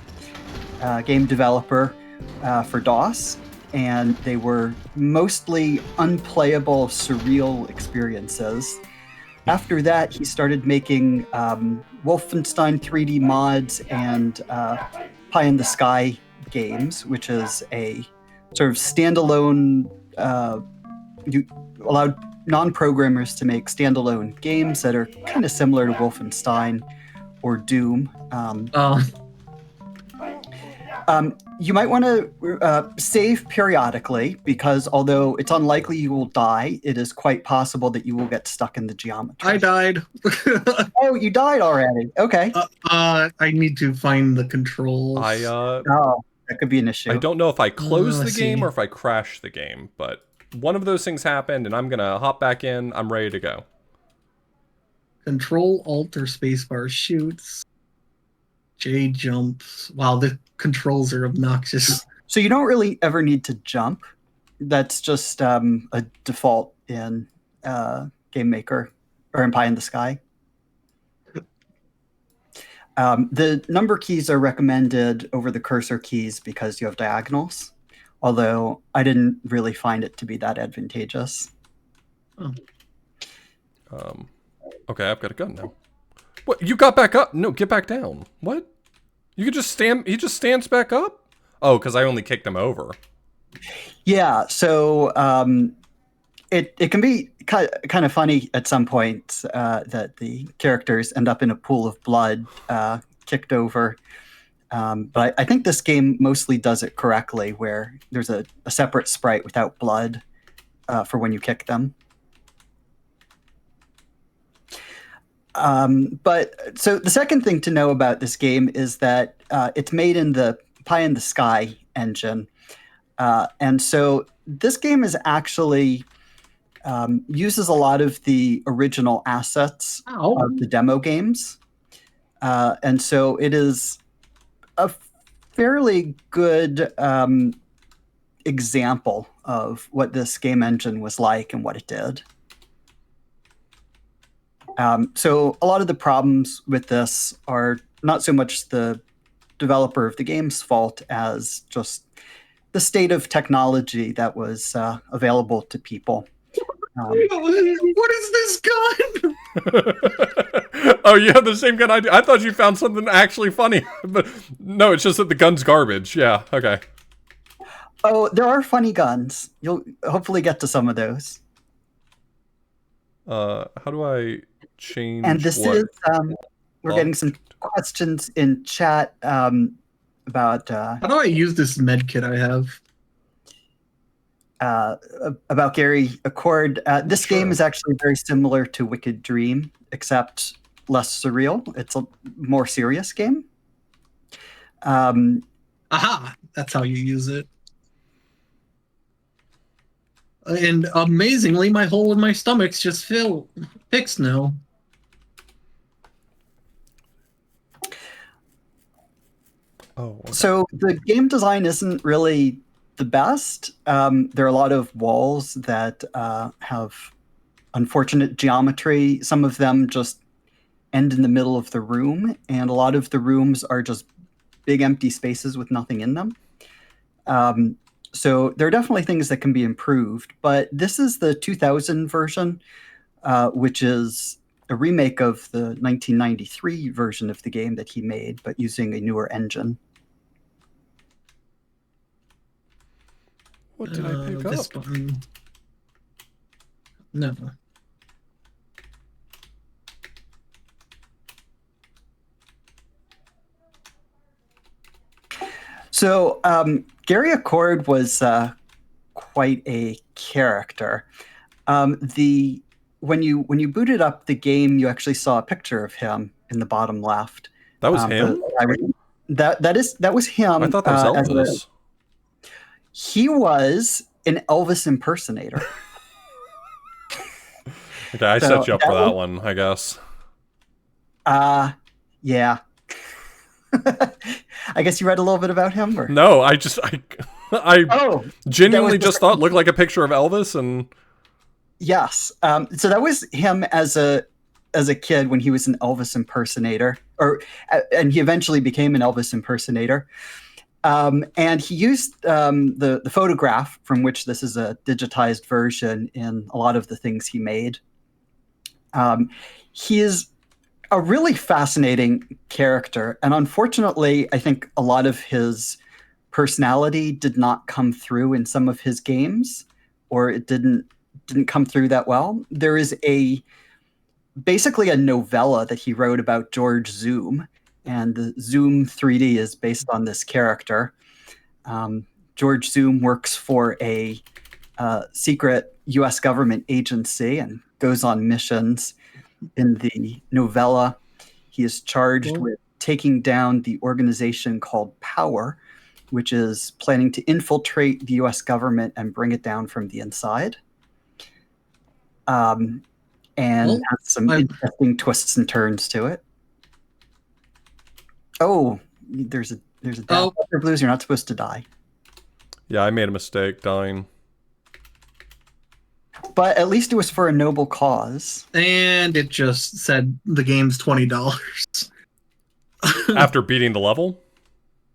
game developer for DOS, and they were mostly unplayable, surreal experiences. After that, he started making Wolfenstein 3D mods and Pie in the Sky games, which is a sort of standalone, you allowed non-programmers to make standalone games that are kind of similar to Wolfenstein or Doom. You might want to save periodically, because although it's unlikely you will die, it is quite possible that you will get stuck in the geometry. I died. Oh, you died already. Okay. I need to find the controls. Oh, that could be an issue. I don't know if I close the Let's game see. or if I crash the game, but one of those things happened, and I'm gonna hop back in. I'm ready to go. Control, Alt, or Spacebar shoots. J jumps. Wow, the controls are obnoxious. So you don't really ever need to jump. That's just a default in Game Maker or in Pie in the Sky. The number keys are recommended over the cursor keys because you have diagonals, although I didn't really find it to be that advantageous. Oh. Okay, I've got a gun now. What? You got back up? No, get back down. What? You could just stand. He just stands back up? Oh, because I only kicked him over. Yeah, so it can be kind of funny at some points that the characters end up in a pool of blood, kicked over. But I think this game mostly does it correctly, where there's a separate sprite without blood for when you kick them. But so the second thing to know about this game is that it's made in the Pie in the Sky engine. And so this game is actually uses a lot of the original assets of the demo games. And so it is a fairly good example of what this game engine was like and what it did. So a lot of the problems with this are not so much the developer of the game's fault as just the state of technology that was available to people. What is this gun? Oh, you have the same gun I do. I thought you found something actually funny, but no, it's just that the gun's garbage. Yeah, okay. Oh, there are funny guns. You'll hopefully get to some of those. How do I change? And this what? is we're getting some questions in chat about How do I use this med kit I have? about Gary Accord. This Sure. game is actually very similar to Wicked Dream, except less surreal. It's a more serious game. Aha! That's how you use it. And amazingly, my hole in my stomach's just fixed now. Oh, okay. So the game design isn't really the best. There are a lot of walls that have unfortunate geometry. Some of them just end in the middle of the room, and a lot of the rooms are just big empty spaces with nothing in them. So there are definitely things that can be improved, but this is the 2000 version, which is a remake of the 1993 version of the game that he made, but using a newer engine. What did I pick This up? one. No. So Gary Accord was quite a character. When you booted up the game, you actually saw a picture of him in the bottom left. That was him? That was him. I thought that was Elvis. He was an Elvis impersonator. Okay, I set you up for that one, I guess. Yeah. I guess you read a little bit about him, or No, I genuinely just thought looked like a picture of Elvis, and yes. So that was him as a kid when he was an Elvis impersonator, and he eventually became an Elvis impersonator. And he used the photograph from which this is a digitized version in a lot of the things he made. He is a really fascinating character, and unfortunately, I think a lot of his personality did not come through in some of his games, or it didn't come through that well. There is basically a novella that he wrote about George Zoom, and the Zoom 3D is based on this character. George Zoom works for a secret U.S. government agency and goes on missions. In the novella, he is charged with taking down the organization called Power, which is planning to infiltrate the U.S. government and bring it down from the inside. And has some interesting twists and turns to it. Oh, there's a death. Blues, you're not supposed to die. yeah, I made a mistake dying. But at least it was for a noble cause. And it just said the game's $20. After beating the level?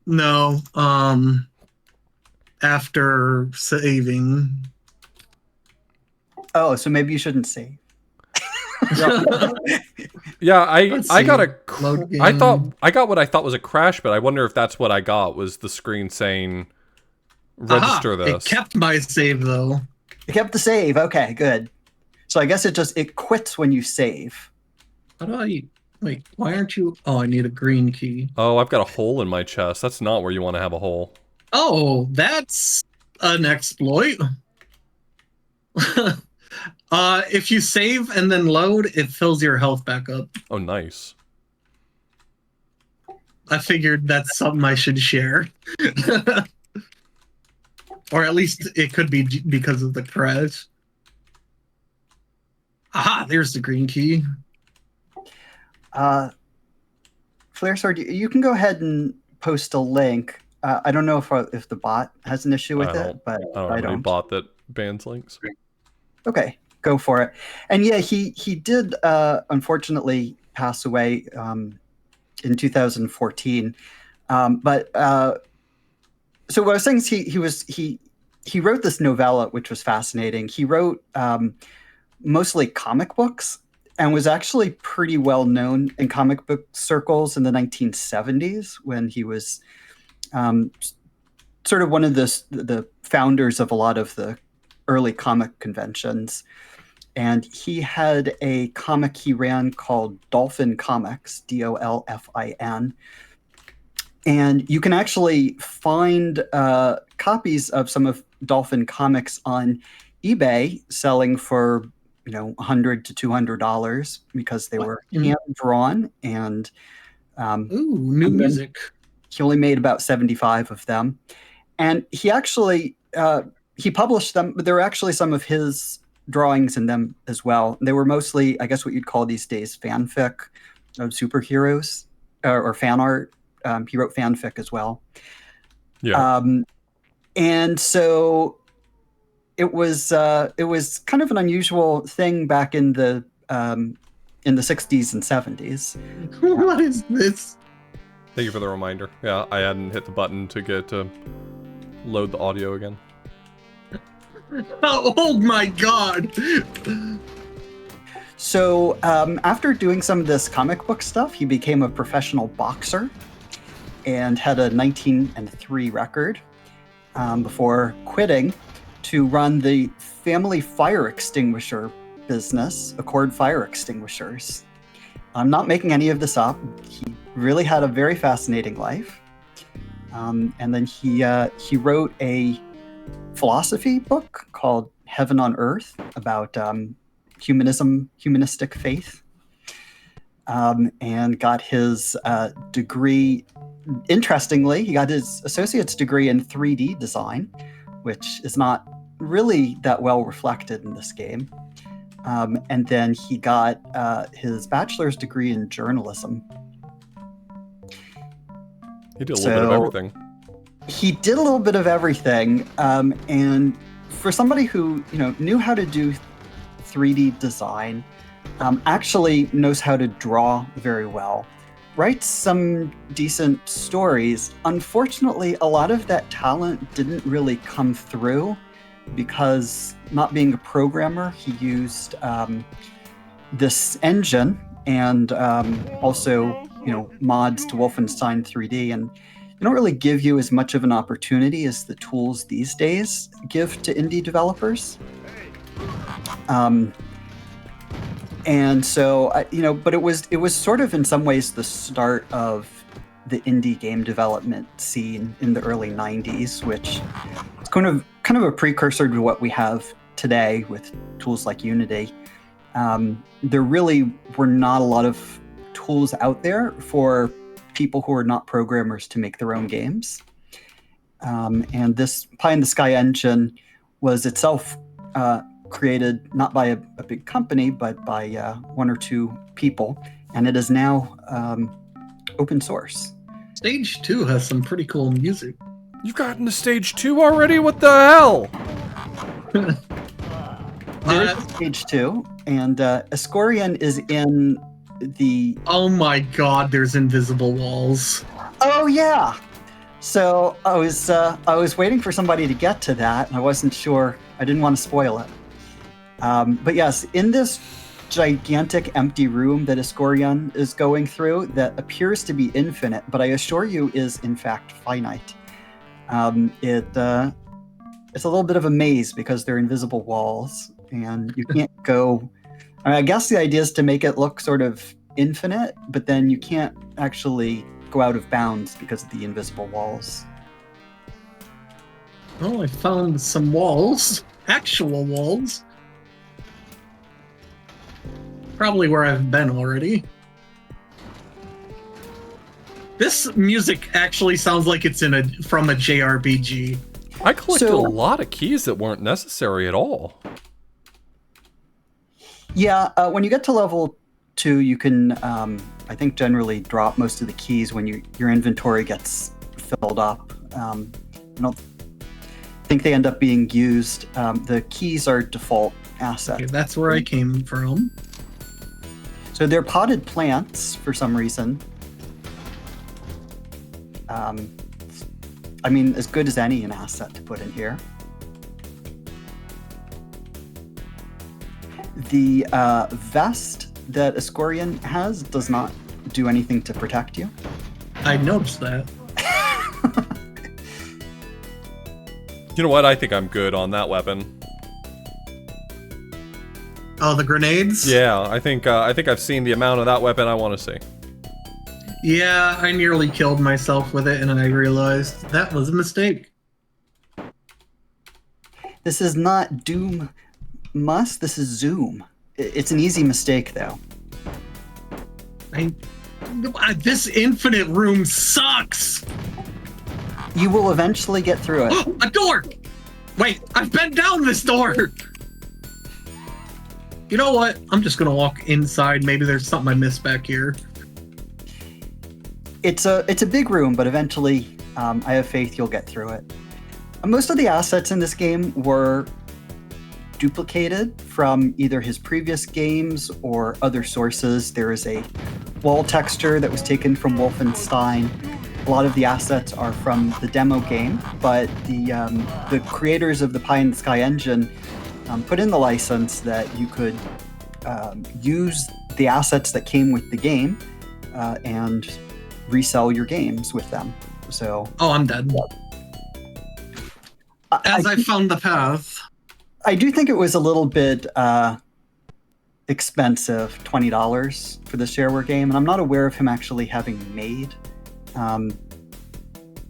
No, after saving. Oh, so maybe you shouldn't save. Yeah, I got a. Load game. I thought I got what I thought was a crash, but I wonder if that's what I got was the screen saying register this. It kept my save though. It kept the save. Okay, good. So I guess it quits when you save. How do I wait? Why aren't you? Oh, I need a green key. Oh, I've got a hole in my chest. That's not where you want to have a hole. Oh, that's an exploit. If you save and then load, it fills your health back up. Oh, nice. I figured that's something I should share. Or at least it could be because of the crash. Aha, there's the green key. Flare Sword, you can go ahead and post a link. I don't know if the bot has an issue with it, but I don't have any bot that bans links. Okay, go for it. And yeah, he did unfortunately pass away in 2014. But so what I was saying is he wrote this novella, which was fascinating. He wrote mostly comic books and was actually pretty well known in comic book circles in the 1970s when he was sort of one of the founders of a lot of the early comic conventions. And he had a comic he ran called Dolphin Comics, Dolfin. And you can actually find copies of some of Dolphin Comics on eBay selling for, $100 to $200 because they were hand drawn. And Ooh, new music. he only made about 75 of them. And he actually he published them, but there were actually some of his drawings in them as well. They were mostly, I guess, what you'd call these days fanfic of superheroes or fan art. He wrote fanfic as well. Yeah. And so it was kind of an unusual thing back in the 60s and 70s. What is this? Thank you for the reminder. Yeah, I hadn't hit the button to get load the audio again. Oh my god! So after doing some of this comic book stuff, he became a professional boxer and had a 19-3 record before quitting to run the family fire extinguisher business, Accord Fire Extinguishers. I'm not making any of this up. He really had a very fascinating life. And then he wrote a philosophy book called Heaven on Earth about humanistic faith, and got his degree. Interestingly, he got his associate's degree in 3D design, which is not really that well reflected in this game. And then he got his bachelor's degree in journalism. He did a little bit of everything. He did a little bit of everything, and for somebody who knew how to do 3D design, actually knows how to draw very well, writes some decent stories. Unfortunately, a lot of that talent didn't really come through because, not being a programmer, he used this engine and also mods to Wolfenstein 3D, and they don't really give you as much of an opportunity as the tools these days give to indie developers. And so, but it was sort of in some ways the start of the indie game development scene in the early 90s, which is kind of a precursor to what we have today with tools like Unity. There really were not a lot of tools out there for people who are not programmers to make their own games. And this Pie in the Sky engine was itself created not by a big company, but by one or two people. And it is now open source. Stage 2 has some pretty cool music. You've gotten to stage 2 already? What the hell? There is stage 2, and Kusograne is in the... Oh my god, there's invisible walls. Oh yeah! So I was waiting for somebody to get to that, and I wasn't sure. I didn't want to spoil it. But yes, in this gigantic empty room that Kusograne is going through that appears to be infinite, but I assure you is in fact finite. It's a little bit of a maze because they're invisible walls, and you can't go... I guess the idea is to make it look sort of infinite, but then you can't actually go out of bounds because of the invisible walls. Oh, I found some walls. Actual walls. Probably where I've been already. This music actually sounds like it's from a JRPG. I collected a lot of keys that weren't necessary at all. Yeah, when you get to level 2, you can, I think, generally drop most of the keys when your inventory gets filled up. I don't think they end up being used. The keys are default asset. Okay, that's where I came from. So they're potted plants for some reason. I mean, as good as any an asset to put in here. The vest that Kusograne has does not do anything to protect you. I noticed that. You know what? I think I'm good on that weapon. Oh, the grenades? Yeah, I think I've seen the amount of that weapon I want to see. Yeah, I nearly killed myself with it, and I realized that was a mistake. This is not Doom Must, this is Zoom. It's an easy mistake, though. This infinite room sucks! You will eventually get through it. A door! Wait, I've been down this door! You know what? I'm just gonna walk inside. Maybe there's something I missed back here. It's a big room, but eventually, I have faith you'll get through it. Most of the assets in this game were duplicated from either his previous games or other sources. There is a wall texture that was taken from Wolfenstein. A lot of the assets are from the demo game, but the creators of the Pie in the Sky engine put in the license that you could use the assets that came with the game and resell your games with them. So. Oh, I'm dead. I found the path. I do think it was a little bit expensive, $20 for the shareware game, and I'm not aware of him actually having made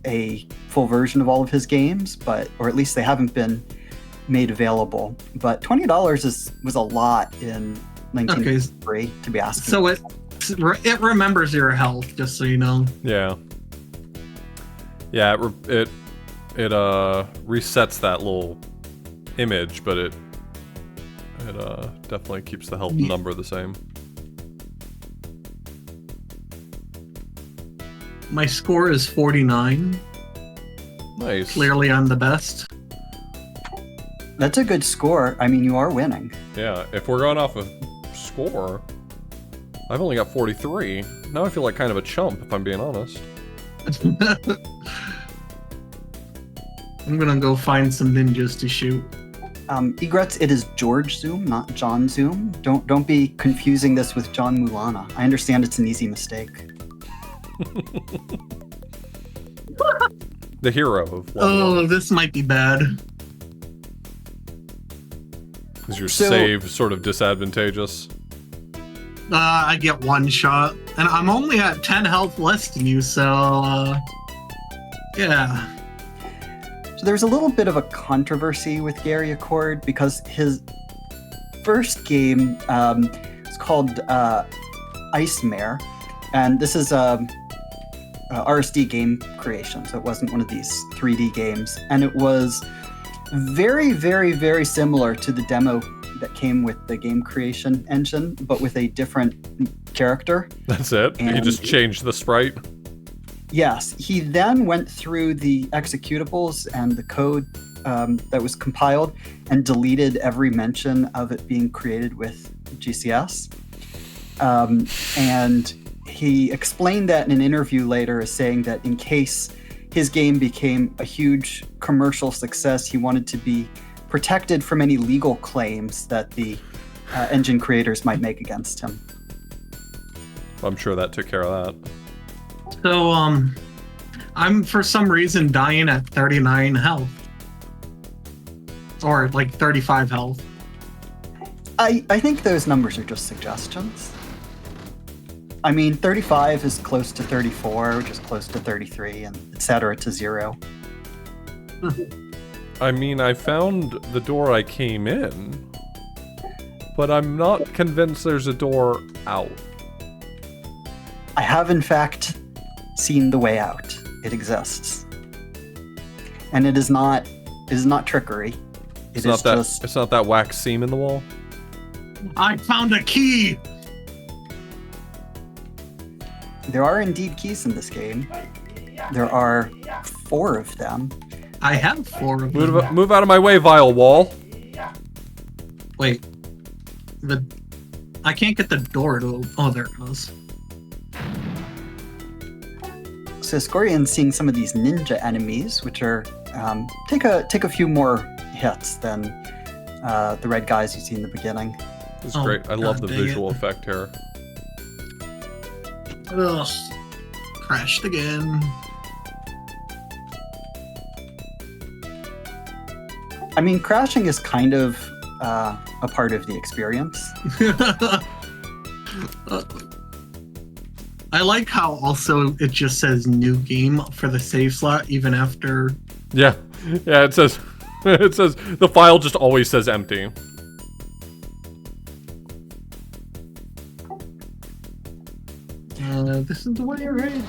a full version of all of his games, or at least they haven't been made available. But $20 was a lot in 1983 to be asking. So it remembers your health, just so you know. Yeah. Yeah, it resets that little image, but it definitely keeps the health number the same. My score is 49. Nice. Clearly I'm the best. That's a good score. I mean, you are winning. Yeah, if we're going off of score, I've only got 43. Now I feel like kind of a chump, if I'm being honest. I'm gonna go find some ninjas to shoot. Egrets, it is George Zoom, not John Zoom. Don't be confusing this with John Mulana. I understand it's an easy mistake. The hero of this might be bad. Is your save sort of disadvantageous? I get one shot, and I'm only at 10 health less than you, so yeah. So there's a little bit of a controversy with Gary Accord because his first game is called Ice Mare, and this is a RSD game creation, so it wasn't one of these 3D games, and it was very, very, very similar to the demo that came with the game creation engine, but with a different character. That's it? And he just changed the sprite? Yes. He then went through the executables and the code that was compiled and deleted every mention of it being created with GCS. And he explained that in an interview later as saying that in case his game became a huge commercial success, he wanted to be protected from any legal claims that the engine creators might make against him. I'm sure that took care of that. So, I'm for some reason dying at 39 health. Or like 35 health. I think those numbers are just suggestions. I mean, 35 is close to 34, which is close to 33, and et cetera to 0. I mean, I found the door I came in, but I'm not convinced there's a door out. I have, in fact, seen the way out. It exists. And it is not trickery. It's not that wax seam in the wall? I found a key! There are indeed keys in this game. There are 4 of them. I have 4 of them. Move out of my way, vile wall. Wait. I can't get the door to. Oh, there it goes. So Scorian's seeing some of these ninja enemies, which are take a few more hits than the red guys you see in the beginning. It's great. I love the dang visual it. effect here. Ugh. Crashed again. I mean, crashing is kind of a part of the experience. I like how also it just says new game for the save slot even after. Yeah, it says the file just always says empty. This is the way, right?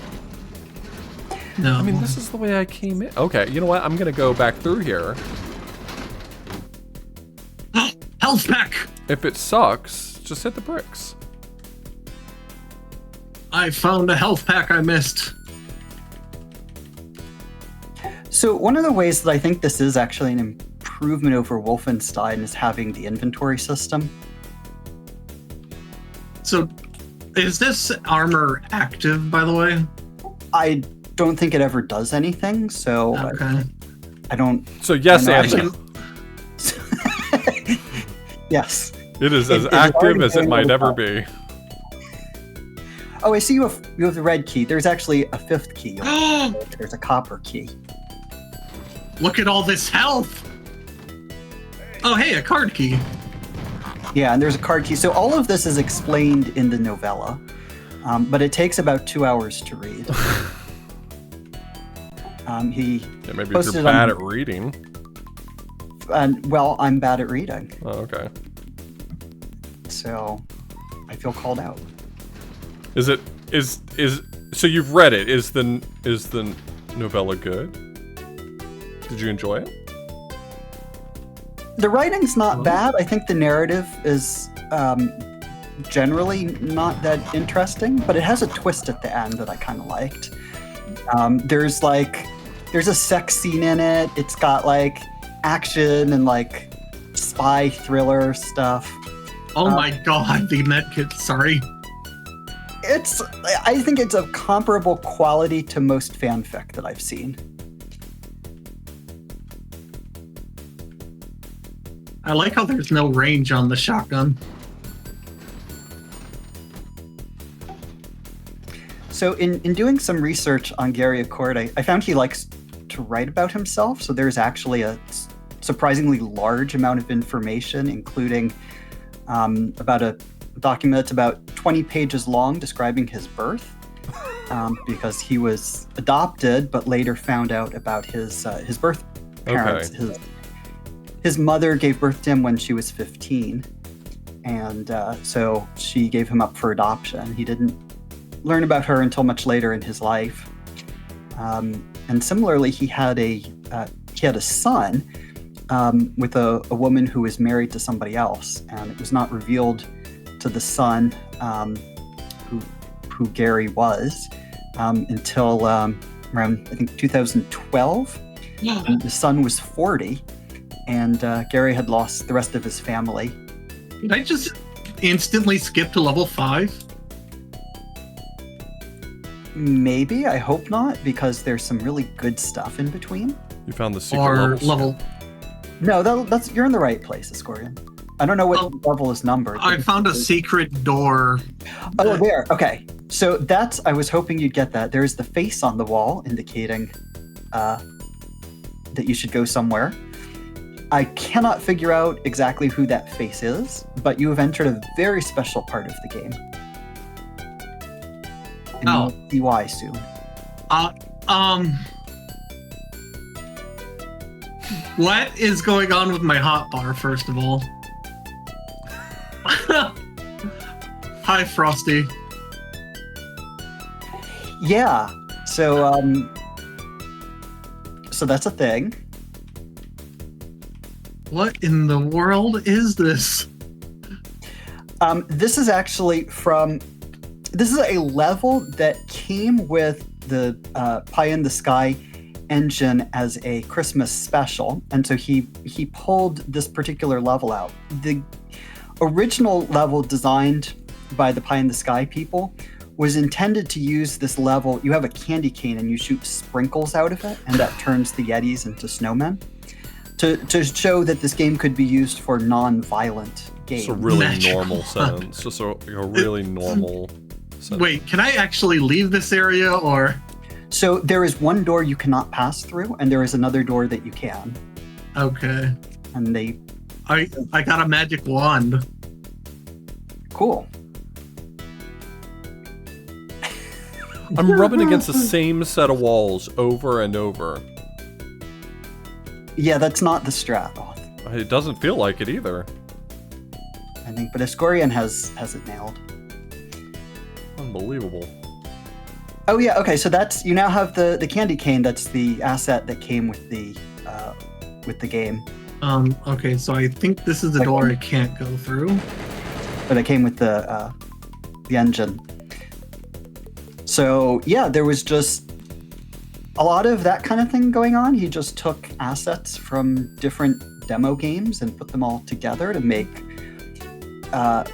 No. I mean, this is the way I came in. Okay, you know what? I'm gonna go back through here. Health pack! If it sucks, just hit the bricks. I found a health pack I missed. So one of the ways that I think this is actually an improvement over Wolfenstein is having the inventory system. So, is this armor active, by the way? I don't think it ever does anything, so Okay. I don't. So yes, I and know, no. Yes. It is as It is active already as it going might over ever top. be. Oh, I see you have the red key. There's actually a fifth key. There's a copper key. Look at all this health! Oh, hey, a card key. Yeah, and there's a card key. So all of this is explained in the novella, but it takes about 2 hours to read. He Yeah, maybe if posted you're it bad on- at reading. and well, I'm bad at reading, Oh, okay. so I feel called out. Is so you've read it? Is the novella good? Did you enjoy it? The writing's not bad. I think the narrative is generally not that interesting, but it has a twist at the end that I kind of liked. There's a sex scene in it. It's got like action and like spy thriller stuff. Oh my god, the medkit, sorry. I think it's of comparable quality to most fanfic that I've seen. I like how there's no range on the shotgun. So in doing some research on Gary Accord, I found he likes to write about himself. So there's actually a surprisingly large amount of information, including about a document that's about 20 pages long describing his birth, because he was adopted, but later found out about his birth parents. Okay. His mother gave birth to him when she was 15, and so she gave him up for adoption. He didn't learn about her until much later in his life. And similarly, he had a son with a woman who was married to somebody else, and it was not revealed to the son who Gary was until around, I think, 2012. And the son was 40, and Gary had lost the rest of his family. Did I just instantly skip to level 5? Maybe, I hope not, because there's some really good stuff in between. You found the secret Or levels? level... No, that's you're in the right place, Ascorian. I don't know what level is numbered. I found a secret door. Oh, there. Okay. So I was hoping you'd get that. There's the face on the wall indicating that you should go somewhere. I cannot figure out exactly who that face is, but you have entered a very special part of the game. And you'll see why soon. What is going on with my hotbar, first of all? Hi, Frosty. Yeah. So that's a thing. What in the world is this? This is actually this is a level that came with the Pie in the Sky engine as a Christmas special, and so he pulled this particular level out. The original level designed by the Pie in the Sky people was intended to use this level. You have a candy cane and you shoot sprinkles out of it, and that turns the Yetis into snowmen. To show that this game could be used for non-violent games. It's a really Magical. normal sentence. Just a really normal sentence. Wait, can I actually leave this area or? So there is one door you cannot pass through, and there is another door that you can. Okay. And they... I got a magic wand. Cool. I'm rubbing against the same set of walls over and over. Yeah, that's not the strat. It doesn't feel like it either. I think, but Kusograne has it nailed. Unbelievable. Oh yeah, okay. So that's, you now have the candy cane. That's the asset that came with the game. Okay, so I think this is the door I can't go through. But it came with the engine. So yeah, there was just a lot of that kind of thing going on. He just took assets from different demo games and put them all together to make a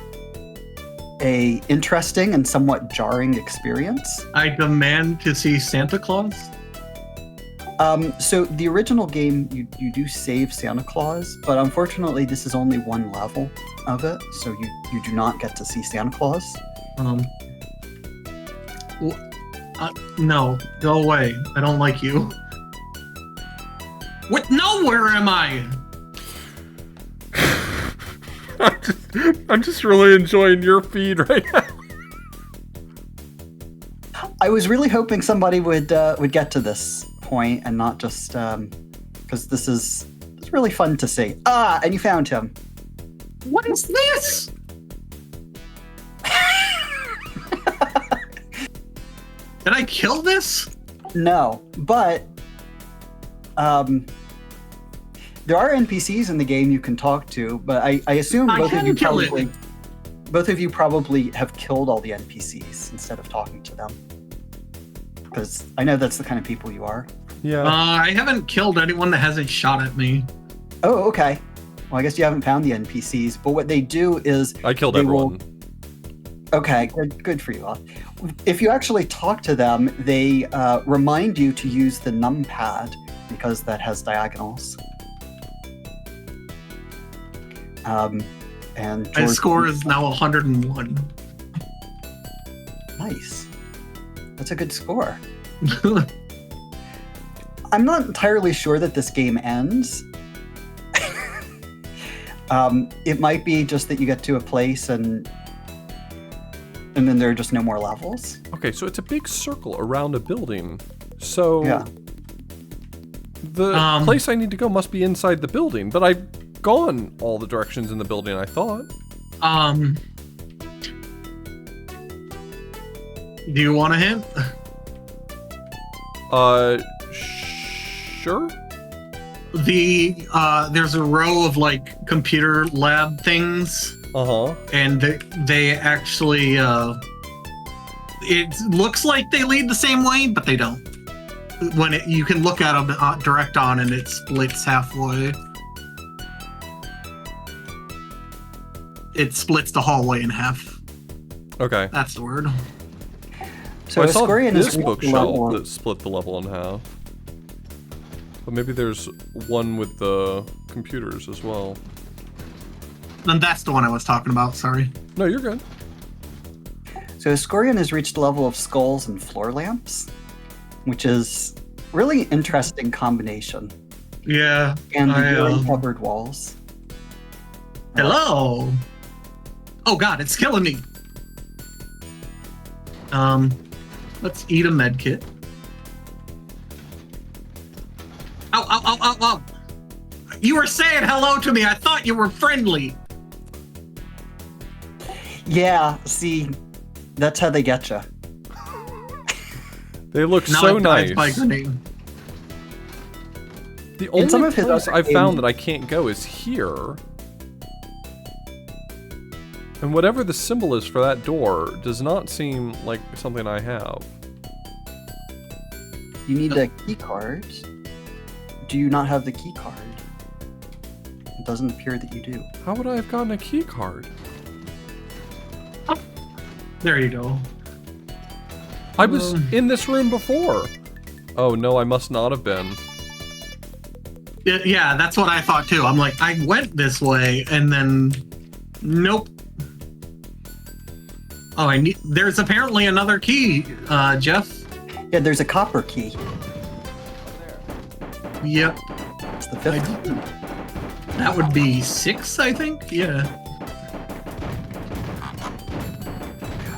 interesting and somewhat jarring experience. I demand to see Santa Claus. So the original game, you do save Santa Claus, but unfortunately this is only one level of it, so you do not get to see Santa Claus. No, go away. I don't like you. What? No, where am I? I'm just really enjoying your feed right now. I was really hoping somebody would get to this point and not just because it's really fun to see. Ah, and you found him. What is this? Did I kill this? No, but there are NPCs in the game you can talk to, but I assume I both of can kill it. you probably have killed all the NPCs instead of talking to them. Because I know that's the kind of people you are. Yeah. I haven't killed anyone that hasn't shot at me. Oh, okay. Well, I guess you haven't found the NPCs, but what they do is I killed they everyone. Okay, good for you. If you actually talk to them, they remind you to use the numpad because that has diagonals. And My George- score is now 101. Nice. That's a good score. I'm not entirely sure that this game ends. It might be just that you get to a place and then there are just no more levels. Okay, so it's a big circle around a building. So Yeah. the place I need to go must be inside the building, but I've gone all the directions in the building, I thought. Do you want a hint? Sure? There's a row of like computer lab things, Uh-huh. and they actually it looks like they lead the same way, but they don't. You can look at them direct on, and it splits halfway. It splits the hallway in half. Okay. That's the word. So Well, I saw Kusograne this is reached bookshelf level- that split the level in half. But maybe there's one with the computers as well. Then that's the one I was talking about. Sorry. No, you're good. So Kusograne has reached the level of skulls and floor lamps, which is really interesting combination. Yeah. And the I, urine covered walls. Hello. Oh God, it's killing me. Let's eat a med kit. Ow, ow, ow, ow, ow. You were saying hello to me. I thought you were friendly. Yeah, see, that's how they get you. They look Now so I've died nice. by grenade. The only some of his place other I've found games- that I can't go is here. And whatever the symbol is for that door does not seem like something I have. You need a key card. Do you not have the key card? It doesn't appear that you do. How would I have gotten a key card? There you go. I was in this room before. Oh no, I must not have been. Yeah, that's what I thought too. I'm like, I went this way, and then, nope. Oh, there's apparently another key, Jeff. Yeah, there's a copper key. Yep. It's the fifth. That would be 6, I think. Yeah.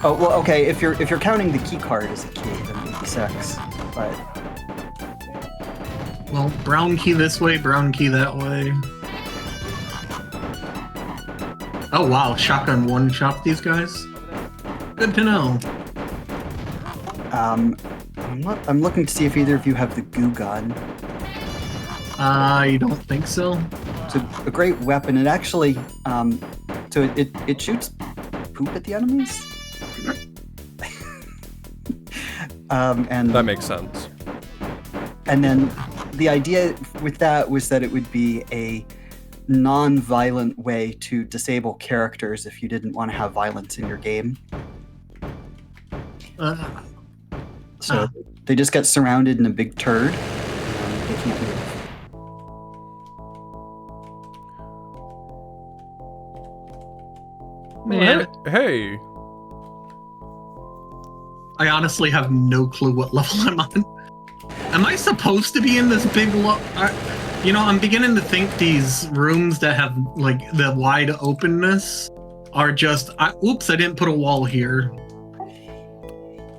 Oh well, okay. If you're counting the key card as a key, then it'd be 6. But Well, brown key this way, brown key that way. Oh wow, shotgun one-shot these guys. Good to know. I'm looking to see if either of you have the goo gun. I don't think so. It's a great weapon. It actually, so it shoots poop at the enemies. And That makes sense. And then the idea with that was that it would be a non-violent way to disable characters if you didn't want to have violence in your game. So they just get surrounded in a big turd. They can't move. Man, Hey. I honestly have no clue what level I'm on. Am I supposed to be in this big I'm beginning to think these rooms that have like the wide openness are just oops, I didn't put a wall here.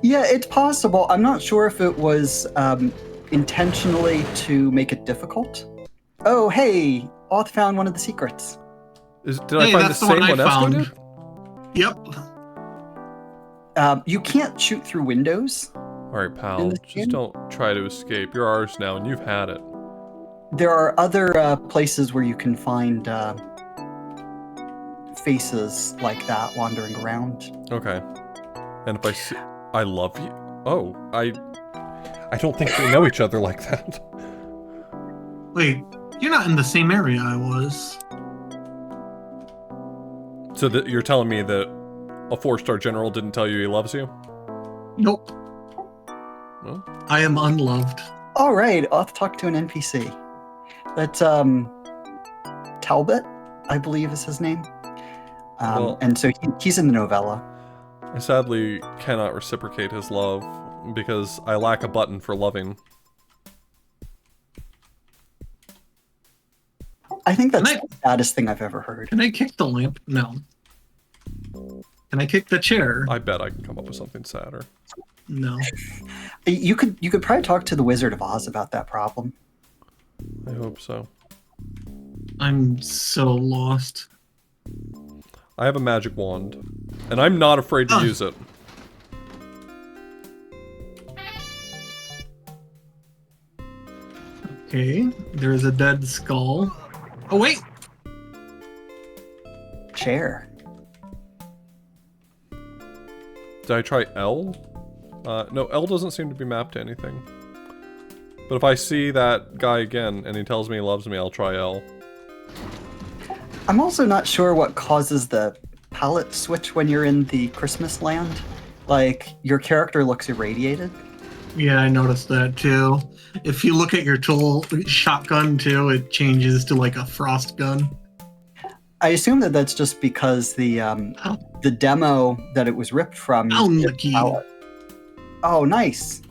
Yeah, it's possible. I'm not sure if it was intentionally to make it difficult. Oh, hey, Auth found one of the secrets. Did I find the that's same one Esco did? Yep. You can't shoot through windows. Alright, pal. this game? Just don't try to escape. You're ours now, and you've had it. There are other places where you can find faces like that wandering around. Okay. And if I see... I love you. Oh, I don't think we know each other like that. Wait, you're not in the same area I was. So you're telling me that a 4-star general didn't tell you he loves you? Nope. Well, I am unloved. All right, Auth talked to an NPC. That's Talbot, I believe is his name. And so he's in the novella. I sadly cannot reciprocate his love because I lack a button for loving. I think that's the saddest thing I've ever heard. Can I kick the lamp? No. Can I kick the chair? I bet I can come up with something sadder. No. You could probably talk to the Wizard of Oz about that problem. I hope so. I'm so lost. I have a magic wand, and I'm not afraid to use it. Okay, there's a dead skull. Oh, wait! Chair. Did I try L? No, L doesn't seem to be mapped to anything. But if I see that guy again, and he tells me he loves me, I'll try L. I'm also not sure what causes the palette switch when you're in the Christmas land. Like, your character looks irradiated. Yeah, I noticed that too. If you look at your tool shotgun too, it changes to like a frost gun. I assume that that's just because the demo that it was ripped from. Lucky. Oh, nice.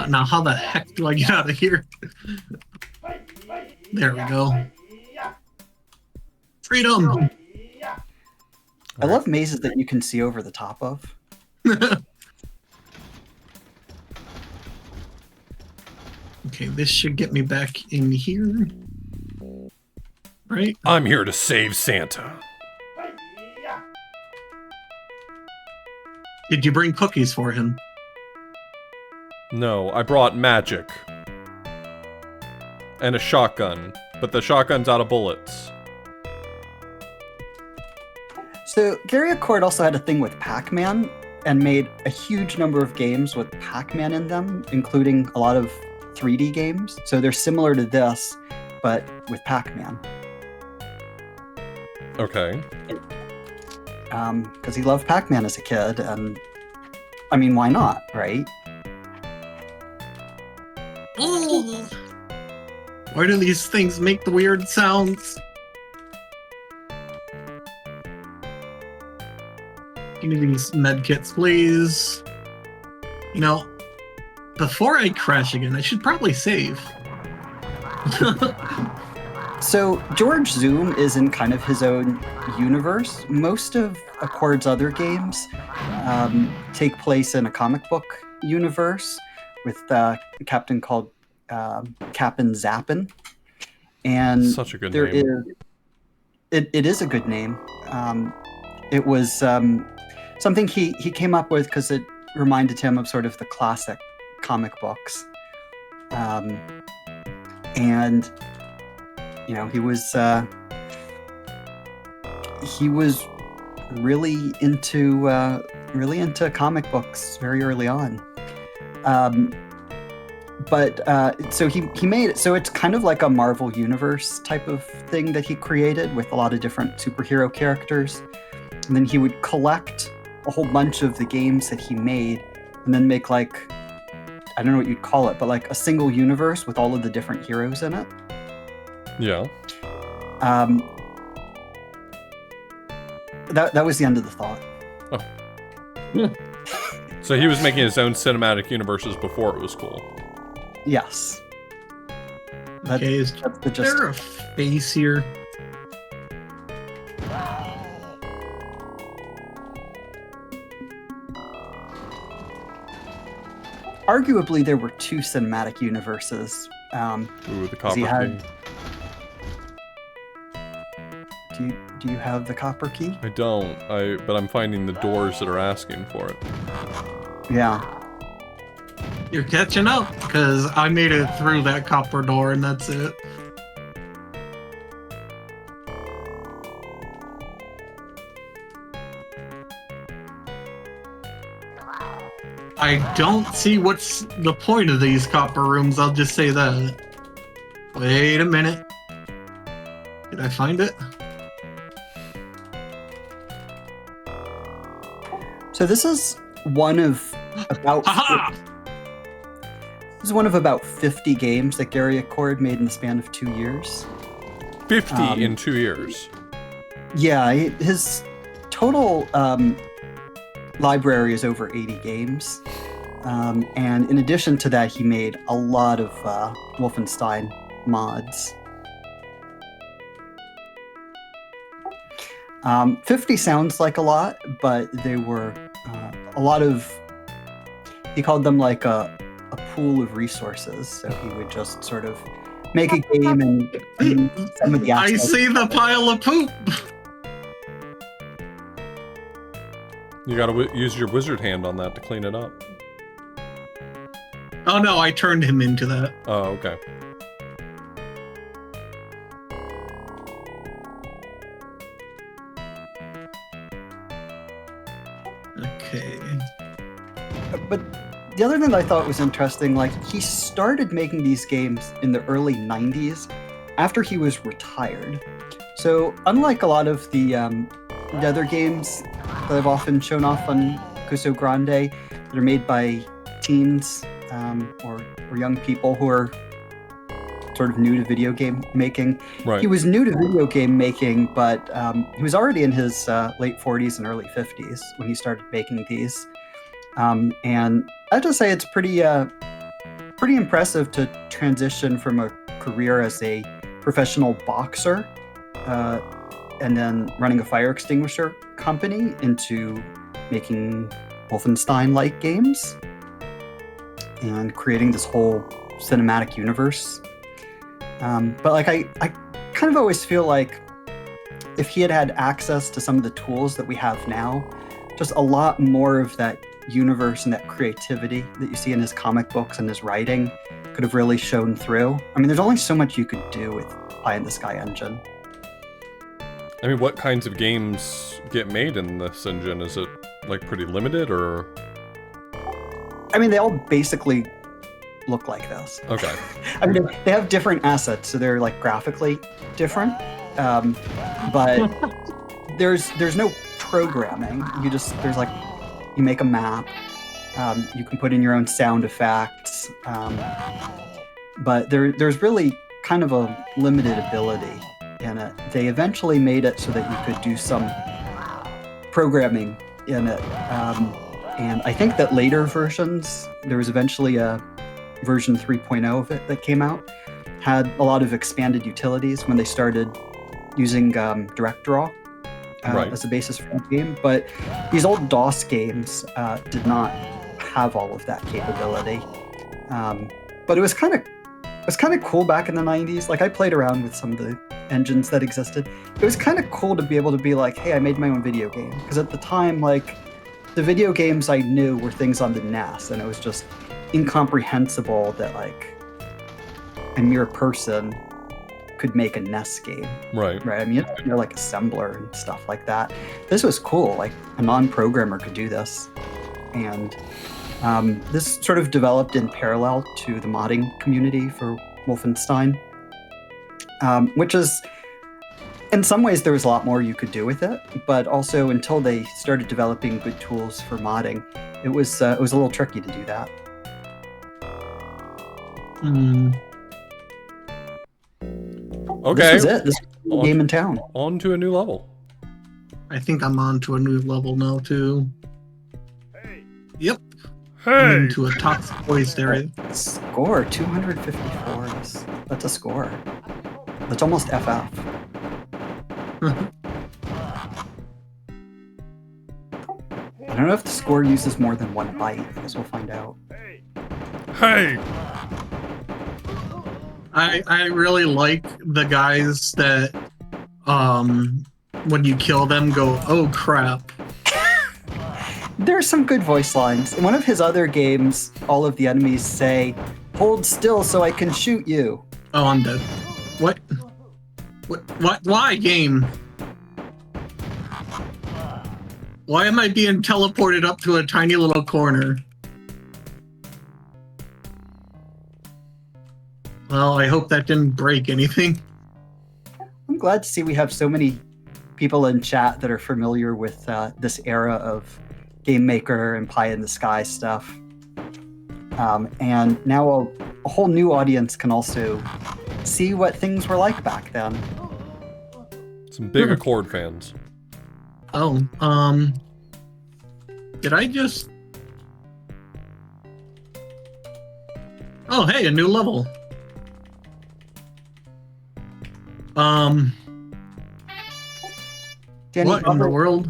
Now, how the heck do I get out of here? There we go. Freedom. I love mazes that you can see over the top of. Okay, this should get me back in here. Right? I'm here to save Santa. Did you bring cookies for him? No, I brought magic. And a shotgun. But the shotgun's out of bullets. So, Gary Accord also had a thing with Pac-Man. and made a huge number of games with Pac-Man in them, including a lot of 3D games. So they're similar to this, but with Pac-Man. Okay. Because he loved Pac-Man as a kid, and I mean, why not, right? Oh. Why do these things make the weird sounds? Give me these medkits, please. You know, before I crash again, I should probably save. So George Zoom is in kind of his own universe. Most of Accord's other games take place in a comic book universe with a captain called Cap'n Zappin'. And Such a good there name. It is a good name. It was something he came up with because it reminded him of sort of the classic comic books. And you know, he was really into comic books very early on. So he made it so it's kind of like a Marvel Universe type of thing that he created with a lot of different superhero characters. And then he would collect a whole bunch of the games that he made and then make like, I don't know what you'd call it, but like a single universe with all of the different heroes in it. Yeah. That was the end of the thought. Oh. So he was making his own cinematic universes before it was cool. Yes. Okay, is That's the gist. there a face here? Arguably, there were two cinematic universes. Ooh, the 'cause copper he had- key. Do you have the copper key? I don't. But I'm finding the doors that are asking for it. Yeah. You're catching up, because I made it through that copper door and that's it. I don't see what's the point of these copper rooms, I'll just say that. Wait a minute. Did I find it? So this is one of about Haha! this is one of about 50 games that Gary Accord made in the span of 2 years. 50 in 2 years. Yeah, his total library is over 80 games. And in addition to that, he made a lot of Wolfenstein mods. 50 sounds like a lot, but they were a lot of, he called them like a pool of resources. So he would just sort of make a game and some of the I assets. see the pile of poop! You gotta use your wizard hand on that to clean it up. Oh no, I turned him into that. Oh, okay. Okay. But the other thing that I thought was interesting, like he started making these games in the early 90s after he was retired. So unlike a lot of the other games that I've often shown off on Kusograne that are made by teens or young people who are sort of new to video game making. Right. He was new to video game making, but he was already in his late 40s and early 50s when he started making these. And I have to say it's pretty impressive to transition from a career as a professional boxer and then running a fire extinguisher company into making Wolfenstein-like games and creating this whole cinematic universe. But like I kind of always feel like if he had had access to some of the tools that we have now, just a lot more of that universe and that creativity that you see in his comic books and his writing could have really shown through. I mean, there's only so much you could do with Pie in the Sky engine. I mean, what kinds of games get made in this engine? Is it like pretty limited, or? I mean, they all basically look like this. Okay. I mean, they have different assets, so they're like graphically different. But there's no programming. You make a map. You can put in your own sound effects. But there's really kind of a limited ability in it. They eventually made it so that you could do some programming in it. And I think that later versions, there was eventually a version 3.0 of it that came out, had a lot of expanded utilities when they started using direct draw as a basis for the game. But these old DOS games did not have all of that capability. But it was kind of cool back in the 90s. Like, I played around with some of the engines that existed. It was kind of cool to be able to be like, hey, I made my own video game. Because at the time, like, the video games I knew were things on the NES, and it was just incomprehensible that, like, a mere person could make a NES game. Right. I mean, you're like assembler and stuff like that. This was cool. Like, a non-programmer could do this. And this sort of developed in parallel to the modding community for Wolfenstein, which is, in some ways, there was a lot more you could do with it, but also until they started developing good tools for modding, it was a little tricky to do that. Okay. This was it. This was the game in town. On to a new level. I think I'm on to a new level now, too. Yep. Hey! Into a toxic waste area. Score 254. That's a score. That's almost FF. I don't know if the score uses more than 1 byte. I guess we'll find out. Hey! I really like the guys that, when you kill them, go, oh crap. There's some good voice lines. In one of his other games, all of the enemies say, "Hold still so I can shoot you." Oh, I'm dead. What? Why, game? Why am I being teleported up to a tiny little corner? Well, I hope that didn't break anything. I'm glad to see we have so many people in chat that are familiar with this era of Game Maker and Pie in the Sky stuff. And now a whole new audience can also see what things were like back then. Some big Accord fans. Oh, did I just... Oh, hey, a new level. Danny, What in the world?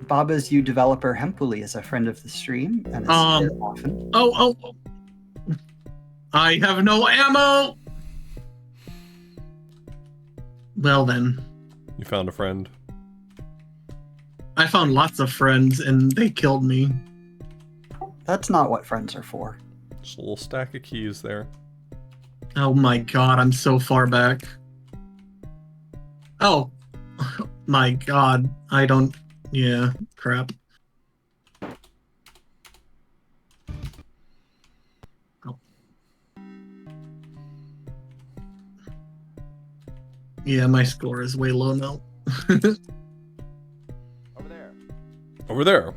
Baba's You developer Hempuli is a friend of the stream and is here often. Oh. I have no ammo! Well then. You found a friend. I found lots of friends and they killed me. That's not what friends are for. Just a little stack of keys there. Oh my god, I'm so far back. Oh my god, I don't... Yeah, crap. Oh. Yeah, my score is way low now. Over there.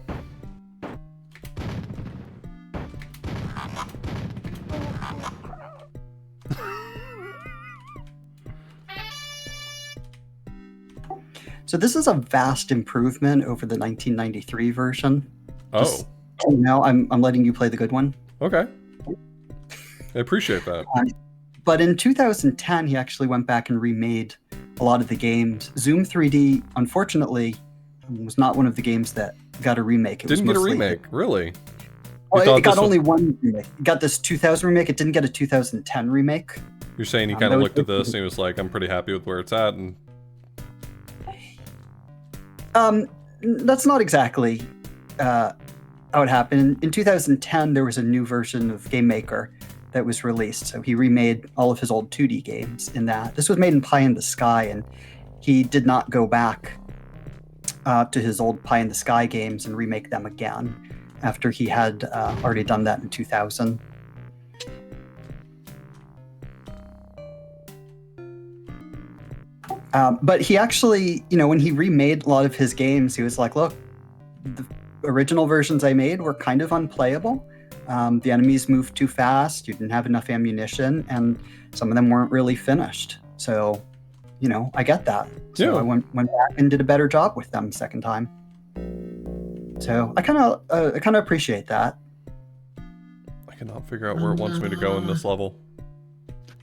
So this is a vast improvement over the 1993 version. Oh. Now I'm letting you play the good one. Okay. I appreciate that. But in 2010, he actually went back and remade a lot of the games. Zoom 3D, unfortunately, was not one of the games that got a remake. It Didn't get a mostly... remake, really? Well, it got only one remake. It got this 2000 remake. It didn't get a 2010 remake. You're saying he kind of looked at this and he was like, I'm pretty happy with where it's at, and... That's not exactly how it happened. In 2010, there was a new version of Game Maker that was released. So he remade all of his old 2D games in that. This was made in Pie in the Sky, and he did not go back to his old Pie in the Sky games and remake them again after he had already done that in 2000. But he actually, when he remade a lot of his games, he was like, look, the original versions I made were kind of unplayable. The enemies moved too fast, you didn't have enough ammunition, and some of them weren't really finished. So, I get that. So Yeah. I went back and did a better job with them second time. So I kind of appreciate that. I cannot figure out where it wants me to go in this level.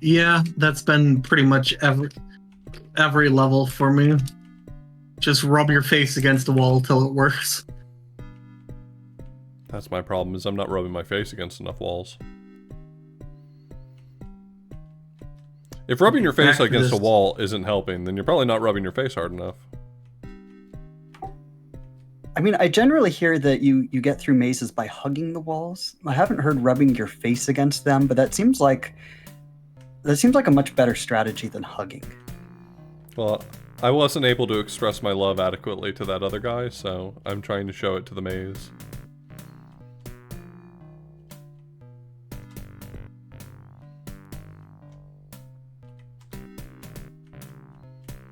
Yeah, that's been pretty much every level for me. Just rub your face against the wall till it works. That's my problem, is I'm not rubbing my face against enough walls. If rubbing your face against a wall isn't helping, then you're probably not rubbing your face hard enough. I mean, I generally hear that you get through mazes by hugging the walls. I haven't heard rubbing your face against them, but that seems like a much better strategy than hugging. Well, I wasn't able to express my love adequately to that other guy, so I'm trying to show it to the maze.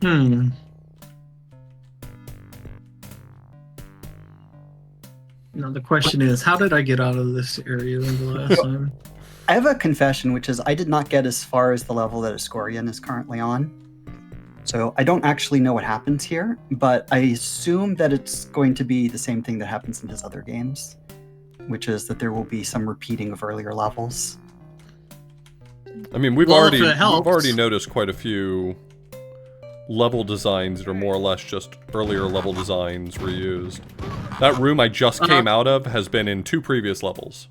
Now the question is, how did I get out of this area the last time? I have a confession, which is I did not get as far as the level that Kusograne is currently on. So I don't actually know what happens here, but I assume that it's going to be the same thing that happens in his other games, which is that there will be some repeating of earlier levels. I mean, we've Well, already if it helps. noticed quite a few level designs that are more or less just earlier level designs reused. That room I just came out of has been in 2 previous levels.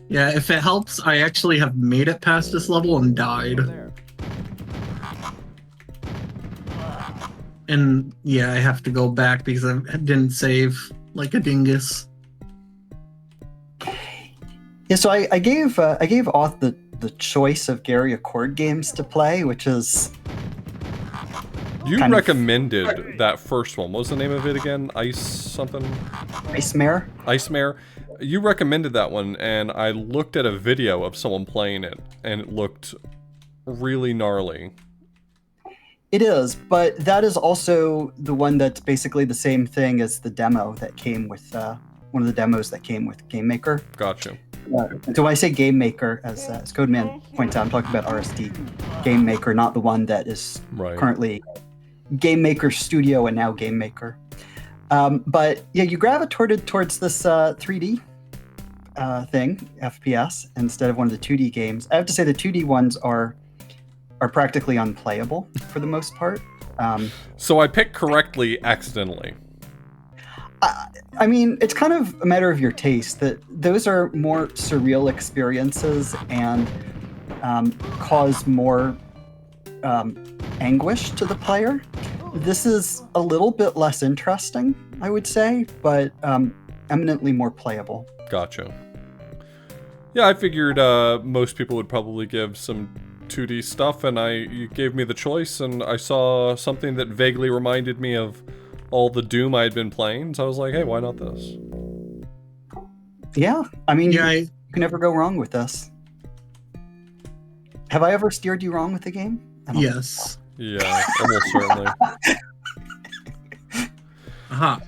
Yeah, if it helps, I actually have made it past this level and died. And yeah, I have to go back because I didn't save like a dingus. Yeah, so I gave Auth the choice of Gary Accord games to play, which is You kind of- recommended that first one. What was the name of it again? Ice something? Ice Mare. Ice Mare? You recommended that one, and I looked at a video of someone playing it, and it looked really gnarly. It is, but that is also the one that's basically the same thing as the demo that came with one of the demos that came with Game Maker. Gotcha. So when I say Game Maker, as Codeman points out, I'm talking about RSD Game Maker, not the one that is Right. currently Game Maker Studio and now Game Maker. But yeah, you gravitated towards this 3D thing, FPS, instead of one of the 2D games. I have to say the 2D ones are practically unplayable for the most part. So I picked correctly accidentally. I mean, it's kind of a matter of your taste. That those are more surreal experiences and cause more anguish to the player. This is a little bit less interesting, I would say, but eminently more playable. Gotcha. Yeah, I figured most people would probably give some 2D stuff, and you gave me the choice, and I saw something that vaguely reminded me of all the Doom I had been playing, so I was like, hey, why not this? Yeah, I mean, Yeah, you can never go wrong with this. Have I ever steered you wrong with the game? I don't yes. Yeah, almost certainly. Aha.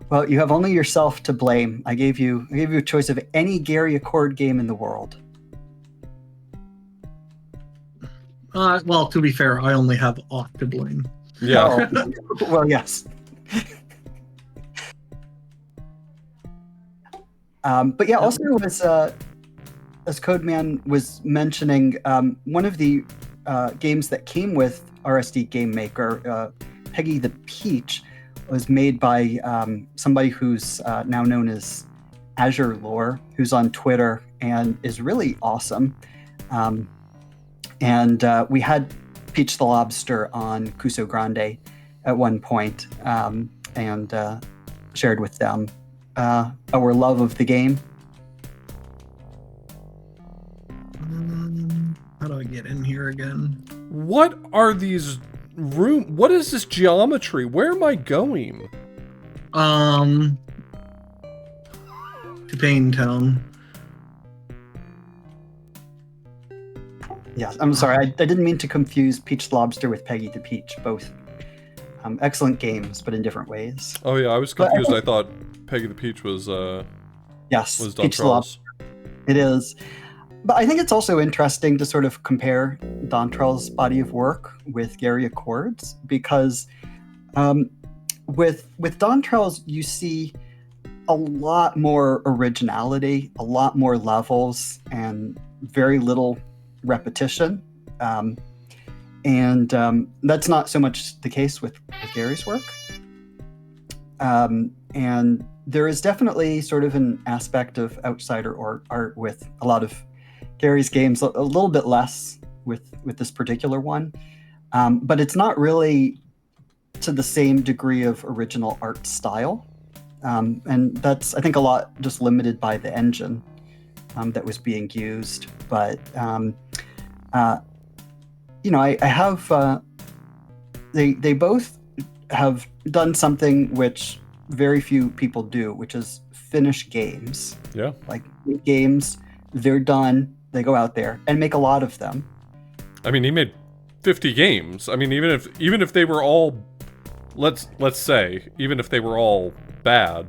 Well, you have only yourself to blame. I gave you a choice of any Gary Accord game in the world. Well, to be fair, I only have Auth to blame. Yeah. Oh, well, yes. But yeah, also as Codeman was mentioning, one of the games that came with RSD Game Maker, Peggy the Peach, was made by somebody who's now known as Azure Lore, who's on Twitter and is really awesome. And we had Peach the Lobster on Kusograne at one point, and shared with them our love of the game. How do I get in here again? What are these room? What is this geometry? Where am I going? To Pain Town. Yes, I'm sorry. I didn't mean to confuse Peach Lobster with Peggy the Peach. Both excellent games, but in different ways. Oh yeah, I was confused. I thought Peggy the Peach was Yes, was Don Peach Charles. It is. But I think it's also interesting to sort of compare Dontrell's body of work with Gary Accord's, because with Dontrell's you see a lot more originality, a lot more levels, and very little repetition. And that's not so much the case with Gary's work. And there is definitely sort of an aspect of outsider art with a lot of Gary's games, a little bit less with this particular one. But it's not really to the same degree of original art style. And that's, I think, a lot just limited by the engine that was being used. But, I have, they both have done something which very few people do, which is finish games. Yeah. Like games, they're done, they go out there and make a lot of them. I mean, he made 50 games. I mean, even if they were all, let's say, even if they were all bad,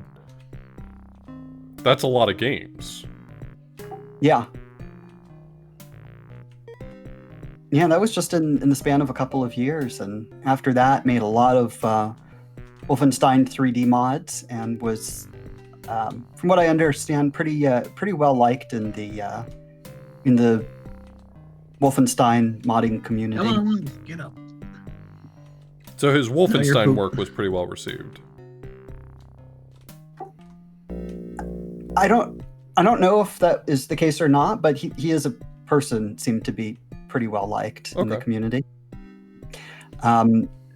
that's a lot of games. Yeah. Yeah, that was just in the span of a couple of years, and after that made a lot of Wolfenstein 3D mods, and was, from what I understand, pretty well liked in the Wolfenstein modding community. Come on, get up. So his No, you're Wolfenstein cool. work was pretty well received. I don't know if that is the case or not, but he as a person seemed to be pretty well liked in the Okay. community.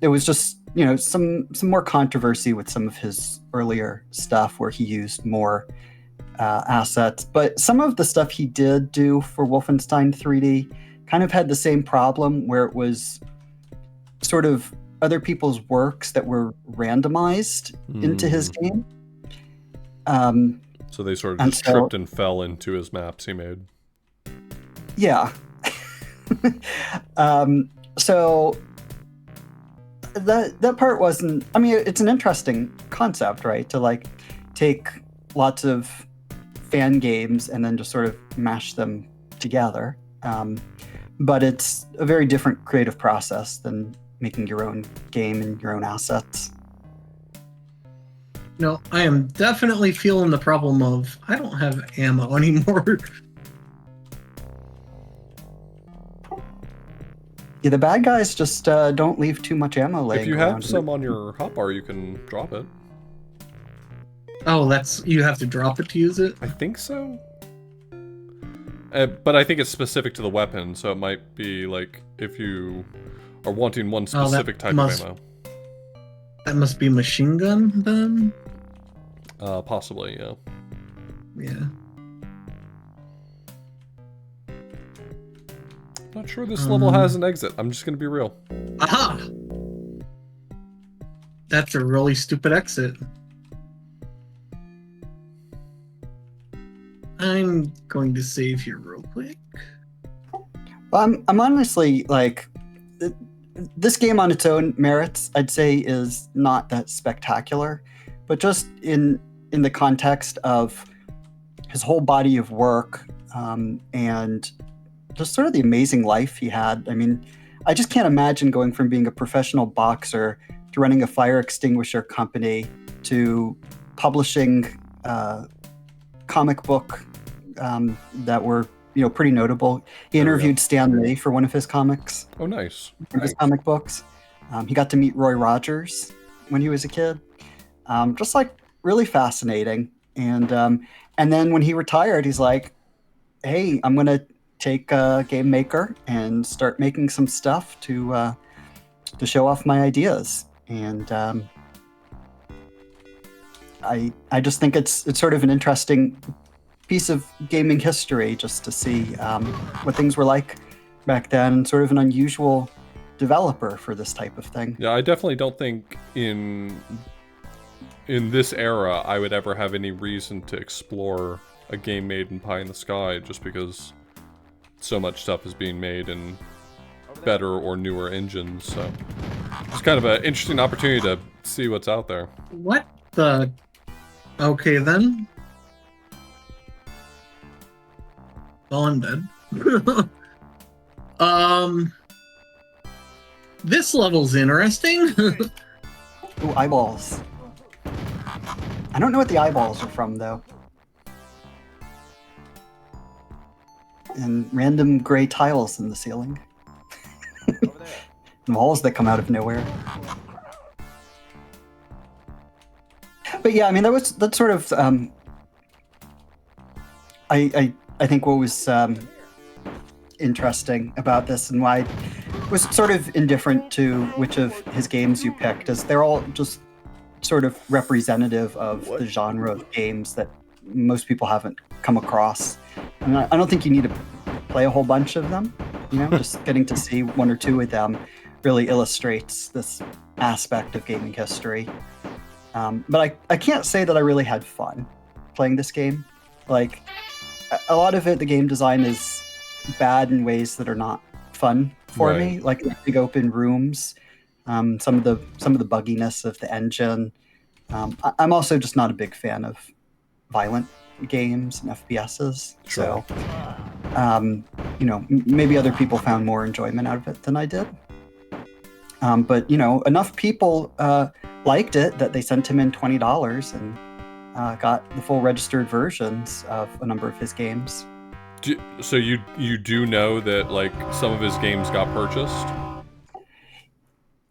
It was just, some more controversy with some of his earlier stuff where he used more assets, but some of the stuff he did do for Wolfenstein 3D kind of had the same problem, where it was sort of other people's works that were randomized into his game. So they sort of And just so- tripped and fell into his maps he made. Yeah. So that part wasn't, I mean, it's an interesting concept, right? To like take lots of fan games and then just sort of mash them together. But it's a very different creative process than making your own game and your own assets. No, I am definitely feeling the problem of I don't have ammo anymore. Yeah, the bad guys just don't leave too much ammo laying If you around. have some on your hotbar, you can drop it. Oh, you have to drop it to use it? I think so. But I think it's specific to the weapon, so it might be like if you are wanting one Oh, that specific type must- of ammo. That must be machine gun then? Possibly, yeah. Yeah. Not sure this level has an exit. I'm just gonna be real. Aha! That's a really stupid exit. I'm going to save here real quick. Well, I'm honestly like, this game on its own merits, I'd say, is not that spectacular, but just in the context of his whole body of work, and just sort of the amazing life he had. I mean, I just can't imagine going from being a professional boxer to running a fire extinguisher company to publishing comic book that were pretty notable. He interviewed Stan Lee for one of his comics, Oh, nice. one of his comic books. He got to meet Roy Rogers when he was a kid. Just like really fascinating. And then when he retired, he's like, "Hey, I'm gonna take Game Maker and start making some stuff to show off my ideas." And I just think it's sort of an interesting piece of gaming history just to see what things were like back then, and sort of an unusual developer for this type of thing. Yeah, I definitely don't think in this era I would ever have any reason to explore a game made in pie in the sky, just because so much stuff is being made in better or newer engines. So it's kind of an interesting opportunity to see what's out there. What the? Okay then. Well, I'm dead. This level's interesting. Ooh, eyeballs. I don't know what the eyeballs are from, though. And random gray tiles in the ceiling. And walls that come out of nowhere. But yeah, I mean, that's sort of I think what was interesting about this, and why I was sort of indifferent to which of his games you picked, is they're all just sort of representative of the genre of games that most people haven't come across. And I don't think you need to play a whole bunch of them. You know, just getting to see one or two of them really illustrates this aspect of gaming history. But I can't say that I really had fun playing this game. Like, a lot of it, the game design is bad in ways that are not fun for me. Like the big open rooms, some of the bugginess of the engine. I'm also just not a big fan of violent games and FPSs. Sure. So, you know, maybe other people found more enjoyment out of it than I did. But, you know, enough people liked it that they sent him in $20 and got the full registered versions of a number of his games. So you do know that, like, some of his games got purchased?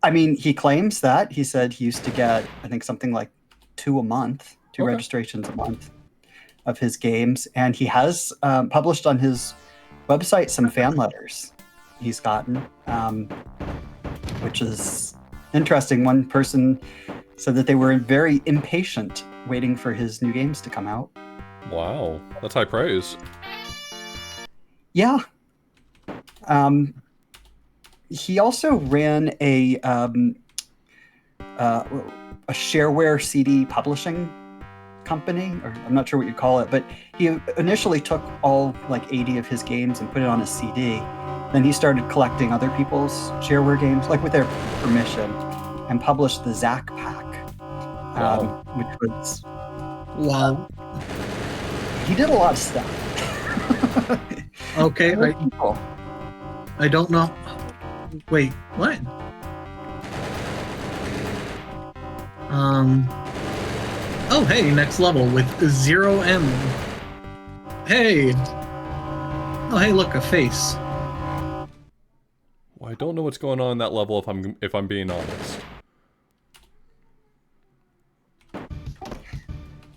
I mean, he claims that. He said he used to get, I think, something like two registrations a month of his games. And he has published on his website some fan letters he's gotten, which is interesting. One person said that they were very impatient waiting for his new games to come out. Wow, that's high praise. Yeah. He also ran a shareware CD publishing company, or I'm not sure what you'd call it, but he initially took all like 80 of his games and put it on a CD. Then he started collecting other people's shareware games, like with their permission, and published the Zack Pack, which was... Wow. He did a lot of stuff. Okay, I don't know. Wait, what? Oh, hey, next level with 0M. Hey. Oh, hey, look, a face. Well, I don't know what's going on in that level if I'm being honest.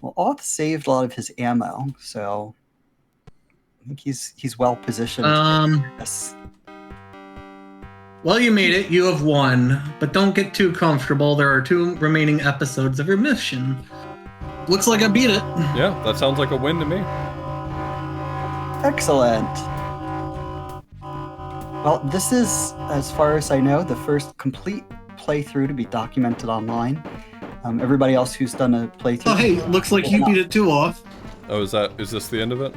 Well, Oth saved a lot of his ammo, so I think he's well positioned. Yes. Well, you made it. You have won. But don't get too comfortable. There are 2 remaining episodes of your mission. Looks like I beat it. Yeah, that sounds like a win to me. Excellent. Well, this is, as far as I know, the first complete playthrough to be documented online. Everybody else who's done a playthrough... Oh, hey, looks like you beat it too, Off. Oh, is this the end of it?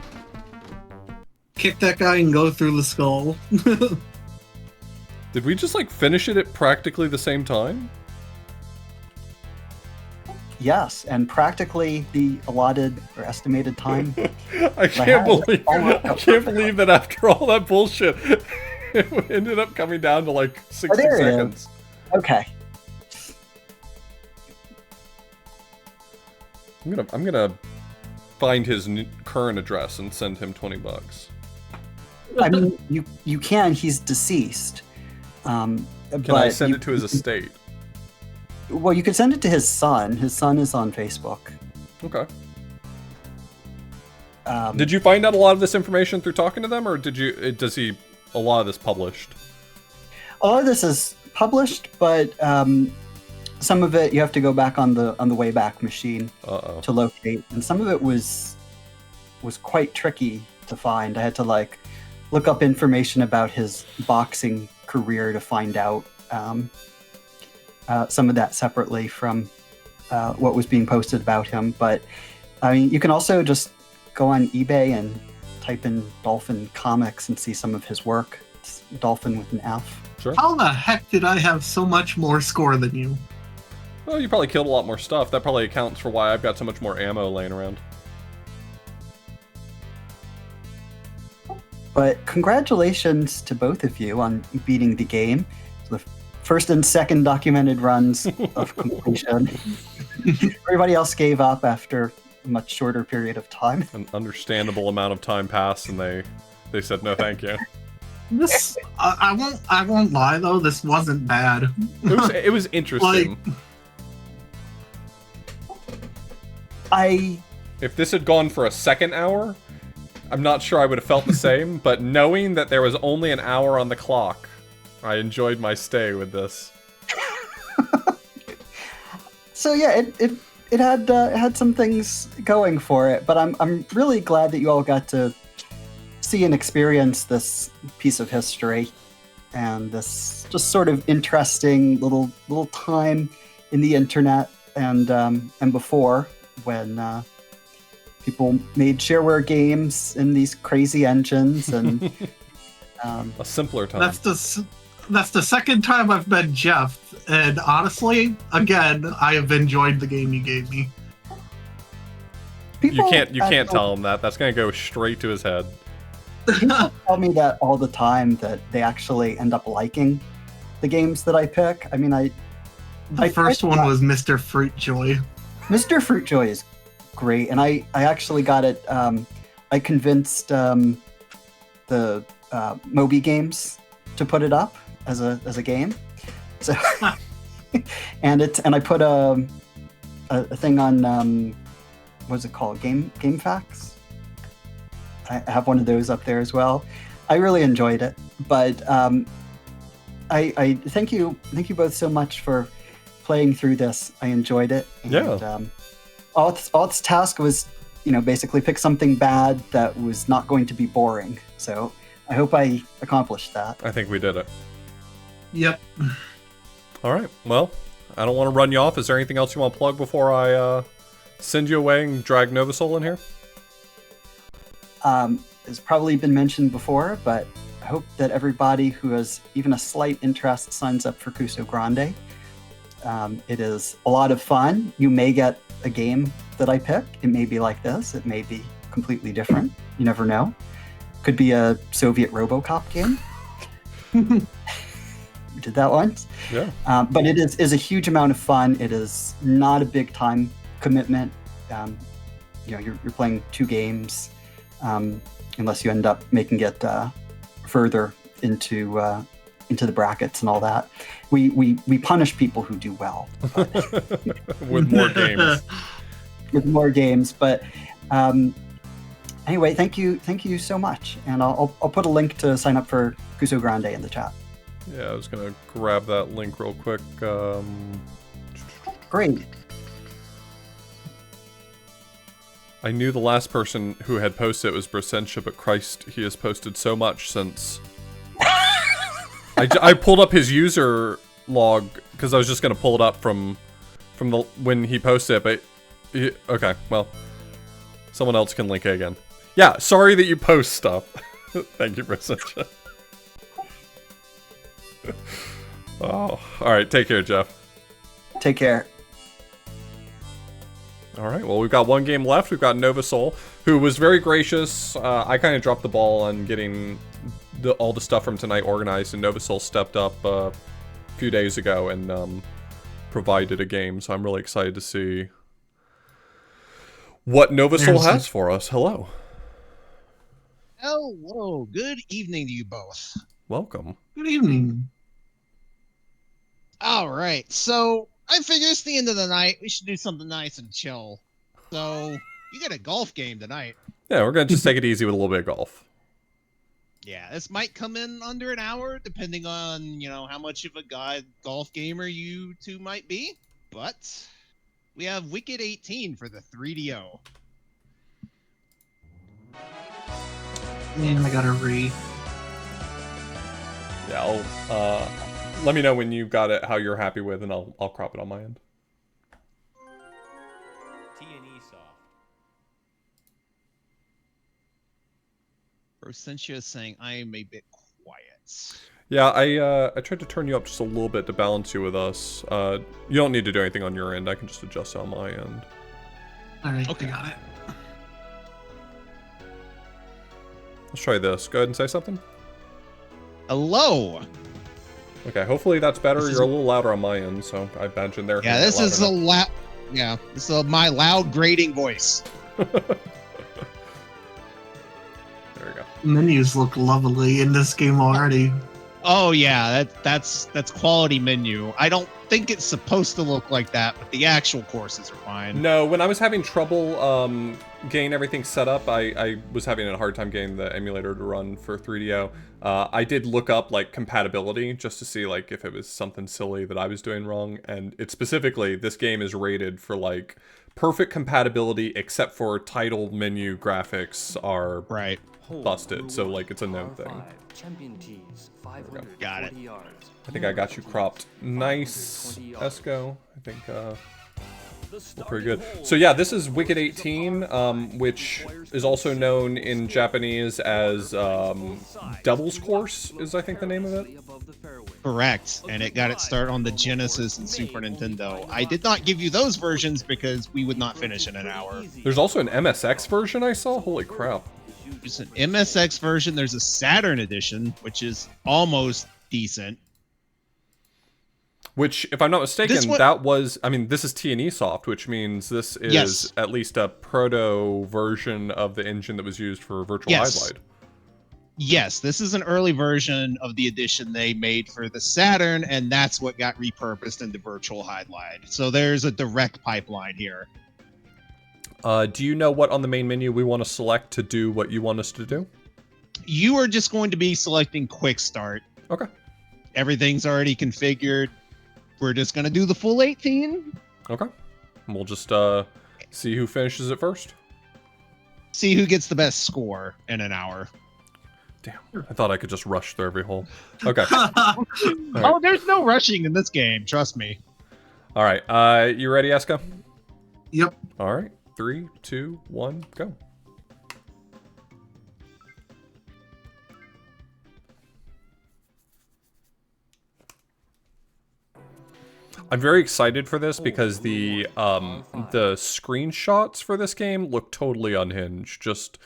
Kick that guy and go through the skull. Did we just, like, finish it at practically the same time? Yes, and practically the allotted or estimated time. I can't believe that after all that bullshit, it ended up coming down to like 60 seconds. Okay. I'm gonna find his current address and send him $20. I mean, you can. He's deceased. Can I send it to his estate? Well, you could send it to his son. His son is on Facebook. Okay. Did you find out a lot of this information through talking to them, or does he a lot of this published? A lot of this is published, but some of it you have to go back on the Wayback Machine to locate, and some of it was quite tricky to find. I had to like look up information about his boxing career to find out some of that separately from what was being posted about him. But I mean, you can also just go on eBay and type in Dolphin Comics and see some of his work. It's Dolphin with an F. Sure. How the heck did I have so much more score than you? Well, you probably killed a lot more stuff. That probably accounts for why I've got so much more ammo laying around. But congratulations to both of you on beating the game. The first and second documented runs of completion. Everybody else gave up after a much shorter period of time. An understandable amount of time passed, and they said no, thank you. This I won't lie though. This wasn't bad. It was interesting. If this had gone for a second hour, I'm not sure I would have felt the same, but knowing that there was only an hour on the clock, I enjoyed my stay with this. So yeah, it had some things going for it, but I'm really glad that you all got to see and experience this piece of history and this just sort of interesting little time in the internet and before when people made shareware games in these crazy engines and a simpler time. That's the second time I've met Jeff, and honestly, again, I have enjoyed the game you gave me. You can't tell him that. That's gonna go straight to his head. People tell me that all the time, that they actually end up liking the games that I pick. I mean, the first one was Mr. Fruitjoy. Mr. Fruitjoy is great, and I actually got it. I convinced the Moby Games to put it up as a game. So, and I put a thing on what's it called? Game Facts. I have one of those up there as well. I really enjoyed it, but I thank you both so much for playing through this. I enjoyed it. And, yeah. All its task was, basically pick something bad that was not going to be boring. So I hope I accomplished that. I think we did it. Yep. All right. Well, I don't want to run you off. Is there anything else you want to plug before I send you away and drag Novasol in here? It's probably been mentioned before, but I hope that everybody who has even a slight interest signs up for Kusograne. It is a lot of fun. You may get a game that I pick. It may be like this. It may be completely different. You never know. Could be a Soviet RoboCop game. We did that once. Yeah. But it is a huge amount of fun. It is not a big time commitment. You're playing 2 games, unless you end up making it further into the brackets and all that. We punish people who do well with more games. With more games, but anyway, thank you so much, and I'll put a link to sign up for Kusograne in the chat. Yeah, I was gonna grab that link real quick. Great. I knew the last person who had posted it was Brasensha, but Christ, he has posted so much since. I pulled up his user log because I was just gonna pull it up from the when he posted it, but okay, well, someone else can link it again. Yeah, sorry that you post stuff. Thank you, Brasensha. Oh, all right, take care, Jeff. Take care. All right, well, we've got one game left. We've got Novasol, who was very gracious. I kind of dropped the ball on getting all the stuff from tonight organized, and Novasol stepped up a few days ago and provided a game. So I'm really excited to see what Novasol has for us. Hello. Hello. Good evening to you both. Welcome. Good evening. All right, so I figure it's the end of the night. We should do something nice and chill. So you got a golf game tonight. Yeah, we're going to just take it easy with a little bit of golf. Yeah, this might come in under an hour, depending on, how much of a golf gamer you two might be. But we have Wicked 18 for the 3DO. Man, I gotta Yeah, let me know when you've got it how you're happy with, and I'll crop it on my end. T&E soft. Rosentia is saying I am a bit quiet. Yeah, I tried to turn you up just a little bit to balance you with us. You don't need to do anything on your end. I can just adjust it on my end. All right, Okay. I got it. Let's try this. Go ahead and say something. Hello. Okay, hopefully that's better. This is- You're a little louder on my end, so I imagine they're Yeah, hearing it this is a louder loud. Yeah, this is my loud grating voice. now. There we go. Menus look lovely in this game already. Oh yeah, that's quality menu. I don't think it's supposed to look like that, but the actual courses are fine. No, when I was having trouble getting everything set up, I was having a hard time getting the emulator to run for 3DO. I did look up like compatibility just to see like if it was something silly that I was doing wrong, and it specifically, this game is rated for like perfect compatibility except for title menu graphics are Right. busted, so like it's a known thing. Champion tees, 540 Got it. yards. I think I got you cropped nice, Esco. I think we're pretty good. So yeah, this is Wicked 18, which is also known in Japanese as Devil's Course, is I think the name of it. Correct. And it got its start on the Genesis and Super Nintendo. I did not give you those versions because we would not finish in an hour. There's also an MSX version I saw. Holy crap. There's an MSX version. There's a Saturn edition, which is almost decent. Which, if I'm not mistaken, This one- that was, I mean, this is T&E Soft, which means this is Yes. at least a proto version of the engine that was used for Virtual Yes. Highlight. Yes, this is an early version of the edition they made for the Saturn, and that's what got repurposed into Virtual Highlight. So there's a direct pipeline here. Do you know what on the main menu we want to select to do what you want us to do? You are just going to be selecting Quick Start. Okay. Everything's already configured. We're just going to do the full 18. Okay. And we'll just see who finishes it first. See who gets the best score in an hour. Damn. I thought I could just rush through every hole. Okay. Oh, there's no rushing in this game. Trust me. All right. You ready, Eska? Yep. All right. 3, 2, 1, go. I'm very excited for this because the screenshots for this game look totally unhinged. Just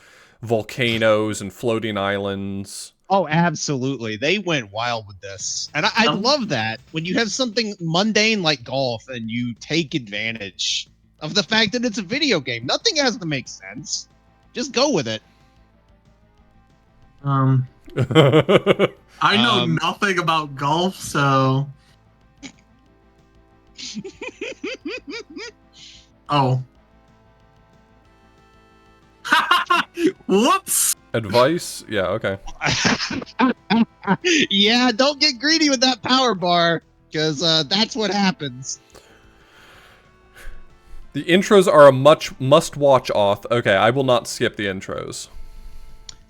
volcanoes and floating islands. Oh, absolutely. They went wild with this. And I love that. When you have something mundane like golf and you take advantage of the fact that it's a video game. Nothing has to make sense. Just go with it. I know Um, nothing about golf, so. Oh. Whoops! Advice? Yeah, okay. Yeah, don't get greedy with that power bar, because that's what happens. The intros are a must-watch auth. Okay, I will not skip the intros.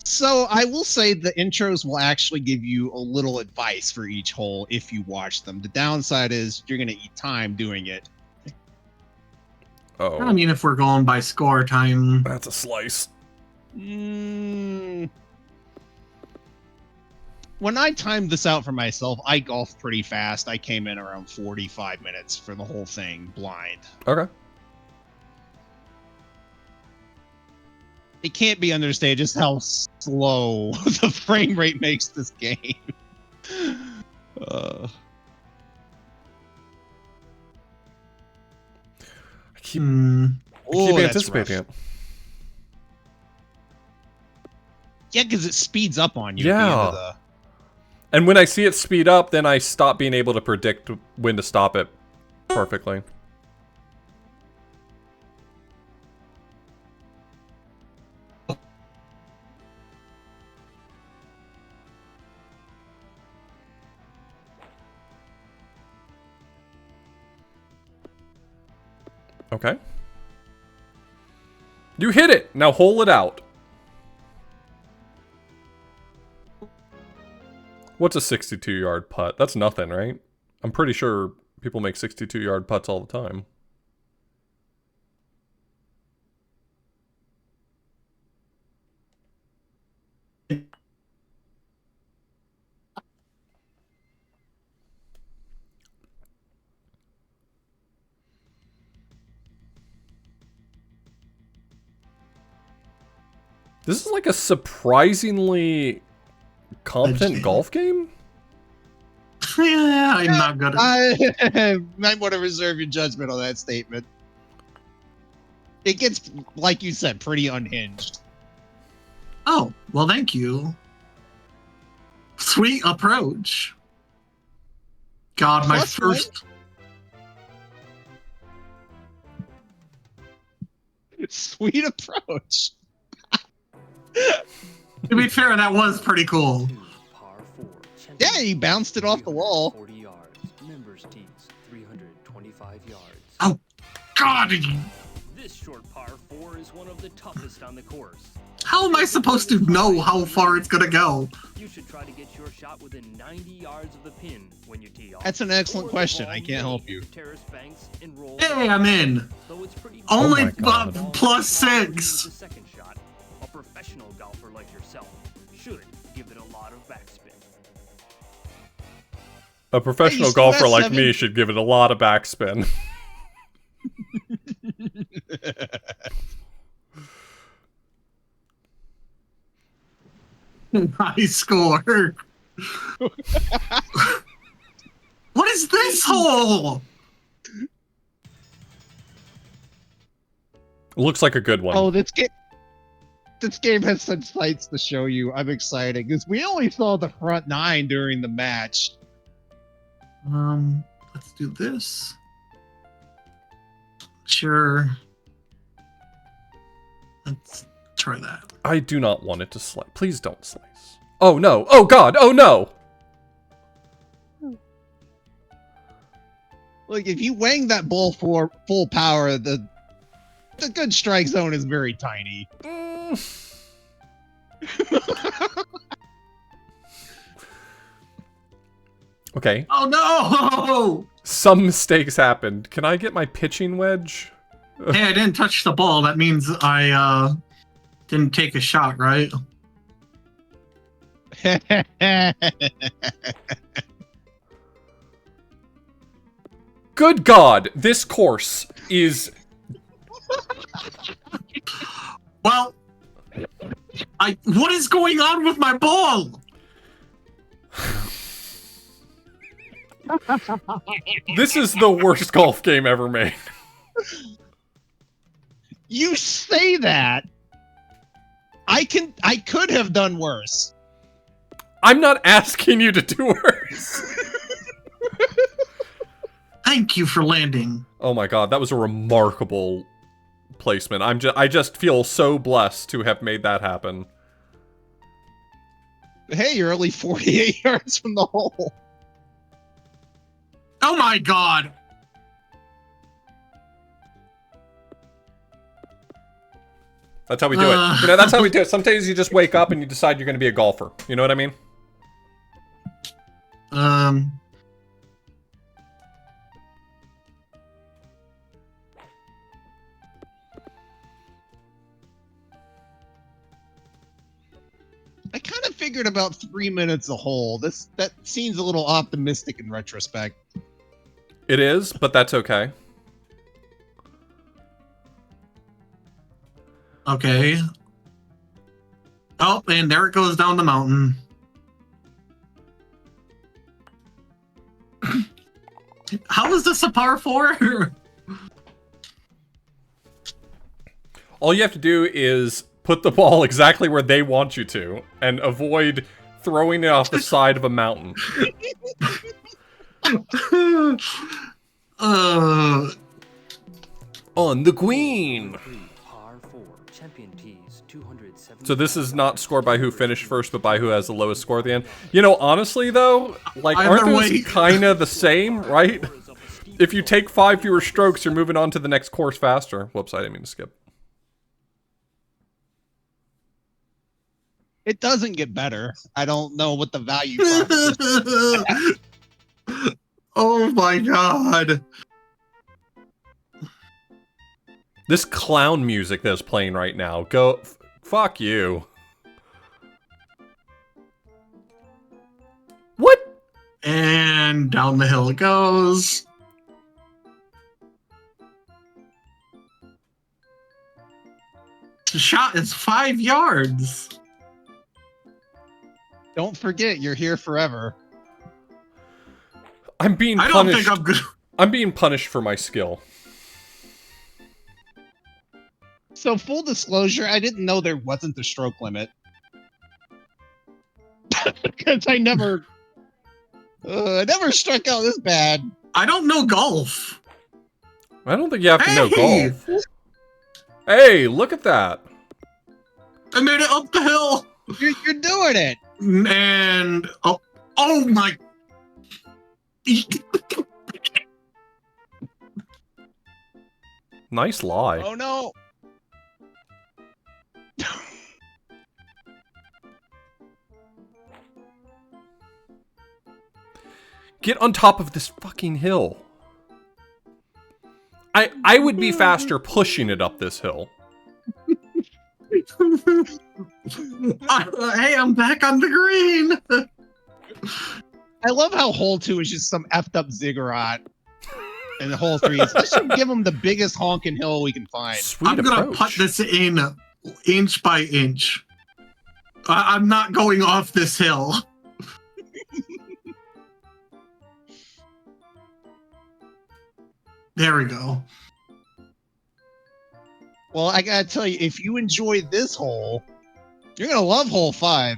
So I will say the intros will actually give you a little advice for each hole if you watch them. The downside is you're going to eat time doing it. Oh, I mean, if we're going by score time. that's a slice. When I timed this out for myself, I golfed pretty fast. I came in around 45 minutes for the whole thing blind. Okay. It can't be understated just how slow the frame rate makes this game. I keep Oh, that's anticipating rough. it. Yeah, because it speeds up on you. Yeah. At the end of the... And when I see it speed up, then I stop being able to predict when to stop it perfectly. Okay. You hit it! Now hole it out. What's a 62-yard putt? That's nothing, right? I'm pretty sure people make 62-yard putts all the time. This is like a surprisingly competent golf game? Yeah, I'm not good at I might want to reserve your judgment on that statement. It gets, like you said, pretty unhinged. Oh, well, thank you. Sweet approach. God, my Plus first. Sweet approach. To be fair, that was pretty cool. Par 4. Yeah, he bounced it off the wall. 40 yards. Members tees 325 yards. Oh, God! This short par 4 is one of the toughest on the course. How am I supposed to know how far it's gonna go? You should try to get your shot within 90 yards of the pin when you tee off. That's an excellent Or the question. ball I can't help may you. terrace banks and roll. Hey, I'm in. Though it's pretty Only my God. plus The 6. second shot, a professional golfer like yourself should give it a lot of backspin. A professional still golfer got like 7? me should give it a lot of backspin. High score. What is this hole? Looks like a good one. Oh, this game has such sights to show you. I'm excited because we only saw the front 9 during the match. Let's do this. Sure. Let's try that. I do not want it to slice. Please don't slice. Oh no. Oh god. Oh no. Look, if you wang that ball for full power, the good strike zone is very tiny. Okay. Oh no! Some mistakes happened. Can I get my pitching wedge? Hey, I didn't touch the ball. That means I didn't take a shot, right? Good God, this course is... Well, what is going on with my ball? This is the worst golf game ever made. You say that. I could have done worse. I'm not asking you to do worse. Thank you for landing. Oh my god, that was a remarkable placement. I just feel so blessed to have made that happen. Hey, you're only 48 yards from the hole. Oh my god! That's how we do it. You know, that's how we do it. Sometimes you just wake up and you decide you're going to be a golfer. You know what I mean? I kind of figured about 3 minutes a hole. That seems a little optimistic in retrospect. It is, but that's okay. Okay. Oh, and there it goes down the mountain. How is this a par 4? All you have to do is put the ball exactly where they want you to and avoid throwing it off the side of a mountain. On the queen! Par 4. Champion tees 270. So this is not scored by who finished first, but by who has the lowest score at the end. You know, honestly though, like, aren't Either those way. kinda the same, right? If you take 5 fewer strokes, you're moving on to the next course faster. Whoops, I didn't mean to skip. It doesn't get better. I don't know what the value proposition is. Oh my god. This clown music that's playing right now. Fuck you. What? And down the hill it goes. The shot is 5 yards. Don't forget, you're here forever. I'm being I punished. don't think I'm good. I'm being punished for my skill. So full disclosure, I didn't know there wasn't a stroke limit. Because I never struck out this bad. I don't know golf. I don't think you have to know Hey! golf. Hey, look at that. I made it up the hill. You're doing it. And oh my. Nice lie. Oh no. Get on top of this fucking hill. I would be faster pushing it up this hill. Hey, I'm back on the green. I love how hole 2 is just some effed up ziggurat. And hole 3 is let's just give them the biggest honking hill we can find. Sweet I'm gonna approach. put this in inch by inch. I'm not going off this hill. There we go. Well, I gotta tell you, if you enjoy this hole, you're gonna love hole 5.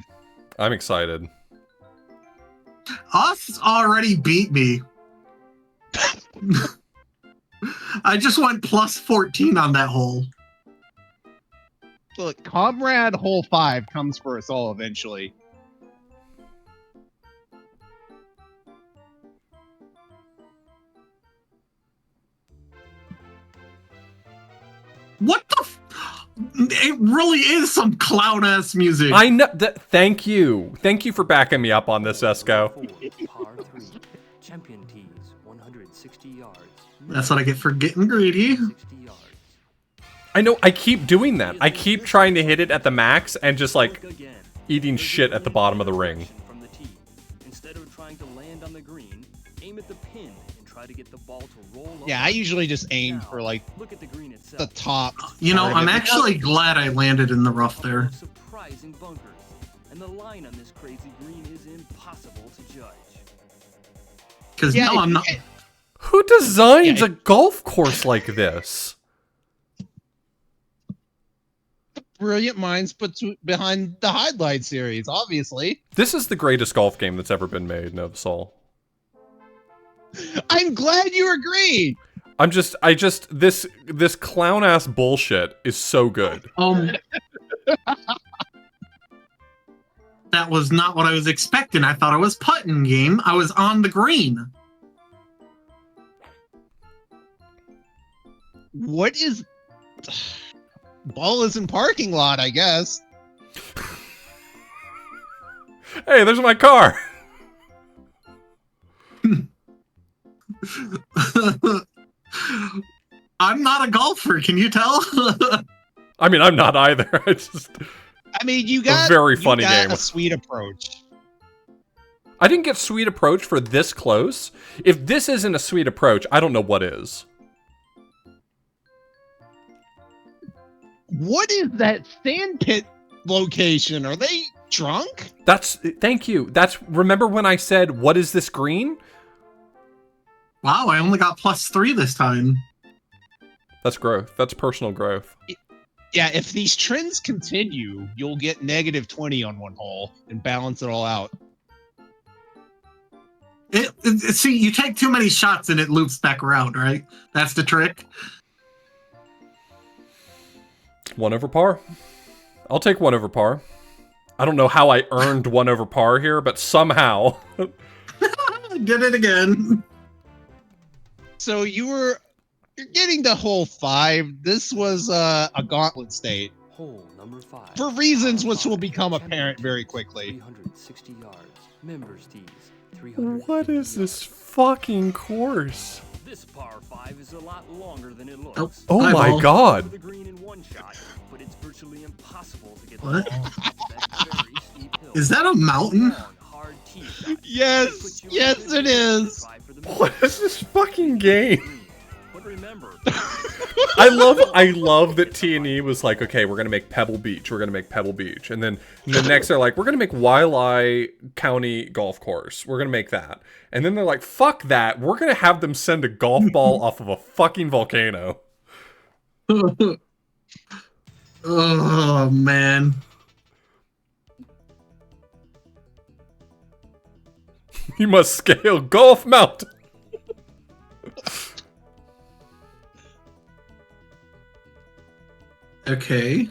I'm excited. Us already beat me. I just went plus 14 on that hole. Look, Comrade hole 5 comes for us all eventually. What the? It really is some clown ass music. I know. Thank you. Thank you for backing me up on this, Esco. Par 3. Champion tees 160 yards. That's what I get for getting greedy. 60 yards. I know. I keep doing that. I keep trying to hit it at the max and just like Look again. eating shit at the bottom of the ring. From the tee. Instead of trying to land on the green, aim at the pin and try to get the ball to roll up. Yeah, I usually just aim for like Look at the green itself. the top. You know, part of I'm it. actually glad I landed in the rough there. Surprising bunkers. And the line on this crazy green is impossible to judge. Because Yeah, no, I'm not. Who designs Yeah, a golf course like this? Brilliant minds behind the Highlight series, obviously. This is the greatest golf game that's ever been made, Novasol. I'm glad you agree. This clown ass bullshit is so good. That was not what I was expecting. I thought I was putting game. I was on the green. What is... Ball is in parking lot, I guess. Hey, there's my car. I'm not a golfer, can you tell? I mean, I'm not either. I mean, you got very funny you got game. a sweet approach. I didn't get sweet approach for this close. If this isn't a sweet approach, I don't know what is. What is that sandpit location? Are they drunk? Thank you. Remember when I said, what is this green? Wow, I only got +3 this time. That's growth. That's personal growth. Yeah, if these trends continue, you'll get -20 on one hole and balance it all out. See, you take too many shots and it loops back around, right? That's the trick. 1 over par. I'll take 1 over par. I don't know how I earned 1 over par here, but somehow. Did it again. So you're getting to hole 5. This was a gauntlet state. Hole number 5. For reasons which will become apparent very quickly. 360 yards. Members tees. 300. What is this fucking course? This par 5 is a lot longer than it Oh, looks. Oh my eyeball. For god. the green in one shot, but it's virtually impossible to get What? the ball up that very steep hill. Is that a mountain? Long, hard tee shots. Yes, yes, it is. Try for the What is this fucking game? green. But remember, I love that T&E was like, okay, we're gonna make Pebble Beach, and then the next they're like, we're gonna make Waialae County Golf Course, we're gonna make that, and then they're like, fuck that, we're gonna have them send a golf ball off of a fucking volcano. Oh man. You must scale Golf Mountain. Okay.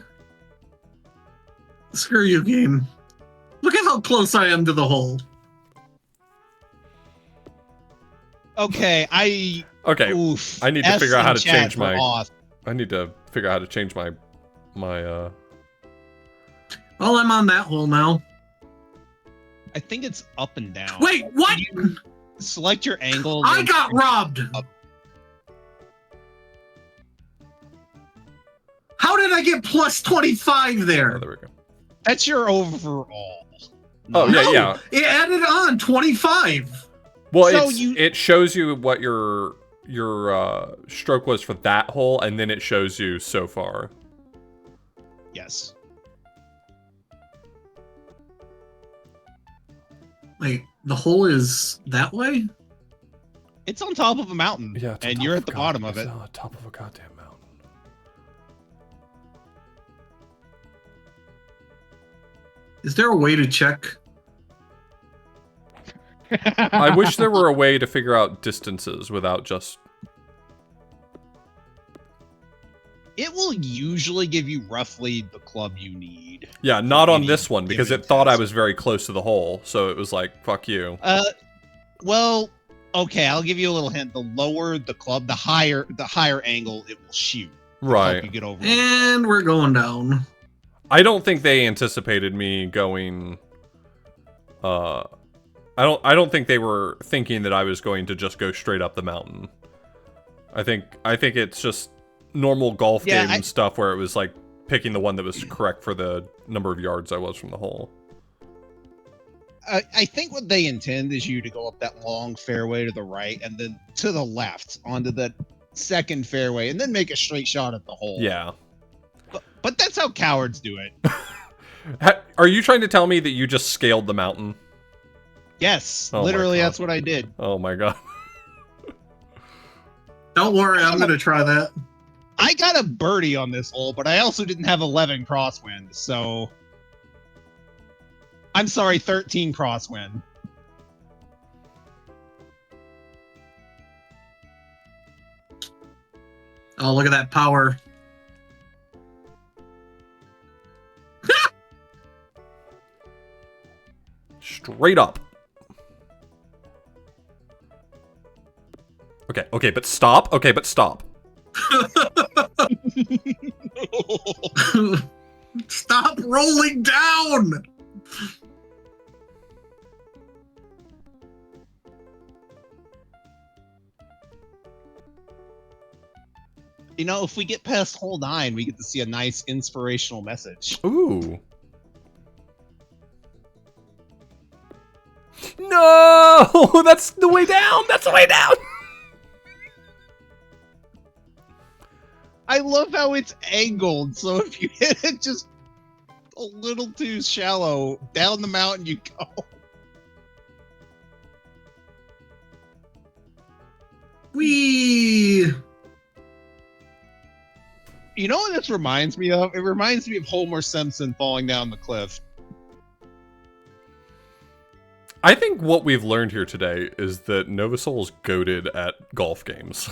Screw you, game. Look at how close I am to the hole. Okay, Okay, oof. I need to S figure out how in to chat change for my. off. I need to figure out how to change my. Well, I'm on that hole now. I think it's up and down. Wait, what? You select your angle. I then got robbed. Up. How did I get plus 25 Oh, there? there we go. That's your overall. Oh yeah, No, yeah. It added on 25. Well, So it shows you what your stroke was for that hole, and then it shows you so far. Yes. Wait, the hole is that way? It's on top of a mountain. Yeah, it's on and top you're of at the a bottom of it. It's on top of a goddamn mountain. Is there a way to check? I wish there were a way to figure out distances without just. It will usually give you roughly the club you need. Yeah, not on Any this one because given it thought I test. was very close to the hole, so it was like, "Fuck you." Well, okay, I'll give you a little hint. The lower the club, the higher angle it will shoot. To help Right. you get over. And we're going down. I don't think they anticipated me going. I don't think they were thinking that I was going to just go straight up the mountain. I think it's just normal golf game stuff where it was like picking the one that was correct for the number of yards I was from the hole. I think what they intend is you to go up that long fairway to the right and then to the left onto the second fairway and then make a straight shot at the hole. Yeah. But that's how cowards do it. Are you trying to tell me that you just scaled the mountain? Yes, Oh my literally God. that's what I did. Oh my god. Don't worry, I'm going to try that. I got a birdie on this hole, but I also didn't have 11 crosswind, so... I'm sorry, 13 crosswind. Oh, look at that power. Straight up. Okay, but stop. Okay, but stop. Stop rolling down! You know, if we get past hole 9, we get to see a nice inspirational message. Ooh. No! That's the way down! That's the way down! I love how it's angled, so if you hit it just a little too shallow, down the mountain you go. Whee! You know what this reminds me of? It reminds me of Homer Simpson falling down the cliff. I think what we've learned here today is that Novasol's goated at golf games.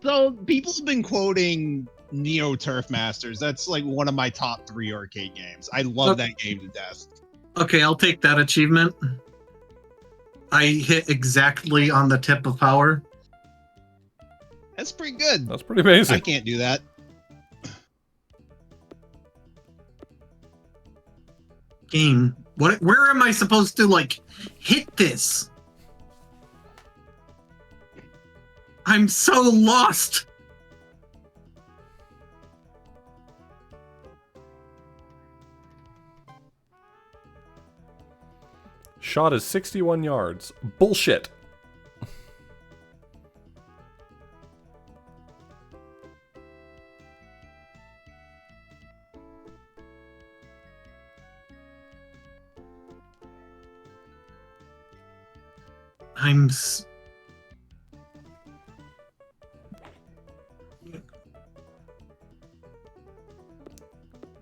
So people have been quoting Neo Turf Masters. That's like one of my top 3 arcade games. I love that game to death. Okay, I'll take that achievement. I hit exactly on the tip of power. That's pretty good. That's pretty amazing. I can't do that. Game. What? Where am I supposed to, like, hit this? I'm so lost. Shot is 61 yards. Bullshit.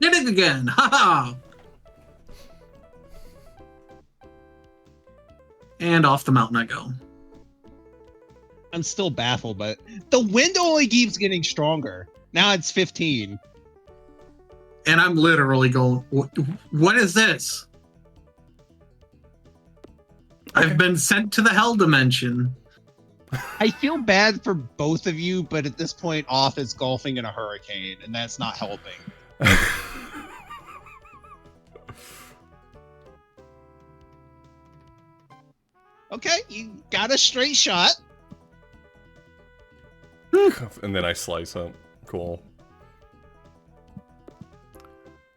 Did it again! Haha! And off the mountain I go. I'm still baffled, but the wind only keeps getting stronger. Now it's 15. And I'm literally going, what is this? I've been sent to the hell dimension. I feel bad for both of you, but at this point, off is golfing in a hurricane, and that's not helping. Okay, you got a straight shot. And then I slice it. Cool.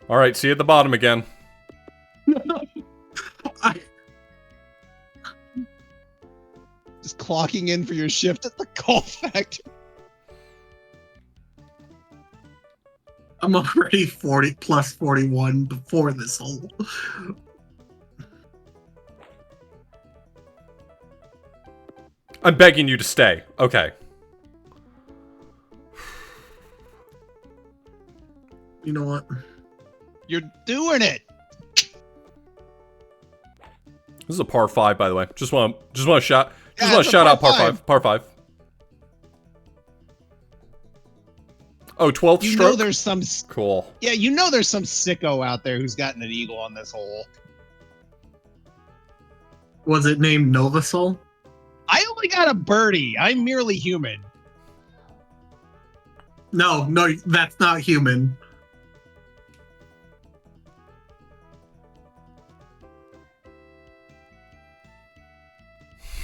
Alright, see you at the bottom again. Just clocking in for your shift at the golf factory. I'm already 40 plus 41 before this hole. I'm begging you to stay. Okay. You know what? You're doing it. This is a par 5, by the way. Just want to shout Yeah, it's a shout out par par five. 5. Par 5. Oh, 12th You stroke? know there's some... Cool. Yeah, you know there's some sicko out there who's gotten an eagle on this hole. Was it named Novasol? I only got a birdie. I'm merely human. No, that's not human.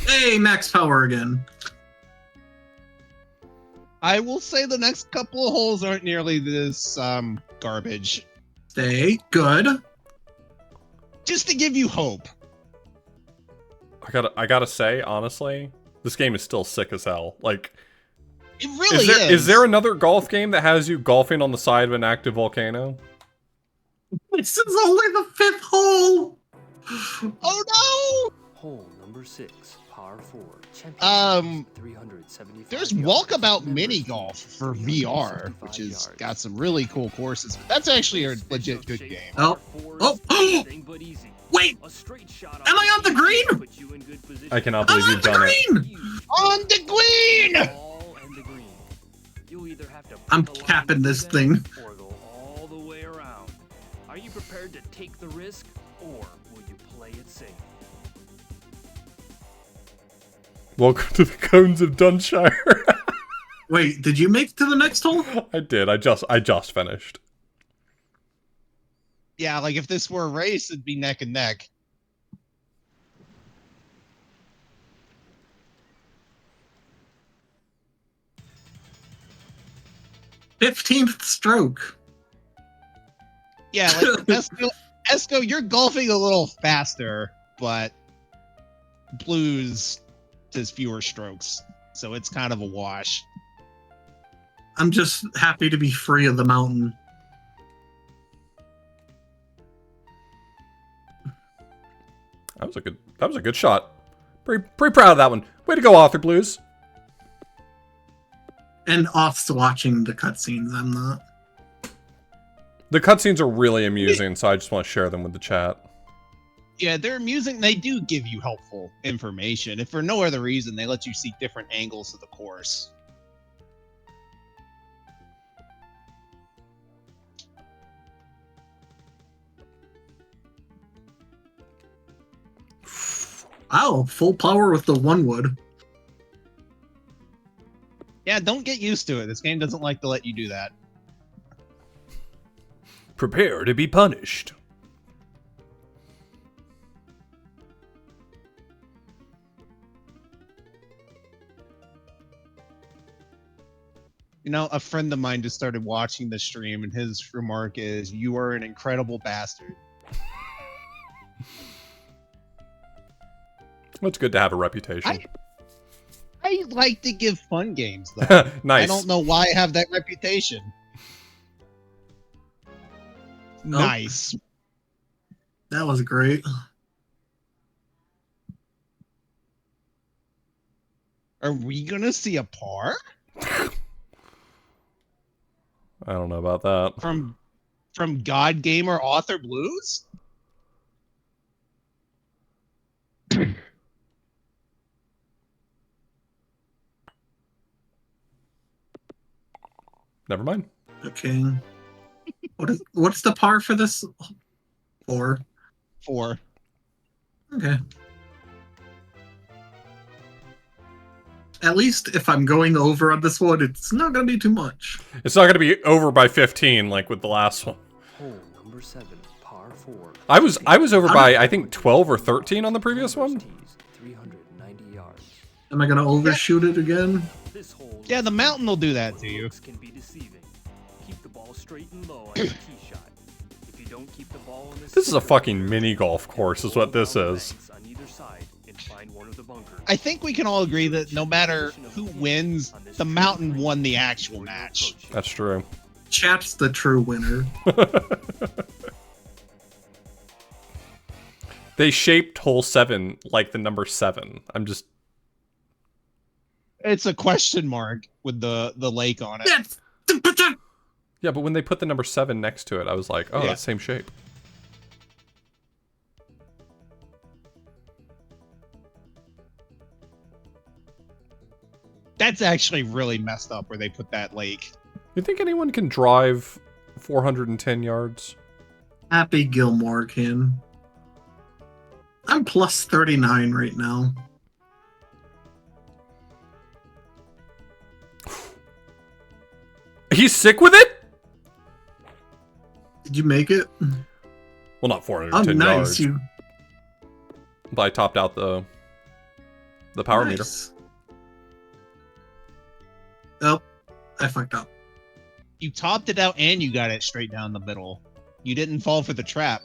Hey, max power again. I will say the next couple of holes aren't nearly this garbage. Stay good. Just to give you hope. I gotta say, honestly, this game is still sick as hell. Like, It really is there another golf game that has you golfing on the side of an active volcano? This is only the 5th hole. Oh Hole number 6, par 4. Um, 375 there's yards. Walkabout Members Mini fee Golf for VR, 265 which has yards. got some really cool courses. But that's actually a legit good game. Oh. Oh. Anything but easy. Wait, A straight shot am I on the green? puts you in good position. I cannot I'm believe on you've the done it. green. On the green! Ball and the green. You either have to I'm put the line capping this through them thing. or go all the way around. Are you prepared to take the risk, or will you play it safe? Welcome to the Cones of Dunshire. Wait, did you make it to the next hole? I did. I just finished. Yeah, like if this were a race, it'd be neck and neck. '15th stroke. Yeah, like Esco, you're golfing a little faster, but Blues does fewer strokes, so it's kind of a wash. I'm just happy to be free of the mountain. That was a good shot. Pretty proud of that one. Way to go, Author Blues. And off's watching the cutscenes, I'm not. The cutscenes are really amusing, so I just want to share them with the chat. Yeah, they're amusing. They do give you helpful information. If for no other reason, they let you see different angles of the course. Wow, full power with the 1 wood. Yeah, don't get used to it. This game doesn't like to let you do that. Prepare to be punished. You know, a friend of mine just started watching the stream, and his remark is, "You are an incredible bastard." Well, it's good to have a reputation. I like to give fun games, though. Nice. I don't know why I have that reputation. Nice. That was great. Are we gonna see a par I don't know about that. from God Gamer Author Blues? Never mind. Okay. What's the par for this? 4. 4. Okay. At least if I'm going over on this one, it's not going to be too much. It's not going to be over by 15 like with the last one. Hole number 7, par 4. I was over by I think 12 or 13 on the previous one. 390 yards. Am I going to overshoot it again? This hole Yeah, the mountain will do that to you. can be deceiving. Keep the ball straight and low on your tee shot. If you don't keep the ball in This is a fucking mini golf course is what this is. on either side and find one of the bunkers. I think we can all agree that no matter who wins, the mountain won the actual match. That's true. Chat's the true winner. They shaped hole 7 like the number 7. I'm just It's a question mark with the lake on it. Yeah, but when they put the number 7 next to it, I was like, oh, Yeah. that's same shape. That's actually really messed up where they put that lake. You think anyone can drive 410 yards? Happy Gilmore can. I'm plus 39 right now. He's sick with it? Did you make it? Well, not Oh, 410 nice. yards. You But I topped out the power meter. nice. Oh, I fucked up. You topped it out and you got it straight down the middle. You didn't fall for the trap.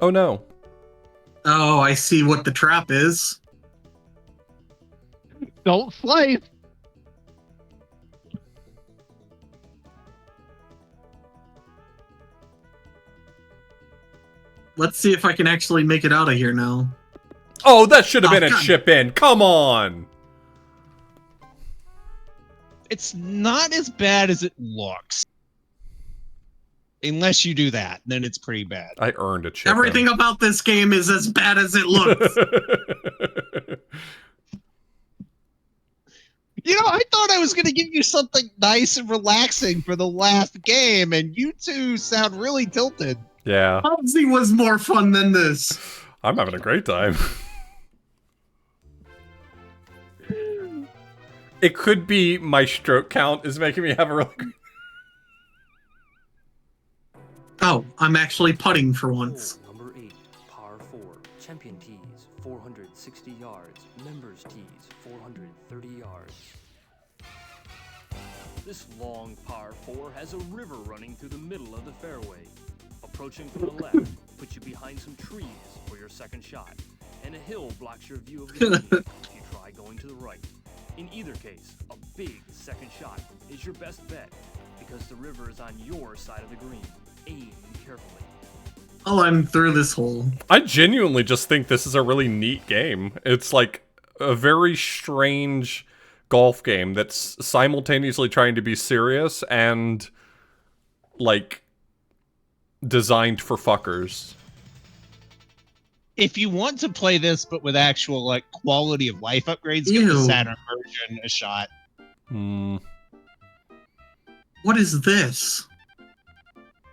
Oh no. Oh, I see what the trap is. Don't slice. Let's see if I can actually make it out of here now. Oh, that should have Oh, been a God. chip in. Come on. It's not as bad as it looks. Unless you do that, then it's pretty bad. I earned a chip in. Everything about this game is as bad as it looks. You know, I thought I was going to give you something nice and relaxing for the last game, and you two sound really tilted. Yeah. Halsey was more fun than this. I'm having a great time. It could be my stroke count is making me have a really good... Oh, I'm actually putting for once. Hole number 8, par 4. Champion tees, 460 yards. Members tees, 430 yards. This long par 4 has a river running through the middle of the fairway. Approaching from the left puts you behind some trees for your second shot, and a hill blocks your view of the green if you try going to the right. In either case, a big second shot is your best bet because the river is on your side of the green. Aim carefully. Oh, I'm through this hole. I genuinely just think this is a really neat game. It's like a very strange golf game that's simultaneously trying to be serious and like designed for fuckers. If you want to play this, but with actual like quality of life upgrades, give the Ew. Saturn version a shot. Hmm. What is this?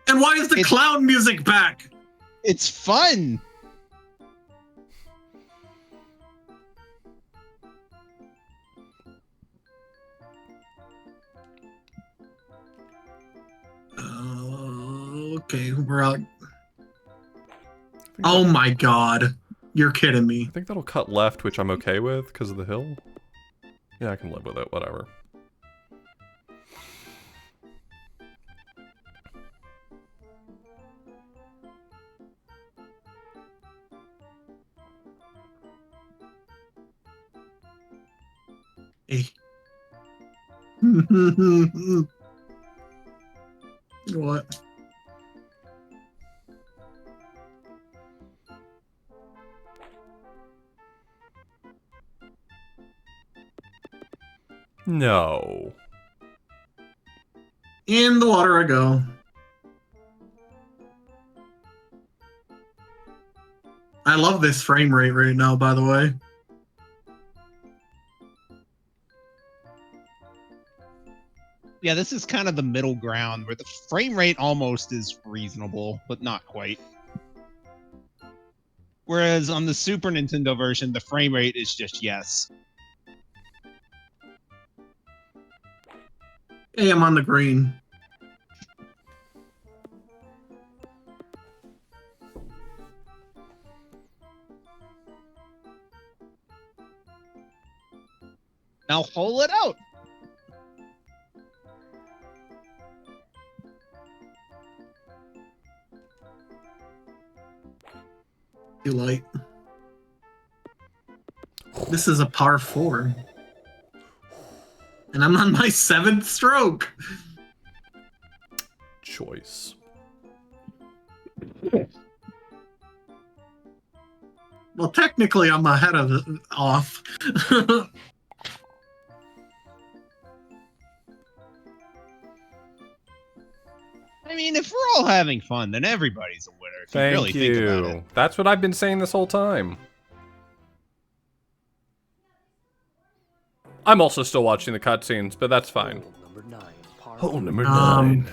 And why is the It's- clown music back? It's fun. Okay, we're out. I think Oh that- my god. You're kidding me. I think that'll cut left, which I'm okay with because of the hill. Yeah, I can live with it, whatever. Hey. What? No. In the water I go. I love this frame rate right now, by the way. Yeah, this is kind of the middle ground where the frame rate almost is reasonable, but not quite. Whereas on the Super Nintendo version, the frame rate is just yes. Hey, I'm on the green. Now hole it out. Too light. This is a par 4. And I'm on my 7th stroke. Choice. Well, technically, I'm ahead of it off. I mean, if we're all having fun, then everybody's a winner. If Thank you really think about it. That's what I've been saying this whole time. I'm also still watching the cutscenes, but that's fine. Number 9. Hole number Um, 9.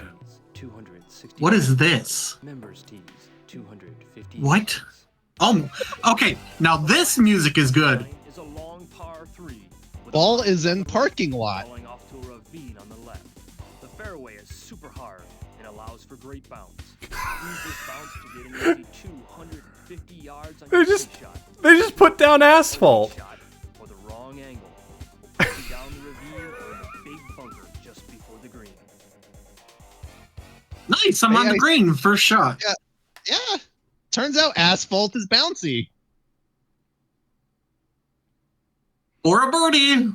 260. What is this? Members tees. 250. What? Oh, okay. Now this music is good. Is a long par 3. with a Ball line is in of parking lot. falling off to a ravine on the left. The fairway is super hard and allows for great bounce. Use this bounce to get an easy 250 yards on They your just- tee shot. They just put down asphalt. Shot or the wrong angle. Will put you down the ravine or in a big bunker just before the green. Nice. I'm Hey, on the I- green. First shot. Yeah. Turns out asphalt is bouncy. Or a birdie.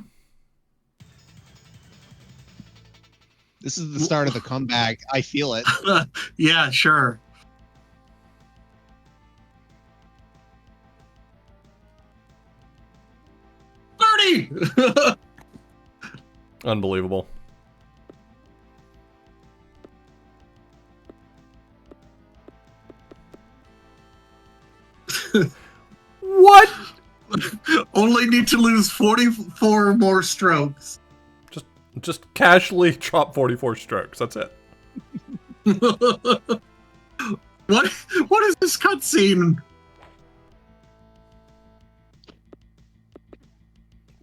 This is the start of the comeback. I feel it. Yeah, sure. Birdie. Unbelievable. What? Only need to lose 44 more strokes. Just casually drop 44 strokes. That's it. What is this cutscene?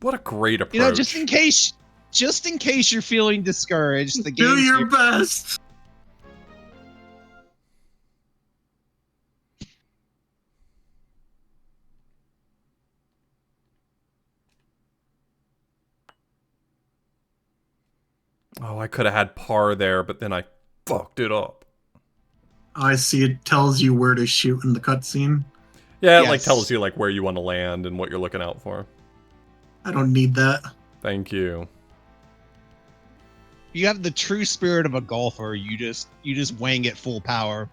What a great approach. You know, just in case you're feeling discouraged, the Do game. your best. Oh, I could have had par there, but then I fucked it up. I see. It tells you where to shoot in the cutscene. Yeah, it like Yes. tells you like where you want to land and what you're looking out for. I don't need that. Thank you. You have the true spirit of a golfer. You just wang it full power.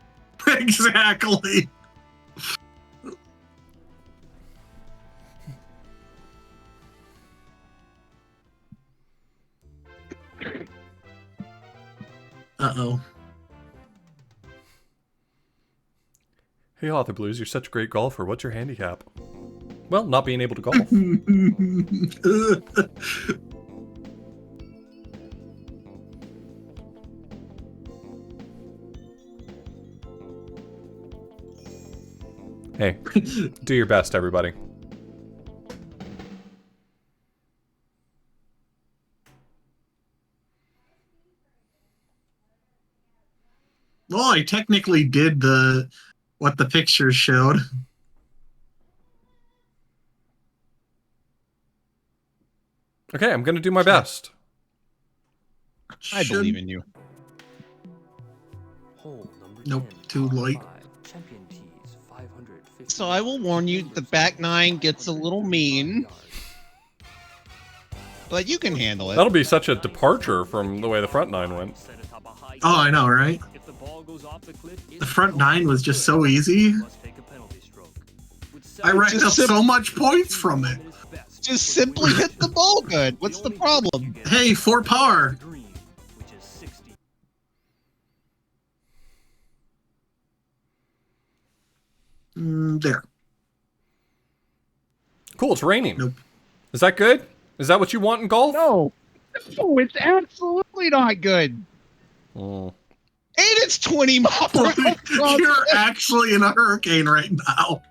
Exactly. Uh-oh. Hey, Author Blues, you're such a great golfer. What's your handicap? Well, not being able to golf. Hey, do your best, everybody. Well, I technically did what the pictures showed. Okay, I'm gonna do my best. I believe in you. Hole number Nope, 10, too par late. 5, champion tees, 550. So I will warn you, the back nine gets a little mean, but you can handle it. That'll be such a departure from the way the front nine went. Oh, I know, right? If the ball goes off the cliff, The front nine was just so easy. must take a penalty stroke. With I racked Just up so much points from it. Just simply hit the ball good. What's the problem? Hey, 4 par. Green, which is 60. There. Cool, it's raining. Nope. Is that good? Is that what you want in golf? No, it's absolutely not good. Mm. And it's 20 miles per hour. You're actually in a hurricane right now.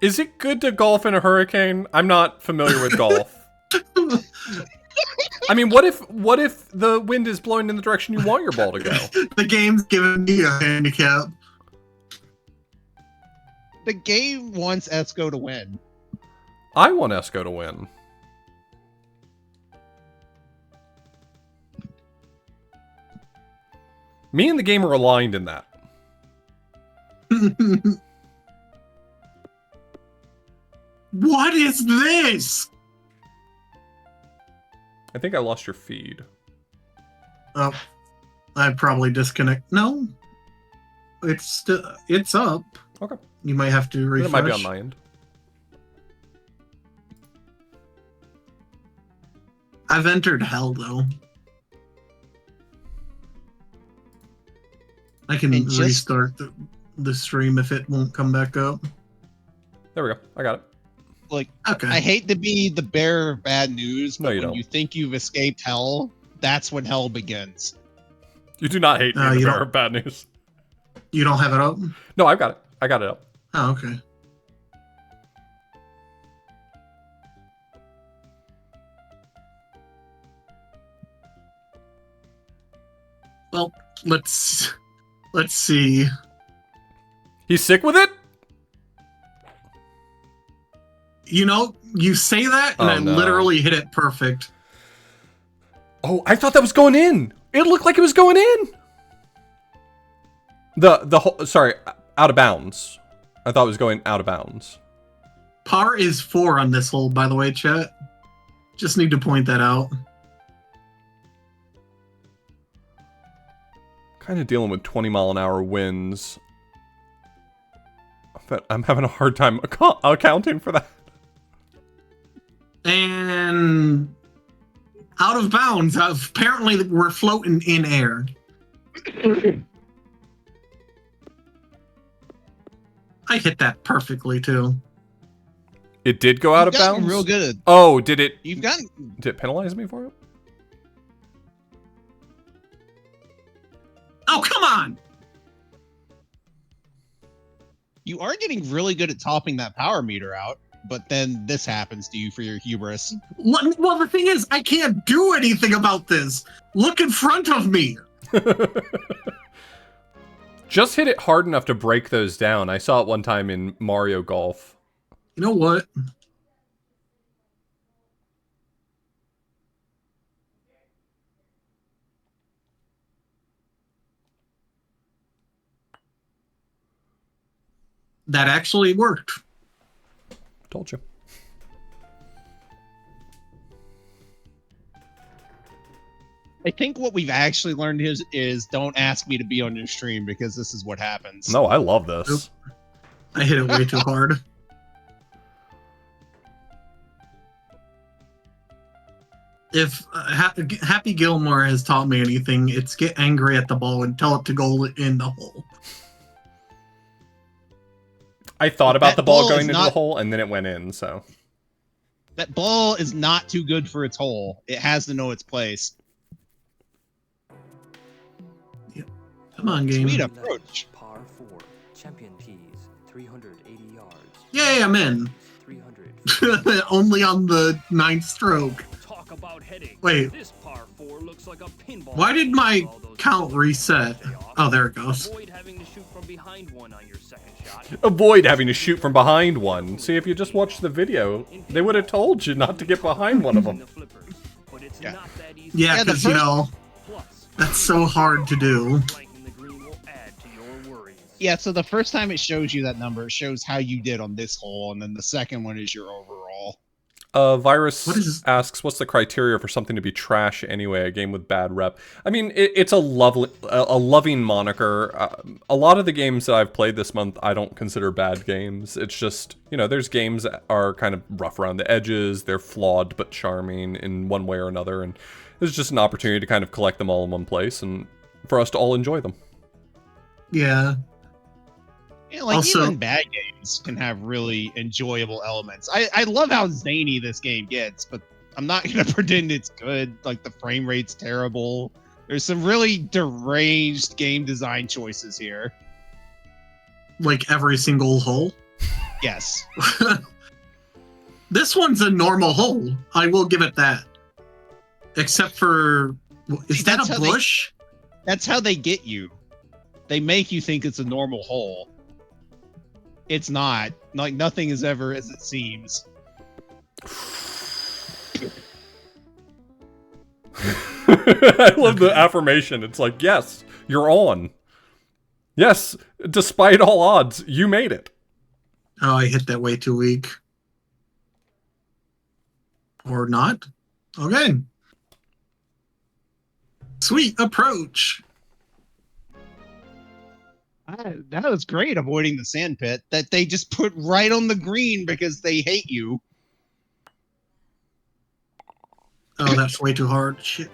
Is it good to golf in a hurricane? I'm not familiar with golf. I mean, what if the wind is blowing in the direction you want your ball to go? The game's giving me a handicap. The game wants Esco to win. I want Esco to win. Me and the game are aligned in that. What is this? I think I lost your feed. Oh, I'd probably disconnect. No, it's up. Okay. You might have to refresh. It might be on my end. I've entered hell though. I can And just- restart the stream if it won't come back up. There we go. I got it. Like, Okay. I hate to be the bearer of bad news, but No, you when don't. you think you've escaped hell, that's when hell begins. You do not hate me, the you bearer don't- of bad news. You don't have it up? No, I've got it. I got it up. Oh, okay. Well, let's see. He's sick with it? You know, you say that, and Oh, I no. literally hit it perfect. Oh, I thought that was going in. It looked like it was going in. The whole, sorry, out of bounds. I thought it was going out of bounds. Par is 4 on this hole, by the way, chat. Just need to point that out. Kind of dealing with 20-mile-an-hour winds. But I'm having a hard time accounting for that. And out of bounds. Apparently, we're floating in air. I hit that perfectly too. It did go out of You've gotten bounds? real good. Oh, did it You've gotten. penalize me for it? Oh, come on! You are getting really good at topping that power meter out, but then this happens to you for your hubris. Well, the thing is, I can't do anything about this. Look in front of me. Just hit it hard enough to break those down. I saw it one time in Mario Golf. You know what? That actually worked. Told you. I think what we've actually learned is don't ask me to be on your stream because this is what happens. No, I love this. I hit it way too hard. If Happy Gilmore has taught me anything, it's get angry at the ball and tell it to go in the hole. I thought about That the ball ball going is into not- the hole, and then it went in, so. That ball is not too good for its hole. It has to know its place. Come on, game. Sweet approach. Par 4, champion tees, 380 yards. Yay, I'm in. 300. Only on the 9th stroke. Talk about headache. Wait. This par 4 looks like a pinball. Why did my All those count reset? chaos. Oh, there it goes. Avoid having to shoot from behind one on your second shot. Avoid having to shoot from behind one. See, if you just watched the video, they would have told you not to get behind one of them. The flippers, but it's Yeah. not that easy. Yeah, the because, you first- know, Plus, that's so hard to do. flanking the green will add to your worries. Yeah, so the first time it shows you that number, it shows how you did on this hole, and then the second one is your overall. Virus What is- asks, what's the criteria for something to be trash anyway, a game with bad rep? I mean, it's a loving moniker. A lot of the games that I've played this month, I don't consider bad games. It's just, you know, there's games that are kind of rough around the edges, they're flawed but charming in one way or another, and it's just an opportunity to kind of collect them all in one place, and for us to all enjoy them. Yeah. Yeah, like Also- even bad games can have really enjoyable elements. I love how zany this game gets, but I'm not gonna pretend it's good. Like the frame rate's terrible. There's some really deranged game design choices here. Like every single hole. Yes. This one's a normal hole. I will give it that. Except for, is See, that that's a how they- bush? That's how they get you. They make you think it's a normal hole. It's not. Like nothing is ever as it seems. I love the affirmation. It's like, yes, you're on. Yes, despite all odds, you made it. Oh, I hit that way too weak. Or not? Okay. Sweet approach. That was great avoiding the sand pit that they just put right on the green because they hate you. Oh, that's way too hard. Shit.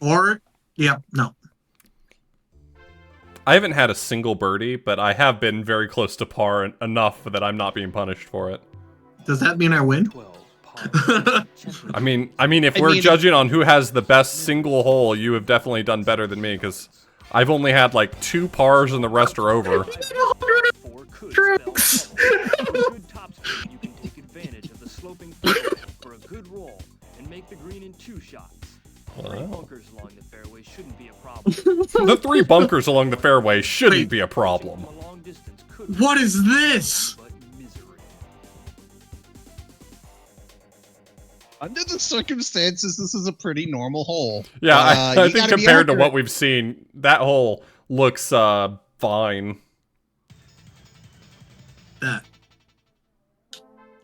Or, yep, no. I haven't had a single birdie, but I have been very close to par enough that I'm not being punished for it. Does that mean I win? 12 par. I mean, if I we're mean- judging on who has the best single hole, you have definitely done better than me because I've only had like 2 pars and the rest are over. 4 could spell trouble. With good topspin, you can take advantage of the sloping fairway for a good roll and make the green in 2 shots. 3 Wow. bunkers along the fairway shouldn't be a problem. The 3 bunkers along the fairway shouldn't be a problem. From a long distance could What is this? but misery. Under the circumstances, this is a pretty normal hole. Yeah, I You think gotta be compared to accurate. what we've seen, that hole looks fine. That.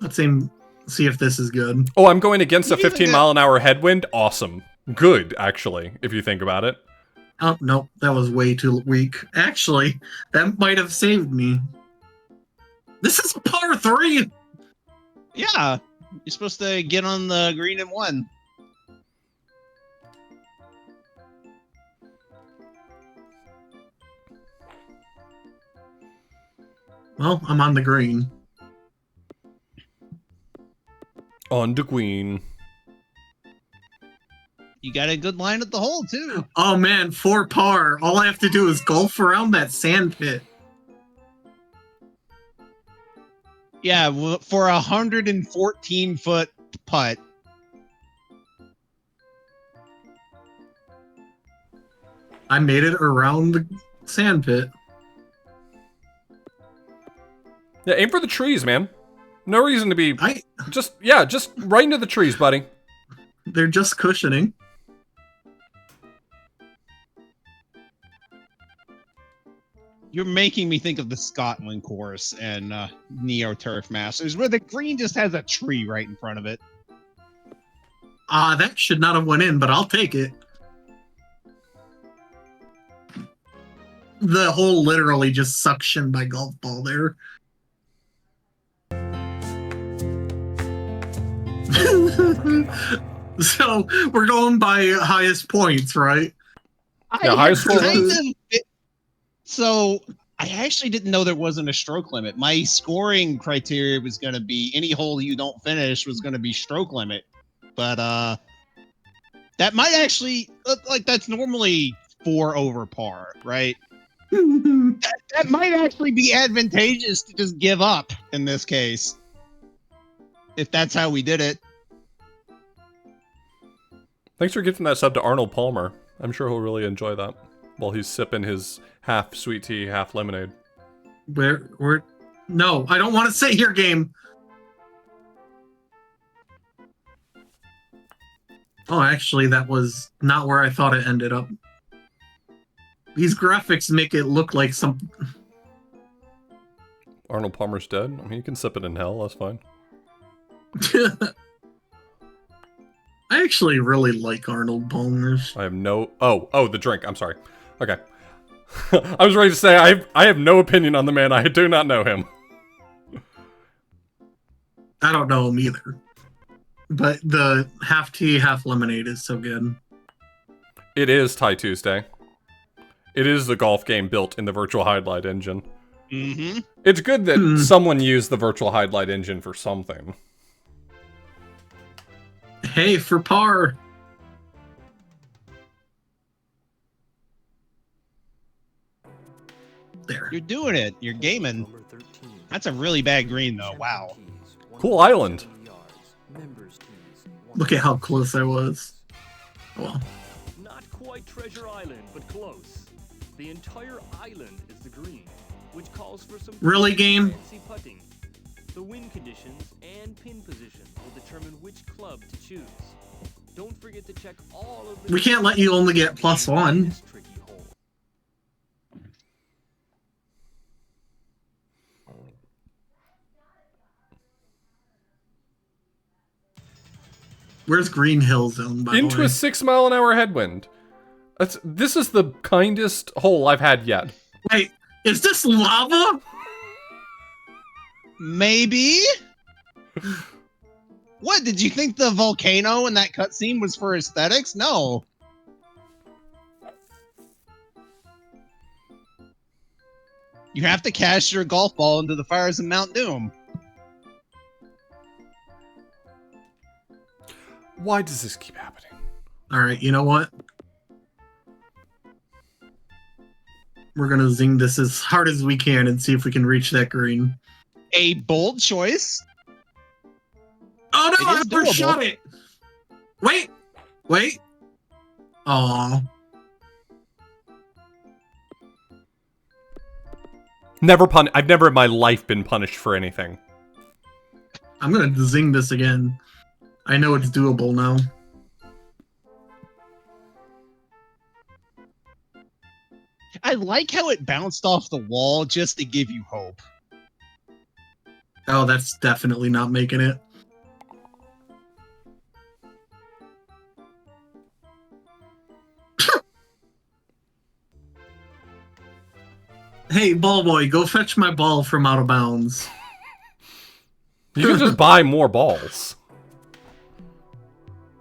Let's see if this is good. Oh, I'm going against a You even 15-mile-an-hour headwind? Awesome. Good, actually, if you think about it. Oh, nope, that was way too weak. Actually, that might have saved me. This is a par 3! Yeah, you're supposed to get on the green in 1. Well, I'm on the green. On the queen. You got a good line at the hole too. Oh man, 4 par. All I have to do is golf around that sand pit. Yeah, for a 114-foot putt. I made it around the sand pit. Yeah, aim for the trees, man. No reason to be... I just right into the trees, buddy. They're just cushioning. You're making me think of the Scotland course and Neo Turf Masters, where the green just has a tree right in front of it. That should not have went in, but I'll take it. The hole literally just suctioned my golf ball there. So we're going by highest points, right? Yeah, highest score So I actually didn't know there wasn't a stroke limit. My scoring criteria was going to be any hole you don't finish was going to be stroke limit, but that might actually like that's normally 4 over par, right? That might actually be advantageous to just give up in this case, if that's how we did it. Thanks for gifting that sub to Arnold Palmer. I'm sure he'll really enjoy that. while he's sipping his half sweet tea, half lemonade. Where? No, I don't want to sit here, game. Oh, actually, that was not where I thought it ended up. These graphics make it look like some... Arnold Palmer's dead? I mean, you can sip it in hell, that's fine. I actually really like Arnold Palmer's. I have no... Oh, the drink. I'm sorry. Okay. I was ready to say, I have no opinion on the man. I do not know him. I don't know him either. But the half tea, half lemonade is so good. It is Tie Tuesday. It is the golf game built in the virtual highlight engine. Mm-hmm. It's good that someone used the virtual highlight engine for something. Hey, for par. There. You're doing it. You're gaming. Number 13. That's a really bad green, though. Wow. Cool island. Look at how close I was. Well, Not quite Treasure Island, but close. The entire island is the green, which calls for some Really, game? fancy putting. The wind conditions and pin position will determine which club to choose. Don't forget to check all of the... we can't let you only get +1. This tricky hole. Where's Green Hill Zone, by the Into way? a 6-mile-an-hour headwind. This is the kindest hole I've had yet. Wait, is this lava? Maybe? What, did you think the volcano in that cutscene was for aesthetics? No. You have to cast your golf ball into the fires of Mount Doom. Why does this keep happening? Alright, you know what? We're gonna zing this as hard as we can and see if we can reach that green. A bold choice. Oh no, It I is overshot doable. it! Wait! Aw. I've never in my life been punished for anything. I'm gonna zing this again. I know it's doable now. I like how it bounced off the wall just to give you hope. Oh, that's definitely not making it. Hey, ball boy, go fetch my ball from out of bounds. You can just buy more balls.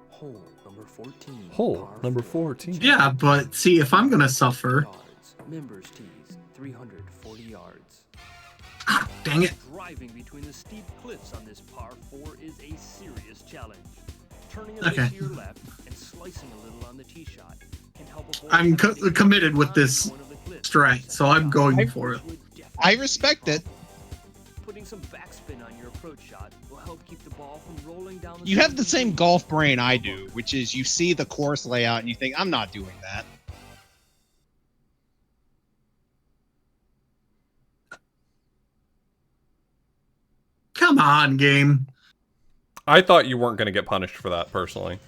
Hole number 14. Hole par number 4. 14. Yeah, but see, if I'm gonna suffer... Yards. Members tees, 340 yards. Ah, dang it. Driving between the steep cliffs on this par 4 is a serious challenge. Turning a Okay. bit to your left and slicing a little on the tee shot can help avoid I'm having committed to with this climb one of the cliffs. strat, so I'm going for it. Would definitely I respect it. Putting some backspin on your approach shot will help keep the ball from rolling down the You have the swing same golf brain I do, which is you see the course layout and you think, I'm not doing that. Come on, game. I thought you weren't going to get punished for that, personally.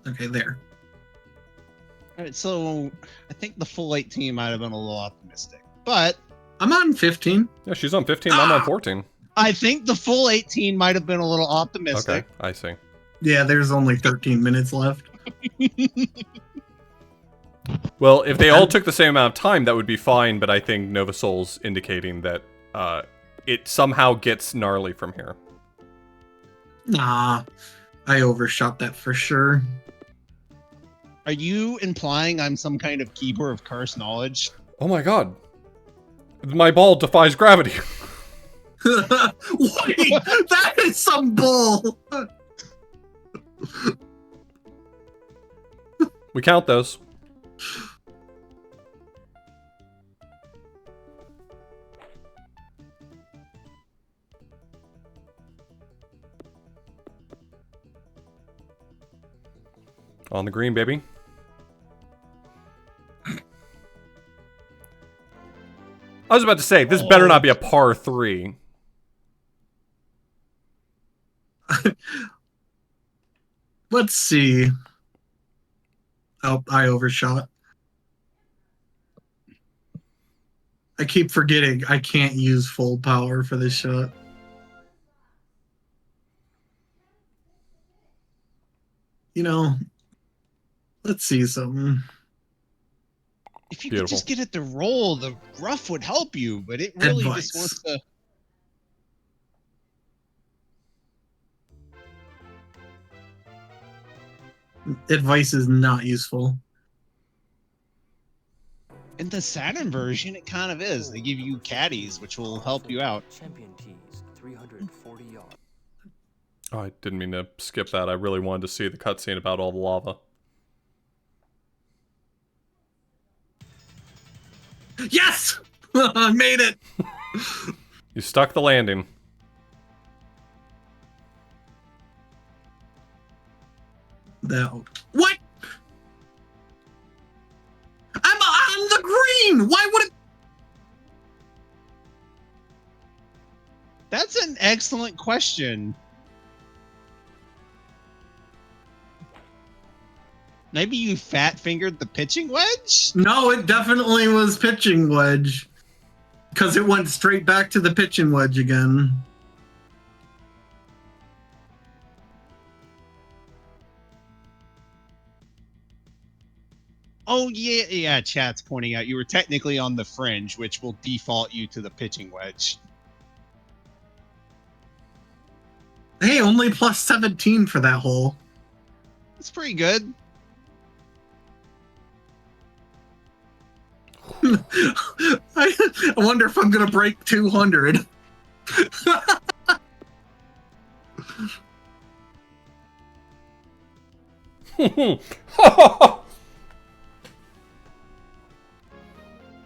Okay, there. All right, so I think the full 18 might have been a little optimistic, but I'm on 15. Yeah, she's on 15, I'm on 14. I think the full 18 might have been a little optimistic. Okay, I see. Yeah, there's only 13 minutes left. Well, if they all took the same amount of time, that would be fine, but I think Nova Soul's indicating that it somehow gets gnarly from here. Nah, I overshot that for sure. Are you implying I'm some kind of keeper of cursed knowledge? Oh my god. My ball defies gravity. Wait, that is some bull. We count those. On the green, baby. I was about to say, this better not be a par 3. Let's see. Oh, I overshot. I keep forgetting I can't use full power for this shot. You know, let's see something. If you Beautiful. could just get it to roll, the rough would help you, but it really just wants to. Advice is not useful. In the Saturn version, it kind of is. They give you caddies, which will help you out. Champion tees, 340 yards. Oh, I didn't mean to skip that. I really wanted to see the cutscene about all the lava. Yes! I made it! You stuck the landing. What? I'm on the green! Why would it? That's an excellent question. Maybe you fat-fingered the pitching wedge? No, it definitely was pitching wedge. Because it went straight back to the pitching wedge again. Oh, yeah, chat's pointing out you were technically on the fringe, which will default you to the pitching wedge. Hey, only plus 17 for that hole. That's pretty good. I wonder if I'm going to break 200.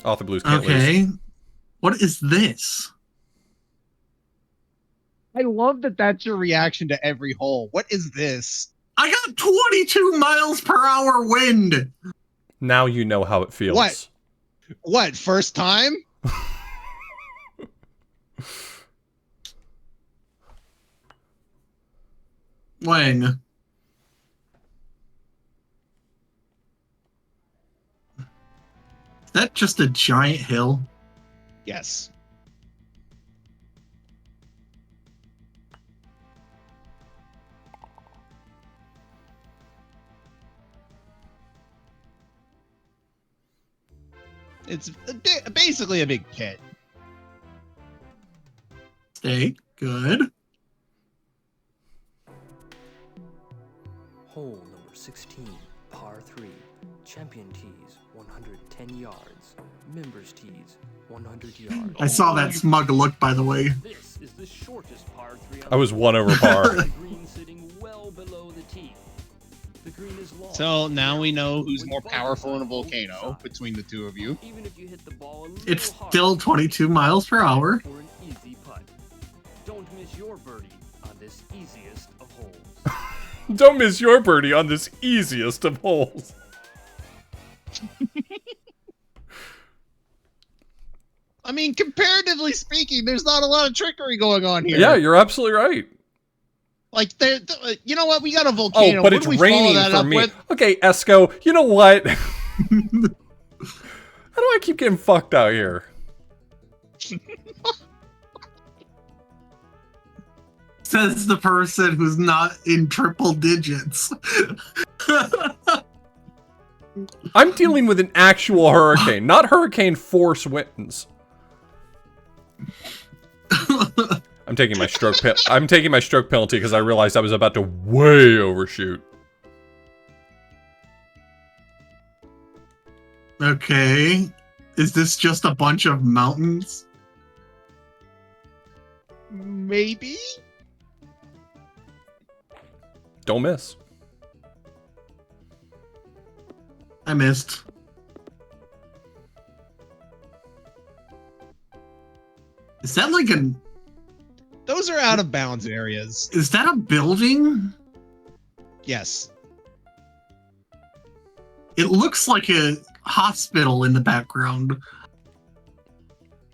Author Blues can't Okay. lose. What is this? I love that that's your reaction to every hole. What is this? I got 22 miles per hour wind. Now you know how it feels. What, first time? Wang. Is that just a giant hill? Yes. It's basically a big pit. Stay good. Hole number 16, par 3. Champion tees, 110 yards. Members tees, 100 yards. I saw that smug look, by the way. This is the shortest par 3. I was 1 over par. The green sitting well below the tee. The green is long. So now we know who's more powerful in a volcano between the two of you. Even if you hit the ball a little It's hard still 22 miles per hour. for an easy putt. Don't miss your birdie on this easiest of holes. Don't miss your birdie on this easiest of holes. I mean, comparatively speaking, there's not a lot of trickery going on here. Yeah, you're absolutely right. Like, you know what? We got a volcano. Oh, but What it's do we follow raining that for up me. with? Okay, Esco, you know what? How do I keep getting fucked out here? Says the person who's not in triple digits. I'm dealing with an actual hurricane, not hurricane force winds. I'm taking my stroke penalty because I realized I was about to way overshoot. Okay. Is this just a bunch of mountains? Maybe? Don't miss. I missed. Is that like an... Those are out of bounds areas. Is that a building? Yes. It looks like a hospital in the background.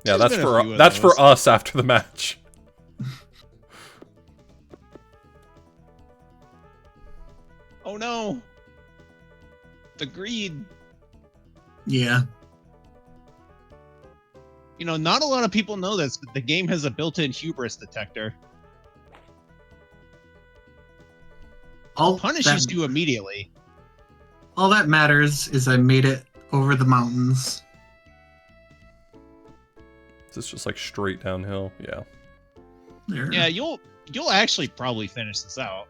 Yeah, There's been a few of that's for those. us after the match. Oh no! The greed. Yeah. You know, not a lot of people know this, but the game has a built-in hubris detector. All Punishes that, you immediately. all that matters is I made it over the mountains. Is this just like straight downhill? Yeah. There. Yeah, you'll actually probably finish this out.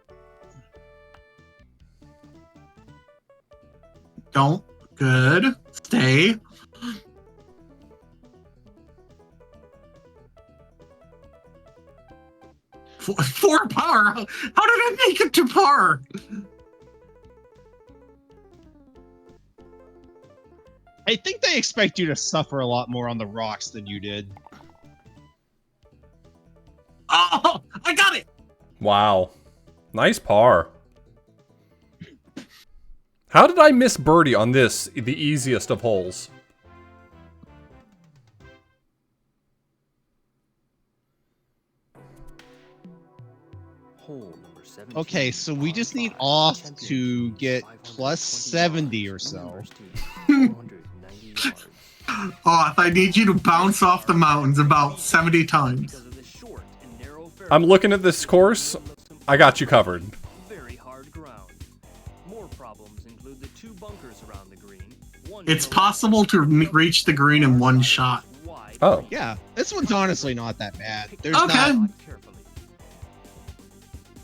Don't. Good. Stay. Four par? How did I make it to par? I think they expect you to suffer a lot more on the rocks than you did. Oh, I got it! Wow. Nice par. How did I miss birdie on this, the easiest of holes? Hole number 17. Okay, so we just need off to get plus 70 or so. Off, I need you to bounce off the mountains about 70 times. I'm looking at this course. I got you covered. Very hard ground. More problems include the 2 bunkers around the green. One It's possible to reach the green in one shot. Oh. Yeah, this one's honestly not that bad. There's Okay. not.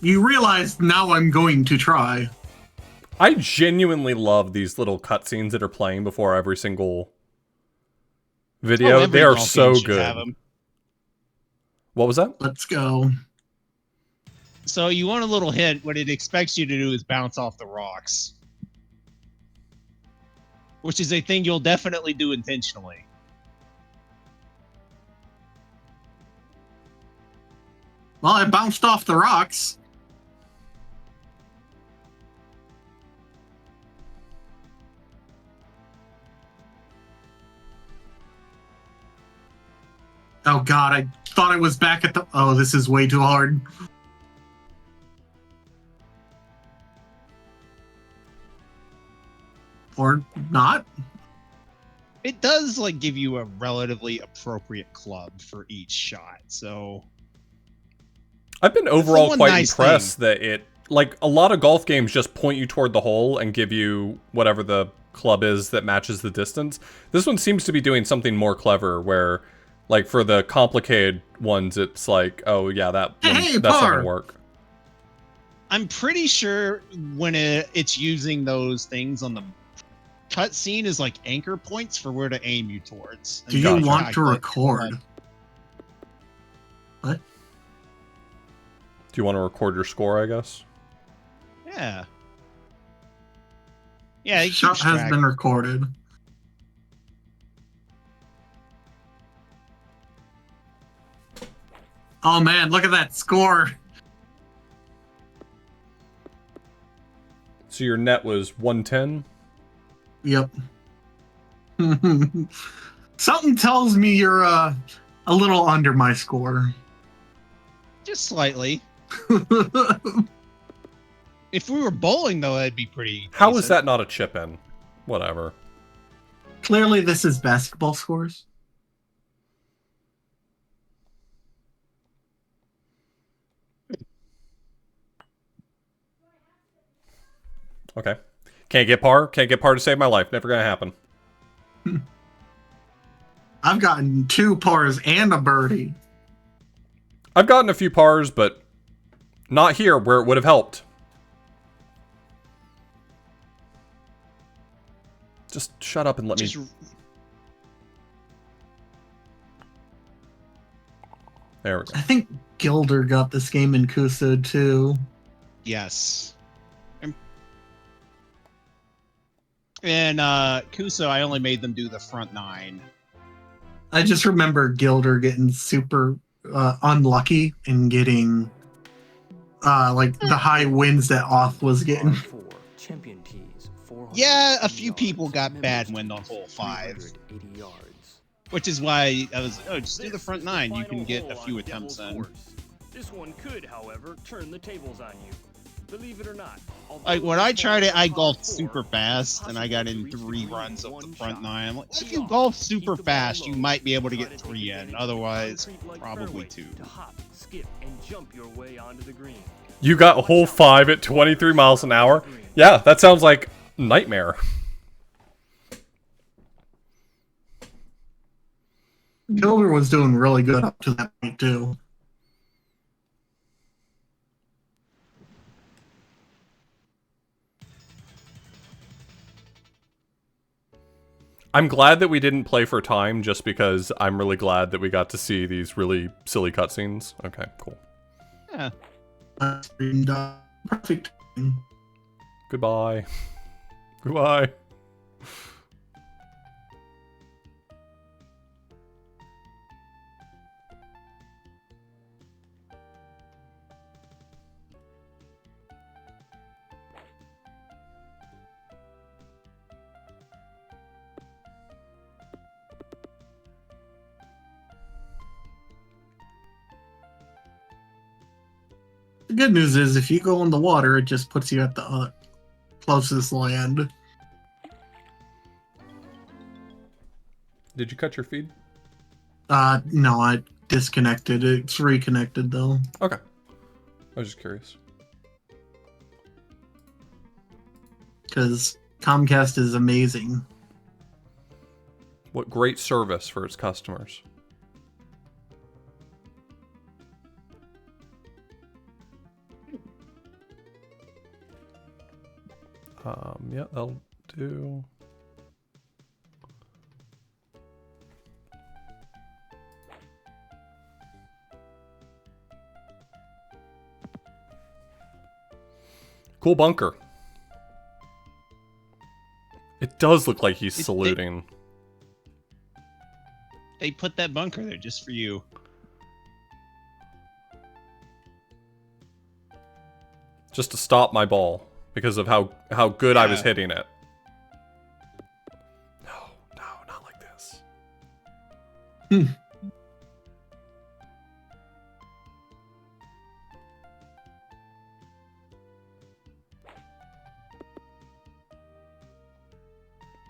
You realize now I'm going to try. I genuinely love these little cutscenes that are playing before every single video. Oh, every they are golf so game should have good. 'em. What was that? Let's go. So you want a little hint. What it expects you to do is bounce off the rocks, which is a thing you'll definitely do intentionally. Well, I bounced off the rocks. Oh god, I thought I was back at the... Oh, this is way too hard. Or not? It does like give you a relatively appropriate club for each shot. So I've been the overall one quite nice impressed that it, like, a lot of golf games just point you toward the hole and give you whatever the club is that matches the distance. This one seems to be doing something more clever where, like, for the complicated ones, it's like, oh yeah, that's not gonna work. I'm pretty sure when it's using those things on the cutscene is like anchor points for where to aim you towards. Do you want to record? What? Do you want to record your score, I guess? Yeah. Yeah, it Shot keeps has track. been recorded. Oh man, look at that score. So your net was 110? Yep. Something tells me you're a little under my score. Just slightly. If we were bowling, though, that'd be pretty. How is decent. that not a chip in? Whatever. Clearly, this is basketball scores. Okay. Can't get par. Can't get par to save my life. Never gonna happen. I've gotten 2 pars and a birdie. I've gotten a few pars, but not here where it would have helped. Just shut up and let me... There we go. I think Gilder got this game in Kuso too. Yes. And Kuso, I only made them do the front 9. I just remember Gilder getting super unlucky and getting like the high winds that Oth was getting. Par 4, champion tees, Yeah, a few people got bad wind on hole 5. Which is why I was, just do the front 9. You can get a few attempts in. This one could, however, turn the tables on you. Believe it or not. Like, when I tried it, I golfed super fast, and I got in 3 runs of the front 9. I'm like, well, if you golf super fast, you might be able to get 3 in. Otherwise, probably 2. To hop, skip, and jump your way onto the green. You got hole 5 at 23 miles an hour? Yeah, that sounds like nightmare. Gilder was doing really good up to that point, too. I'm glad that we didn't play for time, just because I'm really glad that we got to see these really silly cutscenes. Okay, cool. Yeah. Perfect. Goodbye. Goodbye. The good news is, if you go in the water, it just puts you at the closest land. Did you cut your feed? No, I disconnected. It's reconnected, though. Okay. I was just curious. Because Comcast is amazing. What great service for its customers. Yeah, that'll do. Cool bunker. It does look like he's saluting. They put that bunker there just for you. Just to stop my ball because of how good I was Yeah. hitting it. No, not like this.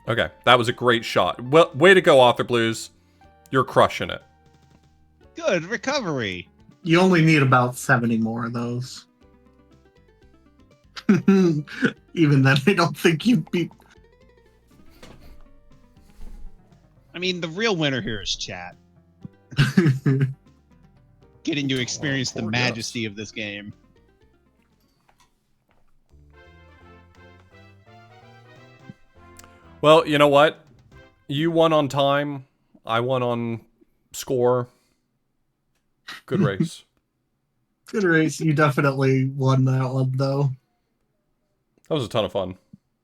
Okay, that was a great shot. Well, way to go, Author Blues. You're crushing it. Good recovery. You only need about 70 more of those. Even then, I don't think you'd be... I mean, the real winner here is chat. Getting to experience the poor majesty of this game. Well, you know what? You won on time. I won on score. Good race. Good race. You definitely won that one, though. That was a ton of fun.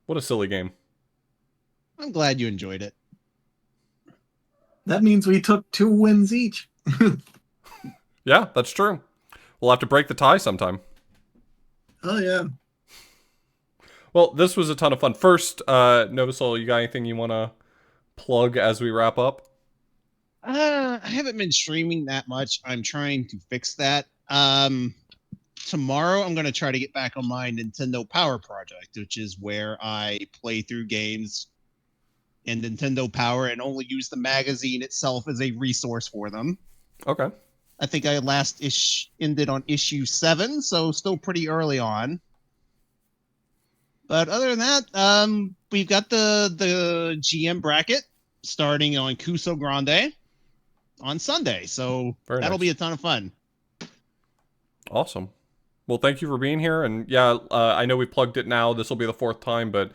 What a silly game. I'm glad you enjoyed it. That means we took 2 wins each. Yeah, that's true. We'll have to break the tie sometime. Oh, yeah. Well, this was a ton of fun. First, Novasol, you got anything you want to plug as we wrap up? I haven't been streaming that much. I'm trying to fix that. Tomorrow, I'm going to try to get back on my Nintendo Power project, which is where I play through games in Nintendo Power and only use the magazine itself as a resource for them. Okay. I think I last ended on issue 7, so still pretty early on. But other than that, we've got the GM bracket starting on Kusograne on Sunday, so Very that'll nice. be a ton of fun. Awesome. Well, thank you for being here. And yeah, I know we plugged it now. This will be the 4th time, but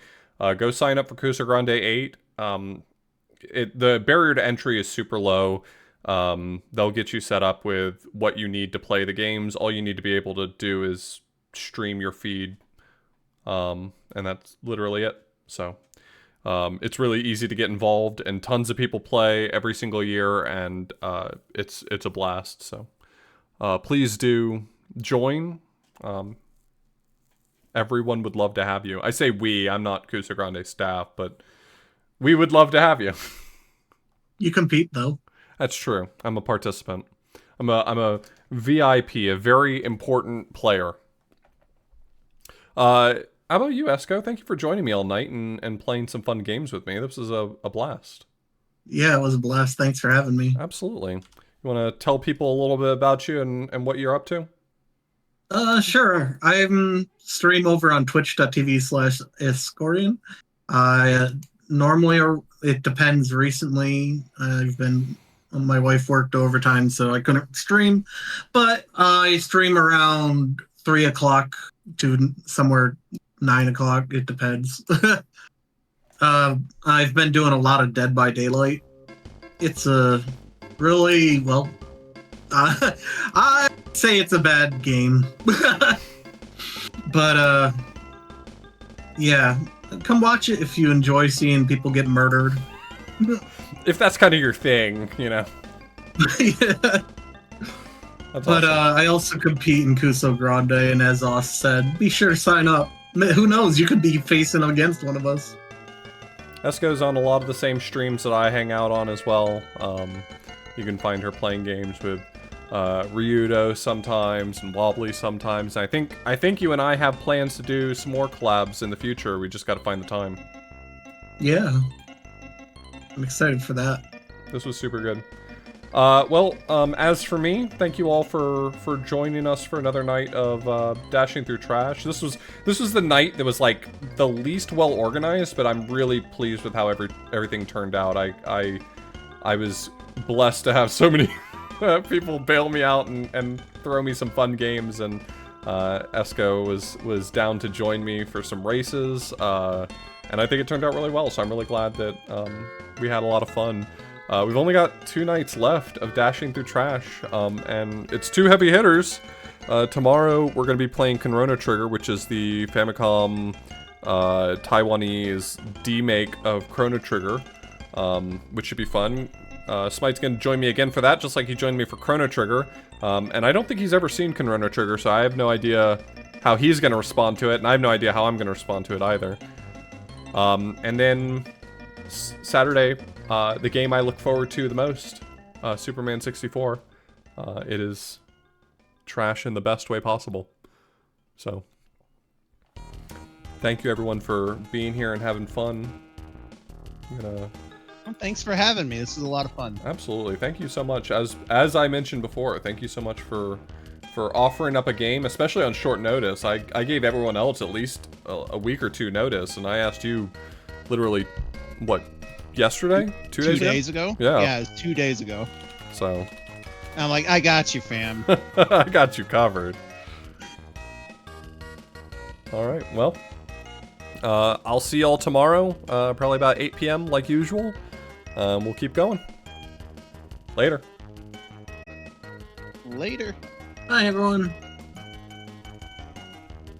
go sign up for Kusograne 8. The barrier to entry is super low. They'll get you set up with what you need to play the games. All you need to be able to do is stream your feed. And that's literally it. So it's really easy to get involved, and tons of people play every single year, and it's a blast. So please do join. Everyone would love to have you. I say we. I'm not Kusograne staff, but we would love to have you. You compete though. That's true. I'm a participant. I'm a VIP, a very important player. How about you, Esco? Thank you for joining me all night and playing some fun games with me. This was a blast. Yeah, it was a blast. Thanks for having me. Absolutely. You want to tell people a little bit about you and what you're up to? Sure. I'm stream over on twitch.tv/Kusograne. I normally, or it depends. Recently, my wife worked overtime, so I couldn't stream. But I stream around 3 o'clock to somewhere 9 o'clock. It depends. I've been doing a lot of Dead by Daylight. It's a really, well, I say it's a bad game. But, yeah. Come watch it if you enjoy seeing people get murdered. If that's kind of your thing, you know. Yeah. That's But awesome. I also compete in Kusograne, and as Oz said, be sure to sign up. Who knows? You could be facing against one of us. Esco's on a lot of the same streams that I hang out on as well. You can find her playing games with Ryudo sometimes and Wobbly sometimes. I think you and I have plans to do some more collabs in the future. We just got to find the time. Yeah. I'm excited for that. This was super good. As for me, thank you all for joining us for another night of dashing through trash. This was the night that was like the least well organized, but I'm really pleased with how everything turned out. I was blessed to have so many people bail me out and throw me some fun games, and Esco was down to join me for some races, and I think it turned out really well. So I'm really glad that we had a lot of fun. We've only got 2 nights left of dashing through trash, and it's 2 heavy hitters. Tomorrow we're going to be playing Chrono Trigger, which is the Famicom Taiwanese demake of Chrono Trigger, which should be fun. Smite's going to join me again for that, just like he joined me for Chrono Trigger, and I don't think he's ever seen Chrono Trigger, so I have no idea how he's going to respond to it, and I have no idea how I'm going to respond to it either. And then Saturday, the game I look forward to the most, Superman 64. It is trash in the best way possible. So, thank you everyone for being here and having fun. Well, thanks for having me. This is a lot of fun. Absolutely. Thank you so much. As I mentioned before, thank you so much for offering up a game, especially on short notice. I gave everyone else at least a week or 2 notice, and I asked you literally, what, yesterday? 2 days ago? Yeah, it was 2 days ago. So I'm like, I got you, fam. I got you covered. All right, well, I'll see y'all tomorrow, probably about 8 p.m. like usual. We'll keep going. Later. Later. Hi, everyone.